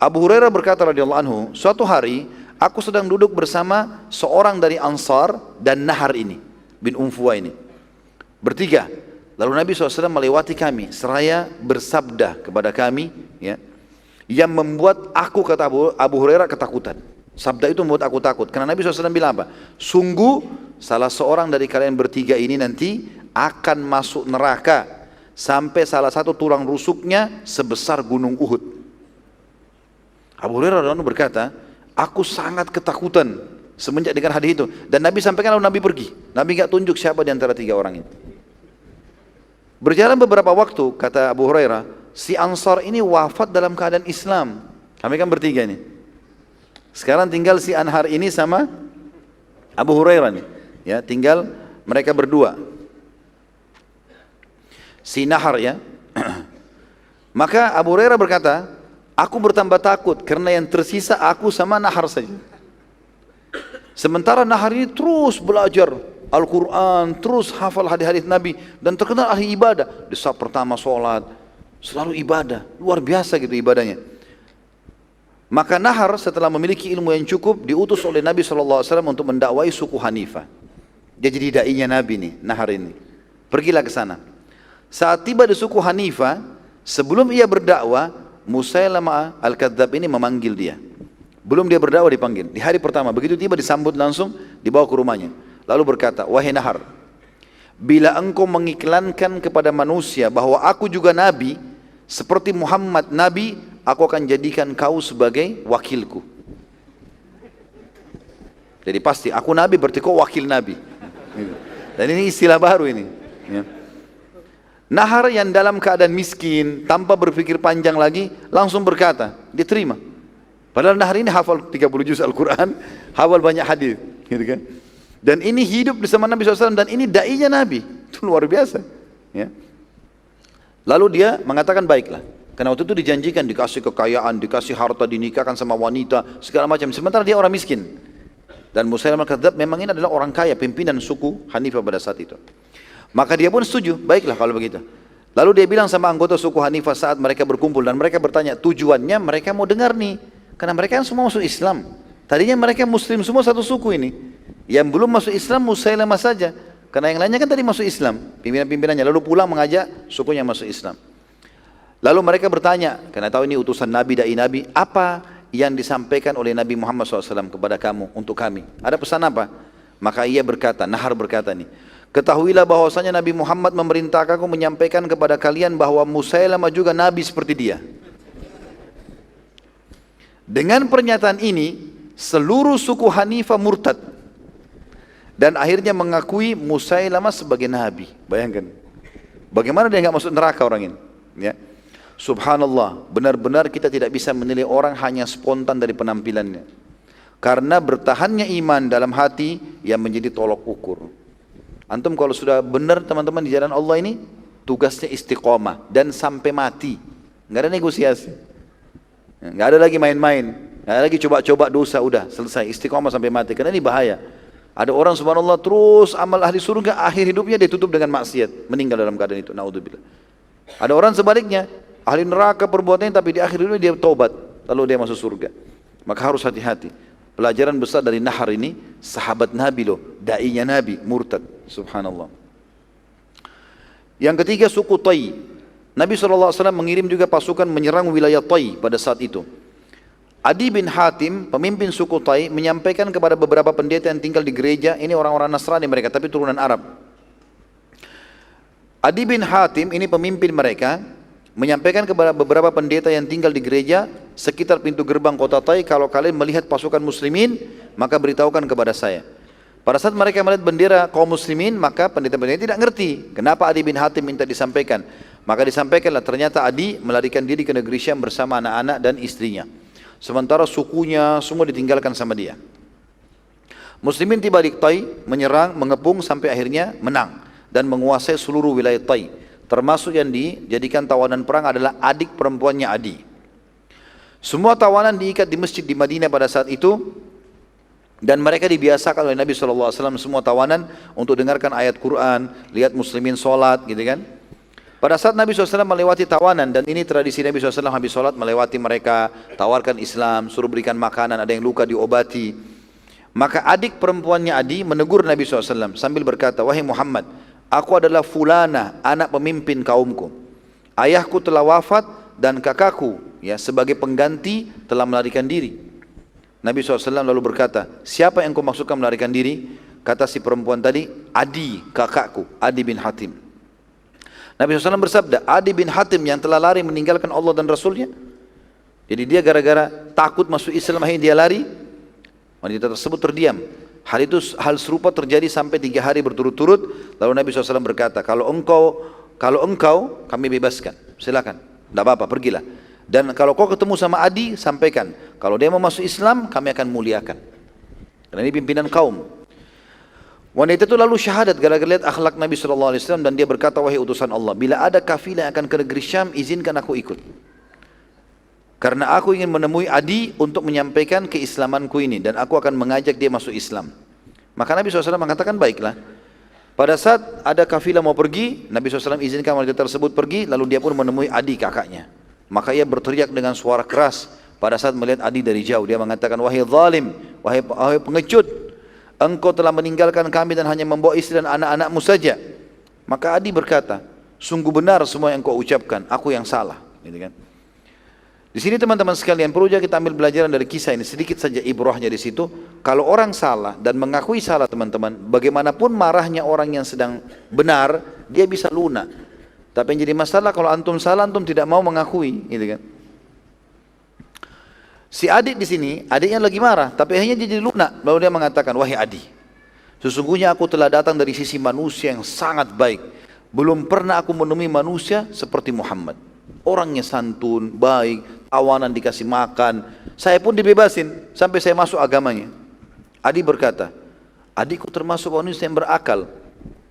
A: Abu Hurairah berkata radhiyallahu anhu, suatu hari aku sedang duduk bersama seorang dari Ansar dan Nahar ini bin Unfuah ini bertiga. Lalu Nabi SAW melewati kami seraya bersabda kepada kami ya, yang membuat aku, kata Abu Hurairah, ketakutan. Sabda itu membuat aku takut karena Nabi SAW bilang apa? Sungguh salah seorang dari kalian bertiga ini nanti akan masuk neraka sampai salah satu tulang rusuknya sebesar gunung Uhud. Abu Hurairah berkata, aku sangat ketakutan semenjak dengan hadis itu. Dan Nabi sampaikan lalu Nabi pergi. Nabi enggak tunjuk siapa di antara 3 orang ini. Berjalan beberapa waktu, kata Abu Hurairah, si Ansar ini wafat dalam keadaan Islam. Kami kan bertiga ini. Sekarang tinggal si Anhar ini sama Abu Hurairah nih. Ya, tinggal mereka berdua. Si Nahar ya. Maka Abu Hurairah berkata, aku bertambah takut karena yang tersisa aku sama Nahar saja. Sementara Nahar ini terus belajar Al-Quran, terus hafal hadis-hadis Nabi dan terkenal ahli ibadah. Di saat pertama sholat, selalu ibadah, luar biasa gitu ibadahnya. Maka Nahar setelah memiliki ilmu yang cukup diutus oleh Nabi SAW untuk mendakwai suku Hanifah. Dia jadi da'inya Nabi nih, Nahar ini. Pergilah ke sana. Saat tiba di suku Hanifah, sebelum ia berdakwah, Musailamah Al-Kadzab ini memanggil dia. Belum dia berdakwah dipanggil. Di hari pertama, begitu tiba disambut langsung, dibawa ke rumahnya. Lalu berkata, wahai Nahar, bila engkau mengiklankan kepada manusia bahwa aku juga Nabi, seperti Muhammad Nabi, aku akan jadikan kau sebagai wakilku. Jadi pasti, aku Nabi berarti kau wakil Nabi. Dan ini istilah baru ini. Ya. Nahar yang dalam keadaan miskin, tanpa berpikir panjang lagi, langsung berkata, diterima. Padahal Nahar ini hafal 30 juz Al-Quran, hafal banyak hadis, gitu kan? Dan ini hidup bersama Nabi SAW, dan ini da'inya Nabi. Itu luar biasa. Ya. Lalu dia mengatakan, baiklah. Karena waktu itu dijanjikan, dikasih kekayaan, dikasih harta, dinikahkan sama wanita, segala macam. Sementara dia orang miskin. Dan Musailamah Al-Kadzab memang ini adalah orang kaya, pimpinan suku Hanifah pada saat itu. Maka dia pun setuju, baiklah kalau begitu. Lalu dia bilang sama anggota suku Hanifah saat mereka berkumpul, dan mereka bertanya, tujuannya mereka mau dengar nih, karena mereka kan semua masuk Islam. Tadinya mereka muslim semua satu suku ini. Yang belum masuk Islam Musailamah saja, karena yang lainnya kan tadi masuk Islam, pimpinan-pimpinannya. Lalu pulang mengajak sukunya masuk Islam. Lalu mereka bertanya, karena tahu ini utusan Nabi, da'i Nabi, apa yang disampaikan oleh Nabi Muhammad SAW kepada kamu, untuk kami? Ada pesan apa? Maka ia berkata, Nahar berkata nih, ketahuilah bahwasanya Nabi Muhammad memerintahkan aku menyampaikan kepada kalian bahwa Musailamah juga Nabi seperti dia. Dengan pernyataan ini, seluruh suku Hanifah murtad dan akhirnya mengakui Musailamah sebagai Nabi. Bayangkan, bagaimana dia nggak masuk neraka orang ini? Ya. Subhanallah, benar-benar kita tidak bisa menilai orang hanya spontan dari penampilannya. Karena bertahannya iman dalam hati yang menjadi tolok ukur. Antum kalau sudah benar teman-teman di jalan Allah ini, tugasnya istiqomah dan sampai mati. Nggak ada negosiasi. Nggak ada lagi main-main. Nggak ada lagi coba-coba dosa, udah selesai. Istiqomah sampai mati. Karena ini bahaya. Ada orang subhanallah terus amal ahli surga, akhir hidupnya dia tutup dengan maksiat. Meninggal dalam keadaan itu. Naudzubillah. Ada orang sebaliknya, ahli neraka perbuatannya tapi di akhir hidupnya dia taubat. Lalu dia masuk surga. Maka harus hati-hati. Pelajaran besar dari Nahar ini, sahabat Nabi loh, da'inya Nabi, murtad, subhanallah. Yang ketiga suku Tai. Nabi SAW mengirim juga pasukan menyerang wilayah Tai pada saat itu. Adi bin Hatim, pemimpin suku Tai, menyampaikan kepada beberapa pendeta yang tinggal di gereja, ini orang-orang Nasrani mereka, tapi turunan Arab. Adi bin Hatim, ini pemimpin mereka, menyampaikan kepada beberapa pendeta yang tinggal di gereja sekitar pintu gerbang kota Tai, kalau kalian melihat pasukan muslimin, maka beritahukan kepada saya. Pada saat mereka melihat bendera kaum muslimin, maka pendeta-pendeta tidak ngerti kenapa Adi bin Hatim minta disampaikan. Maka disampaikanlah, ternyata Adi melarikan diri ke negeri Syam bersama anak-anak dan istrinya. Sementara sukunya semua ditinggalkan sama dia. Muslimin tiba di Tai, menyerang, mengepung sampai akhirnya menang dan menguasai seluruh wilayah Tai. Termasuk yang dijadikan tawanan perang adalah adik perempuannya Adi. Semua tawanan diikat di masjid di Madinah pada saat itu. Dan mereka dibiasakan oleh Nabi SAW semua tawanan untuk dengarkan ayat Quran, lihat muslimin sholat gitu kan. Pada saat Nabi SAW melewati tawanan, dan ini tradisi Nabi SAW habis sholat melewati mereka, tawarkan Islam, suruh berikan makanan, ada yang luka diobati. Maka adik perempuannya Adi menegur Nabi SAW sambil berkata, wahai Muhammad, aku adalah fulana, anak pemimpin kaumku. Ayahku telah wafat dan kakakku ya sebagai pengganti telah melarikan diri. Nabi SAW lalu berkata, siapa yang kau maksudkan melarikan diri? Kata si perempuan tadi, Adi, kakakku, Adi bin Hatim. Nabi SAW bersabda, Adi bin Hatim yang telah lari meninggalkan Allah dan Rasulnya. Jadi dia gara-gara takut masuk Islam akhirnya dia lari. Wanita tersebut terdiam. Hal serupa terjadi sampai 3 hari berturut-turut. Lalu Nabi SAW berkata, kalau engkau kami bebaskan, silakan, tidak apa-apa, pergilah. Dan kalau kau ketemu sama Adi, sampaikan, kalau dia mau masuk Islam, kami akan muliakan. Karena ini pimpinan kaum. Wanita itu lalu syahadat gara-gara lihat akhlak Nabi SAW, dan dia berkata, wahai utusan Allah, bila ada kafilah yang akan ke negeri Syam, izinkan aku ikut. Karena aku ingin menemui Adi untuk menyampaikan keislamanku ini, dan aku akan mengajak dia masuk Islam. Maka Nabi SAW mengatakan, baiklah. Pada saat ada kafilah mau pergi, Nabi SAW izinkan wanita tersebut pergi, lalu dia pun menemui Adi kakaknya. Maka ia berteriak dengan suara keras pada saat melihat Adi dari jauh. Dia mengatakan, wahai zalim, wahai pengecut, engkau telah meninggalkan kami dan hanya membawa istri dan anak-anakmu saja. Maka Adi berkata, sungguh benar semua yang kau ucapkan, aku yang salah. Gitu kan? Di sini teman-teman sekalian perlu juga kita ambil pelajaran dari kisah ini, sedikit saja ibrahnya di situ. Kalau orang salah dan mengakui salah teman-teman, bagaimanapun marahnya orang yang sedang benar, dia bisa lunak. Tapi yang jadi masalah kalau antum salah, antum tidak mau mengakui, gitu kan? Si adik di sini, adiknya lagi marah, tapi akhirnya dia jadi lunak. Lalu dia mengatakan, wahai adik, sesungguhnya aku telah datang dari sisi manusia yang sangat baik. Belum pernah aku menemui manusia seperti Muhammad. Orangnya santun, baik, tawanan dikasih makan. Saya pun dibebasin sampai saya masuk agamanya. Adik berkata, adikku termasuk manusia yang berakal.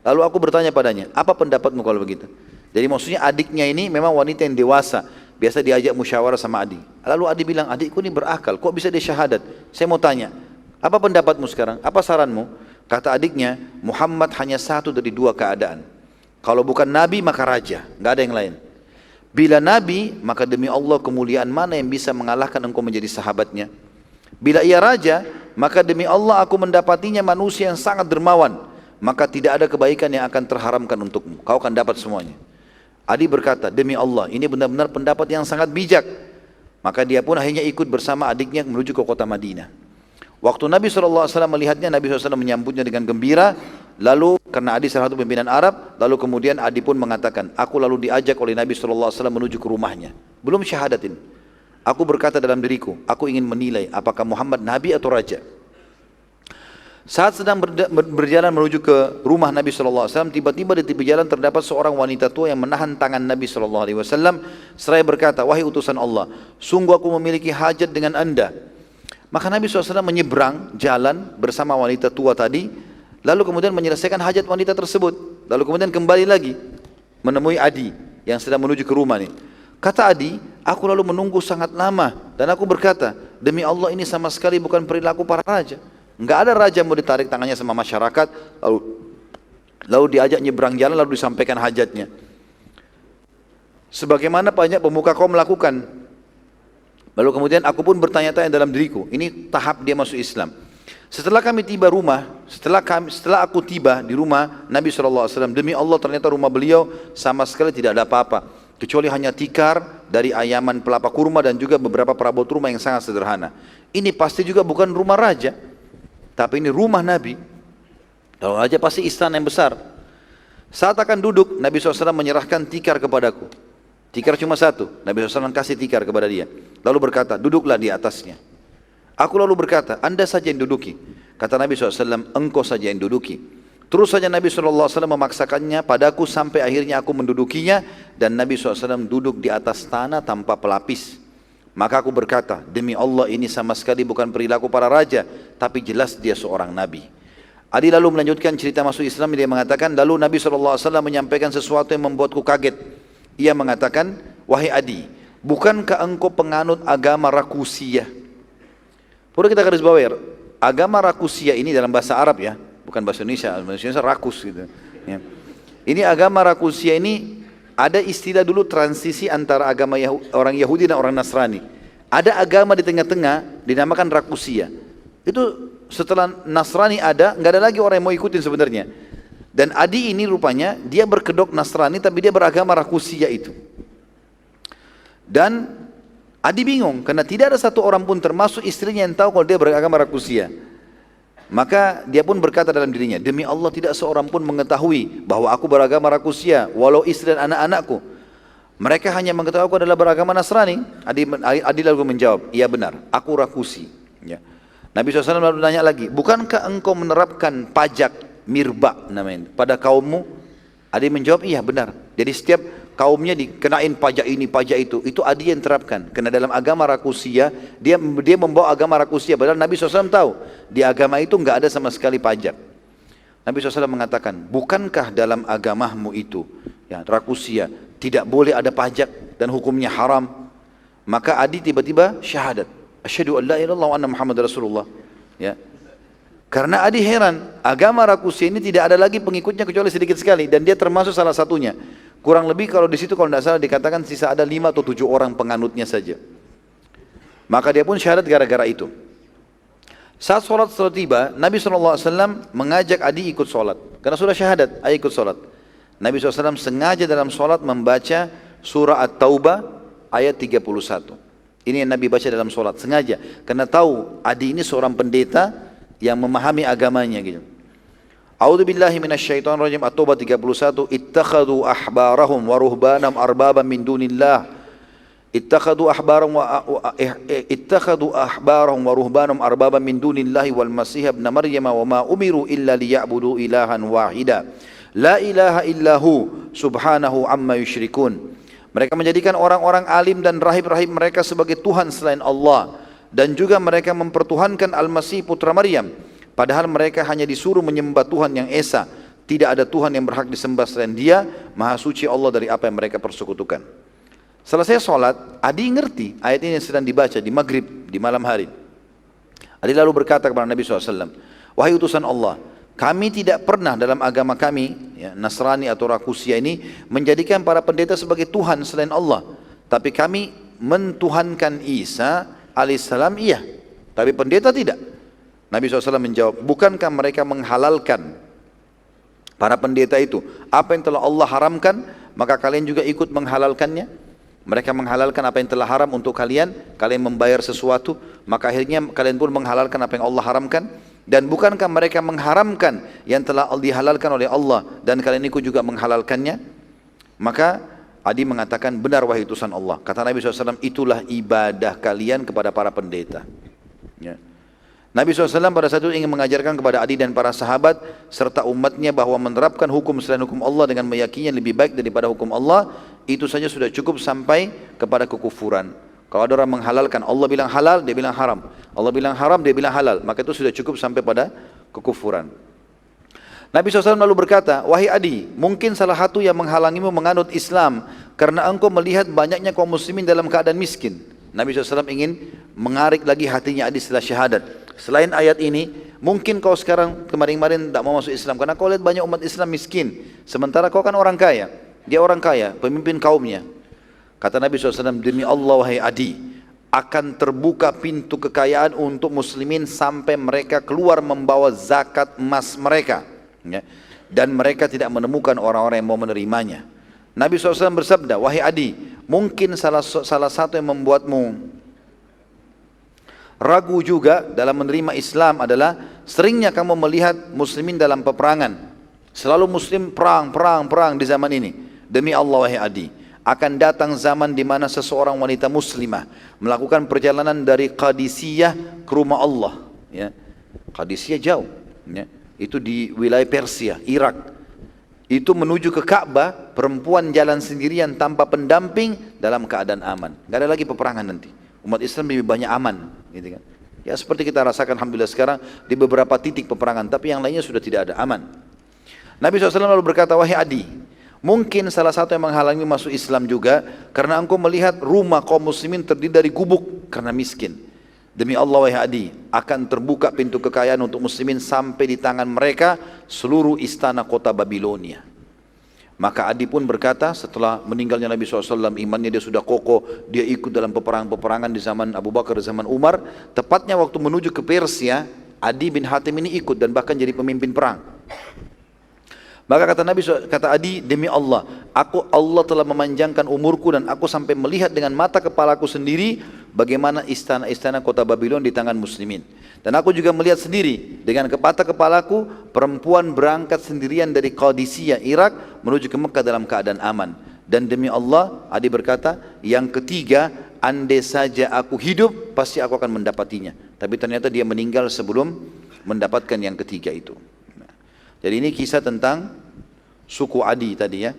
A: Lalu aku bertanya padanya, apa pendapatmu kalau begitu? Jadi maksudnya adiknya ini memang wanita yang dewasa. Biasa diajak musyawarah sama adik. Lalu adik bilang, adikku ini berakal, kok bisa dia syahadat? Saya mau tanya, apa pendapatmu sekarang? Apa saranmu? Kata adiknya, Muhammad hanya satu dari dua keadaan. Kalau bukan nabi maka raja, nggak ada yang lain. Bila nabi, maka demi Allah kemuliaan mana yang bisa mengalahkan engkau menjadi sahabatnya. Bila ia raja, maka demi Allah aku mendapatinya manusia yang sangat dermawan. Maka tidak ada kebaikan yang akan terharamkan untukmu. Kau akan dapat semuanya. Adi berkata, demi Allah, ini benar-benar pendapat yang sangat bijak. Maka dia pun akhirnya ikut bersama adiknya menuju ke kota Madinah. Waktu Nabi SAW melihatnya, Nabi SAW menyambutnya dengan gembira. Lalu karena Adi salah satu pimpinan Arab, lalu kemudian Adi pun mengatakan, aku lalu diajak oleh Nabi SAW menuju ke rumahnya. Belum syahadatin. Aku berkata dalam diriku, aku ingin menilai apakah Muhammad Nabi atau Raja. Saat sedang berjalan menuju ke rumah Nabi SAW, tiba-tiba di tepi jalan terdapat seorang wanita tua yang menahan tangan Nabi SAW. Seraya berkata, wahai utusan Allah, sungguh aku memiliki hajat dengan anda. Maka Nabi SAW menyeberang jalan bersama wanita tua tadi, lalu kemudian menyelesaikan hajat wanita tersebut. Lalu kemudian kembali lagi menemui Adi yang sedang menuju ke rumah ini. Kata Adi, aku lalu menunggu sangat lama dan aku berkata, demi Allah ini sama sekali bukan perilaku para raja. Enggak ada raja mau ditarik tangannya sama masyarakat lalu diajak nyebrang jalan lalu disampaikan hajatnya. Sebagaimana banyak pemuka kaum melakukan. Lalu kemudian aku pun bertanya-tanya dalam diriku, ini tahap dia masuk Islam. Setelah kami tiba rumah, setelah aku tiba di rumah Nabi SAW, demi Allah ternyata rumah beliau sama sekali tidak ada apa-apa, kecuali hanya tikar dari ayaman pelapa kurma dan juga beberapa perabot rumah yang sangat sederhana. Ini pasti juga bukan rumah raja, tapi ini rumah Nabi. Kalau raja pasti istana yang besar. Saat akan duduk, Nabi SAW menyerahkan tikar kepadaku. Tikar cuma satu, Nabi SAW kasih tikar kepada dia. Lalu berkata, duduklah di atasnya. Aku lalu berkata, anda saja yang duduki. Kata Nabi SAW, engkau saja yang duduki. Terus saja Nabi SAW memaksakannya padaku sampai akhirnya aku mendudukinya. Dan Nabi SAW duduk di atas tanah tanpa pelapis. Maka aku berkata, demi Allah ini sama sekali bukan perilaku para raja, tapi jelas dia seorang Nabi. Adi lalu melanjutkan cerita masuk Islam. Dia mengatakan, lalu Nabi SAW menyampaikan sesuatu yang membuatku kaget. Ia mengatakan, wahai Adi, bukankah engkau penganut agama Rakusiyah? Perlu kita garis bawahi, agama Rakusiyah ini dalam bahasa Arab ya, bukan bahasa Indonesia, bahasa Indonesia rakus gitu. Ya. Ini agama Rakusiyah ini ada istilah dulu transisi antara agama orang Yahudi dan orang Nasrani. Ada agama di tengah-tengah dinamakan Rakusiyah. Itu setelah Nasrani ada, nggak ada lagi orang yang mau ikutin sebenarnya. Dan Adi ini rupanya dia berkedok Nasrani tapi dia beragama Rakusiyah itu. Dan Adi bingung karena tidak ada satu orang pun termasuk istrinya yang tahu kalau dia beragama Rakusiyah. Maka dia pun berkata dalam dirinya, demi Allah tidak seorang pun mengetahui bahwa aku beragama Rakusiyah walau istri dan anak-anakku. Mereka hanya mengetahui aku adalah beragama Nasrani. Adi lalu menjawab, iya benar, aku Rakusi. Ya. Nabi SAW lalu nanya lagi, bukankah engkau menerapkan pajak mirba namanya pada kaummu? Adi menjawab, iya benar. Jadi setiap kaumnya dikenain pajak ini, pajak itu Adi yang terapkan. Karena dalam agama Rakusiyah, dia membawa agama Rakusiyah. Padahal Nabi SAW tahu, di agama itu enggak ada sama sekali pajak. Nabi SAW mengatakan, bukankah dalam agamamu itu, ya, Rakusiyah, tidak boleh ada pajak dan hukumnya haram? Maka Adi tiba-tiba syahadat. Asyhadu an la ilaha illallah wa anna Muhammad Rasulullah. Ya. Karena Adi heran, agama Rakusiyah ini tidak ada lagi pengikutnya kecuali sedikit sekali. Dan dia termasuk salah satunya. Kurang lebih kalau di situ kalau tidak salah dikatakan sisa ada 5 atau 7 orang penganutnya saja. Maka dia pun syahadat gara-gara itu. Saat sholat setelah tiba, Nabi SAW mengajak Adi ikut sholat. Karena sudah syahadat, ayo ikut sholat. Nabi SAW sengaja dalam sholat membaca surah At-Taubah ayat 31. Ini yang Nabi baca dalam sholat, sengaja. Karena tahu Adi ini seorang pendeta yang memahami agamanya gitu. A'udzu billahi minasyaitonir rajim. At-Taubah 31. Ittakhadhu ahbarahum wa ruhbanahum arbaban min dunillah. Ittakhadhu ahbarahum wa ruhbanahum arbaban min dunillahi wal masih ibn Maryam wa ma umiru illa liya'budu ilahan wahida. La ilaha illahu subhanahu amma yusyrikun. Mereka menjadikan orang-orang alim dan rahib-rahib mereka sebagai Tuhan selain Allah. Dan juga mereka mempertuhankan Al-Masih putra Maryam. Padahal mereka hanya disuruh menyembah Tuhan yang Esa. Tidak ada Tuhan yang berhak disembah selain Dia. Maha suci Allah dari apa yang mereka persekutukan. Selesai sholat, Adi ngerti ayat ini yang sedang dibaca di maghrib, di malam hari. Adi lalu berkata kepada Nabi SAW, wahai utusan Allah, kami tidak pernah dalam agama kami, ya, Nasrani atau Rakusia ini, menjadikan para pendeta sebagai Tuhan selain Allah. Tapi kami mentuhankan Isa alaihissalam, iya. Tapi pendeta tidak. Nabi SAW menjawab, bukankah mereka menghalalkan para pendeta itu apa yang telah Allah haramkan, maka kalian juga ikut menghalalkannya? Mereka menghalalkan apa yang telah haram untuk kalian, kalian membayar sesuatu, maka akhirnya kalian pun menghalalkan apa yang Allah haramkan. Dan bukankah mereka mengharamkan yang telah dihalalkan oleh Allah dan kalian ikut juga menghalalkannya? Maka Adi mengatakan, benar wahai utusan Allah. Kata Nabi SAW, itulah ibadah kalian kepada para pendeta. Ya. Nabi SAW pada saat itu ingin mengajarkan kepada Adi dan para sahabat serta umatnya bahwa menerapkan hukum selain hukum Allah dengan meyakini lebih baik daripada hukum Allah, itu saja sudah cukup sampai kepada kekufuran. Kalau ada orang menghalalkan, Allah bilang halal, dia bilang haram. Allah bilang haram, dia bilang halal. Maka itu sudah cukup sampai pada kekufuran. Nabi SAW lalu berkata, wahai Adi, mungkin salah satu yang menghalangimu menganut Islam karena engkau melihat banyaknya kaum muslimin dalam keadaan miskin. Nabi SAW ingin mengarik lagi hatinya Adi setelah syahadat. Selain ayat ini, mungkin kau sekarang kemarin-kemarin tidak mau masuk Islam karena kau lihat banyak umat Islam miskin. Sementara kau kan orang kaya. Dia orang kaya, pemimpin kaumnya. Kata Nabi SAW, demi Allah wahai Adi, akan terbuka pintu kekayaan untuk muslimin sampai mereka keluar membawa zakat emas mereka. Ya. Dan mereka tidak menemukan orang-orang yang mau menerimanya. Nabi SAW bersabda, wahai Adi, mungkin salah satu yang membuatmu ragu juga dalam menerima Islam adalah seringnya kamu melihat muslimin dalam peperangan. Selalu muslim perang di zaman ini. Demi Allah wahai Adi, akan datang zaman di mana seseorang wanita muslimah melakukan perjalanan dari Qadisiyah ke rumah Allah. Ya. Qadisiyah jauh, ya. Itu di wilayah Persia, Irak. Itu menuju ke Ka'bah, perempuan jalan sendirian tanpa pendamping dalam keadaan aman. Gak ada lagi peperangan nanti. Umat Islam lebih banyak aman, gitu kan. Ya seperti kita rasakan alhamdulillah sekarang di beberapa titik peperangan, tapi yang lainnya sudah tidak ada, aman. Nabi SAW lalu berkata, wahai Adi, mungkin salah satu yang menghalangi masuk Islam juga karena engkau melihat rumah kaum muslimin terdiri dari gubuk karena miskin. Demi Allah wahai Adi, akan terbuka pintu kekayaan untuk muslimin sampai di tangan mereka seluruh istana kota Babilonia. Maka Adi pun berkata setelah meninggalnya Nabi SAW, imannya dia sudah kokoh, dia ikut dalam peperangan di zaman Abu Bakar, di zaman Umar. Tepatnya waktu menuju ke Persia, Adi bin Hatim ini ikut dan bahkan jadi pemimpin perang. Maka kata Adi, demi Allah, Allah telah memanjangkan umurku dan aku sampai melihat dengan mata kepalaku sendiri bagaimana istana-istana kota Babylon di tangan muslimin. Dan aku juga melihat sendiri dengan mata kepalaku perempuan berangkat sendirian dari Qadisiyah, Irak menuju ke Mekah dalam keadaan aman. Dan demi Allah, Adi berkata, yang ketiga, andai saja aku hidup, pasti aku akan mendapatinya. Tapi ternyata dia meninggal sebelum mendapatkan yang ketiga itu. Jadi ini kisah tentang suku Adi tadi ya.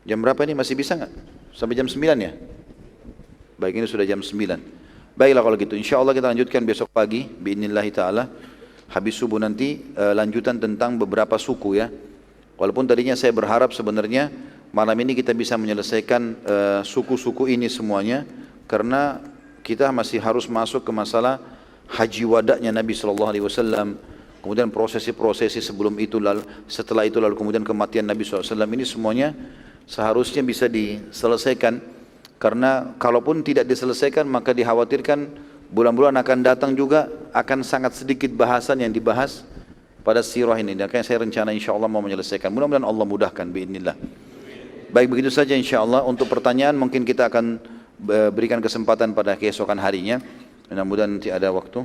A: Jam berapa ini? Masih bisa nggak? Sampai jam 9 ya? Baik, ini sudah jam 9. Baiklah kalau gitu, insya Allah kita lanjutkan besok pagi bi'inillahi ta'ala. Habis subuh nanti lanjutan tentang beberapa suku ya. Walaupun tadinya saya berharap sebenarnya malam ini kita bisa menyelesaikan suku-suku ini semuanya, karena kita masih harus masuk ke masalah haji wada'nya Nabi SAW. Kemudian prosesi-prosesi sebelum itu, lalu setelah itu, lalu kemudian kematian Nabi SAW, ini semuanya seharusnya bisa diselesaikan. Karena kalaupun tidak diselesaikan maka dikhawatirkan bulan-bulan akan datang juga akan sangat sedikit bahasan yang dibahas pada sirah ini. Dan saya rencana insya Allah mau menyelesaikan. Mudah-mudahan Allah mudahkan biidznillah. Baik, begitu saja insya Allah. Untuk pertanyaan mungkin kita akan berikan kesempatan pada keesokan harinya. Mudah-mudahan nanti ada waktu.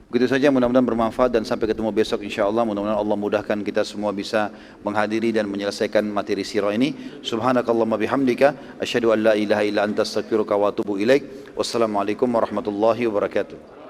A: Begitu saja, mudah-mudahan bermanfaat dan sampai ketemu besok insyaAllah. Mudah-mudahan Allah mudahkan kita semua bisa menghadiri dan menyelesaikan materi sirah ini. Subhanakallahumma bihamdika asyhadu an la ilaha illa anta astaghfiruka wa atubu ilaik. Wassalamualaikum warahmatullahi wabarakatuh.